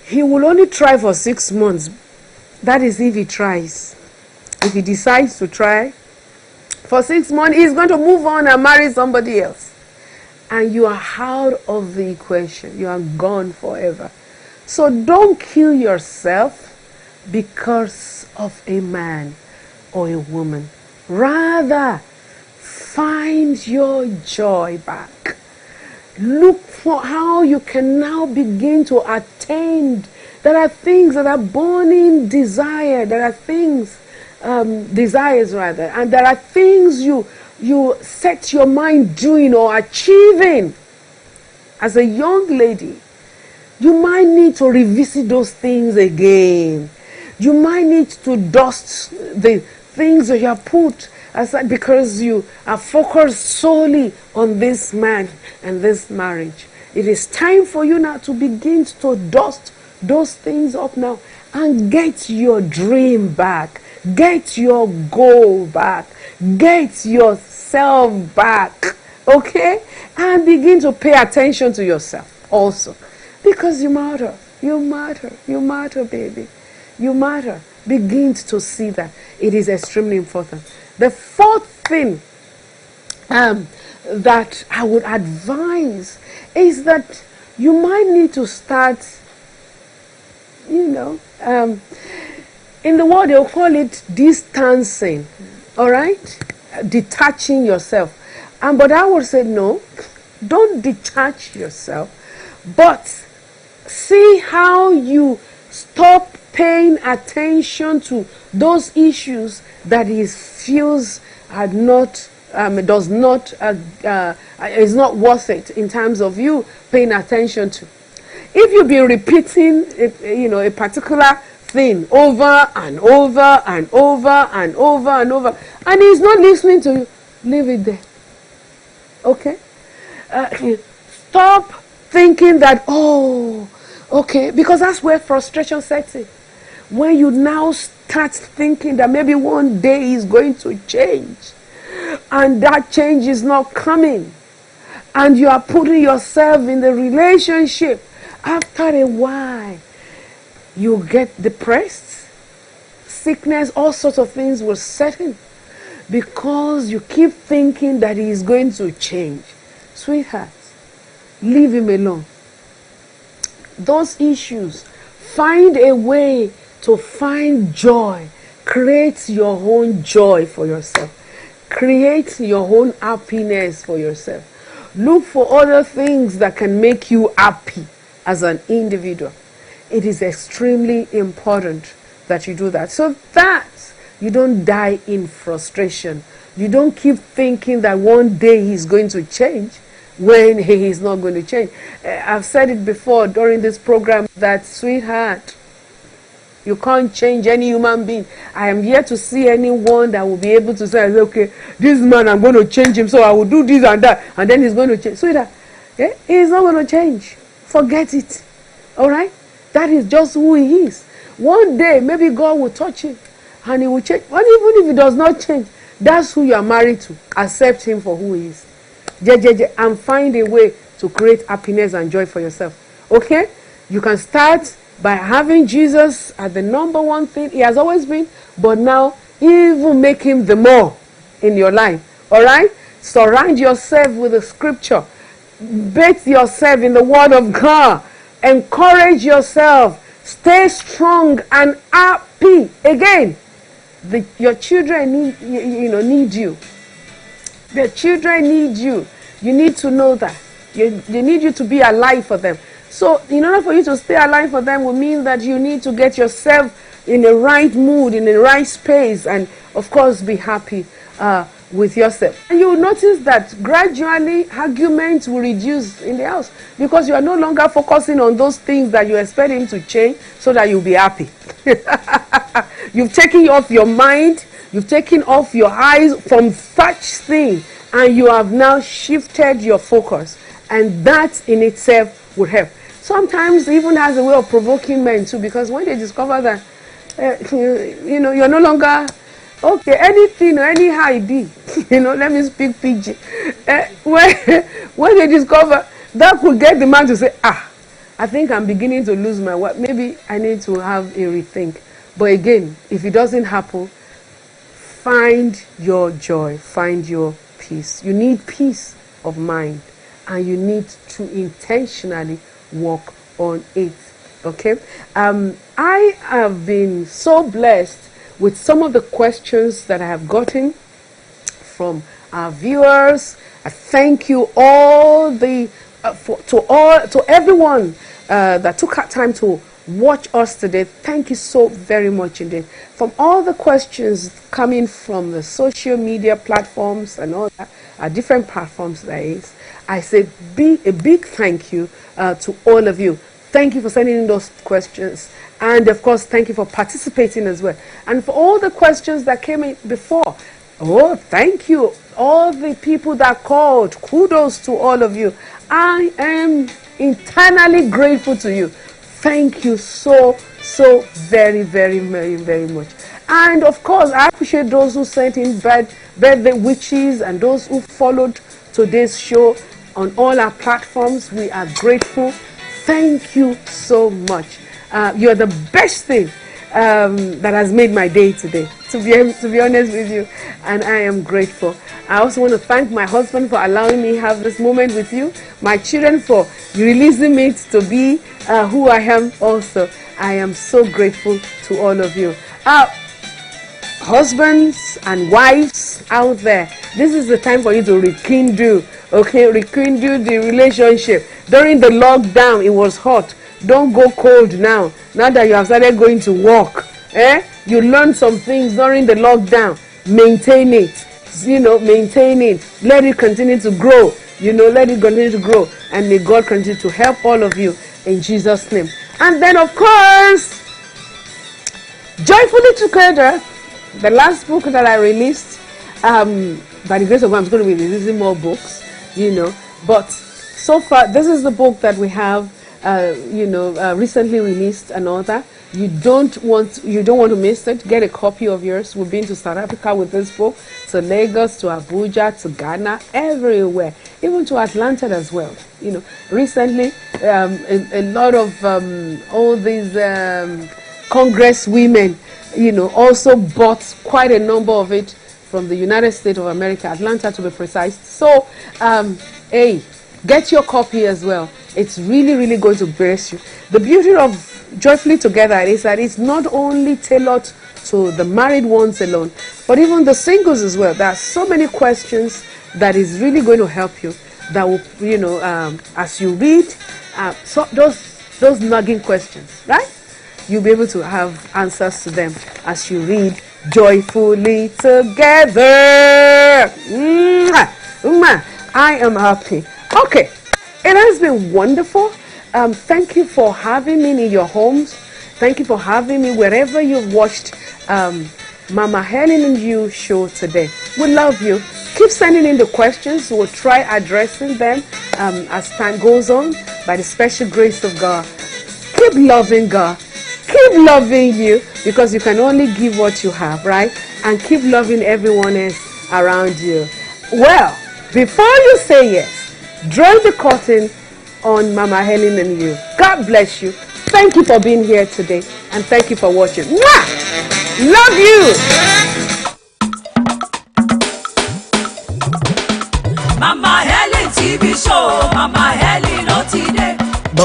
He will only try for 6 months. That is if he tries. If he decides to try, for 6 months, he's going to move on and marry somebody else. And you are out of the equation. You are gone forever. So don't kill yourself because of a man or a woman. Rather, find your joy back. Look for how you can now begin to attain. There are things that are burning desire. There are things, desires rather. And there are things you set your mind doing or achieving. As a young lady, you might need to revisit those things again. You might need to dust the things that you have put aside because you are focused solely on this man and this marriage. It is time for you now to begin to dust those things up now and get your dream back. Get your goal back. Get yourself back. Okay? And begin to pay attention to yourself also. Because you matter. You matter. You matter, baby. You matter. Begin to see that. It is extremely important. The fourth thing that I would advise is that you might need to start, in the world they'll call it distancing, all right? Detaching yourself. But I would say no, don't detach yourself, but see how you stop paying attention to those issues that he feels are not is not worth it in terms of you paying attention to. If you be repeating a particular thing over and over and over and over and over, and he's not listening to you, leave it there. Okay? Stop thinking that, okay, because that's where frustration sets in. When you now start thinking that maybe one day he's going to change, and that change is not coming, and you are putting yourself in the relationship, after a while, you get depressed, sickness, all sorts of things will set in, because you keep thinking that he is going to change. Sweetheart, leave him alone. Those issues, find a way to find joy. Create your own joy for yourself. Create your own happiness for yourself. Look for other things that can make you happy as an individual. It is extremely important that you do that, so that you don't die in frustration. You don't keep thinking that one day he's going to change when he is not going to change. I've said it before during this program that, sweetheart, you can't change any human being. I am yet to see anyone that will be able to say, okay, this man, I'm going to change him, so I will do this and that, and then he's going to change. Sweetheart, he is not going to change. Forget it. All right? That is just who he is. One day, maybe God will touch him, and he will change. But even if he does not change, that's who you are married to. Accept him for who he is. And find a way to create happiness and joy for yourself. Okay? You can start by having Jesus as the number one thing he has always been, but now even make him the more in your life. All right? Surround yourself with the scripture. Bathe yourself in the word of God. Encourage yourself. Stay strong and happy. Again, your children need you. The children need you. You need to know that. They need you to be alive for them. So in order for you to stay alive for them will mean that you need to get yourself in the right mood, in the right space, and of course be happy with yourself. And you'll notice that gradually arguments will reduce in the house because you are no longer focusing on those things that you expect him to change so that you'll be happy. You've taken off your mind, you've taken off your eyes from such things, and you have now shifted your focus, and that in itself would help. Sometimes even has a way of provoking men too, because when they discover that you're no longer okay, anything or anyhow it be, let me speak PG. When they discover that could get the man to say, I think I'm beginning to lose my wife. Maybe I need to have a rethink. But again, if it doesn't happen, find your joy, find your peace. You need peace of mind, and you need to intentionally work on it. Okay, I have been so blessed with some of the questions that I have gotten from our viewers. I thank you all to everyone that took time to watch us today. Thank you so very much indeed. From all the questions coming from the social media platforms and all that, different platforms there is, I say a big thank you to all of you. Thank you for sending in those questions. And of course, thank you for participating as well. And for all the questions that came in before. Oh, thank you. All the people that called. Kudos to all of you. I am eternally grateful to you. Thank you so very, very, very, very much. And of course, I appreciate those who sent in birthday wishes and those who followed today's show on all our platforms. We are grateful. Thank you so much. You're the best thing that has made my day today, to be honest with you, and I am grateful. I also want to thank my husband for allowing me to have this moment with you, my children for releasing me to be who I am also. I am so grateful to all of you. Husbands and wives out there, this is the time for you to rekindle, rekindle the relationship. During the lockdown, it was hot. Don't go cold now. Now that you have started going to work, you learned some things during the lockdown. Maintain it, maintain it. Let it continue to grow, let it continue to grow. And may God continue to help all of you in Jesus' name. And then, of course, Joyfully Together, the last book that I released, by the grace of God, I'm going to be releasing more books, But so far, this is the book that we have, recently released and all that. You don't want to miss it. Get a copy of yours. We've been to South Africa with this book, to Lagos, to Abuja, to Ghana, everywhere, even to Atlanta as well. Recently, a lot of all these Congress women, also bought quite a number of it from the United States of America, Atlanta to be precise. So, get your copy as well. It's really, really going to bless you. The beauty of Joyfully Together is that it's not only tailored to the married ones alone, but even the singles as well. There are so many questions that is really going to help you. That will, as you read, so those nagging questions, right? You'll be able to have answers to them as you read Joyfully Together. I am happy. Okay. It has been wonderful. Thank you for having me in your homes. Thank you for having me wherever you've watched Mama Helen and You show today. We love you. Keep sending in the questions. We'll try addressing them as time goes on by the special grace of God. Keep loving God. Keep loving you, because you can only give what you have, right? And keep loving everyone else around you. Well, before you say yes, draw the curtain on Mama Helen and You. God bless you. Thank you for being here today, and thank you for watching. Mwah! Love you. Mama Helen TV show, Mama Helen no today.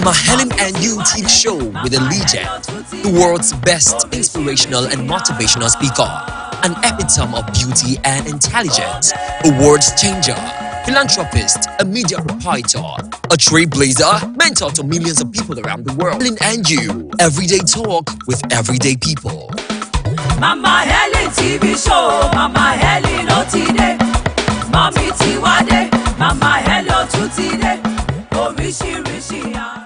Mama Helen and You TV show with a legend, the world's best inspirational and motivational speaker, an epitome of beauty and intelligence, a words changer, philanthropist, a media proprietor, a trailblazer, mentor to millions of people around the world. Helen and You, everyday talk with everyday people. Mama Helen TV show, Mama Helen Otide, Mommy Tiwade, Mama Helen Otide, Orishi Rishi.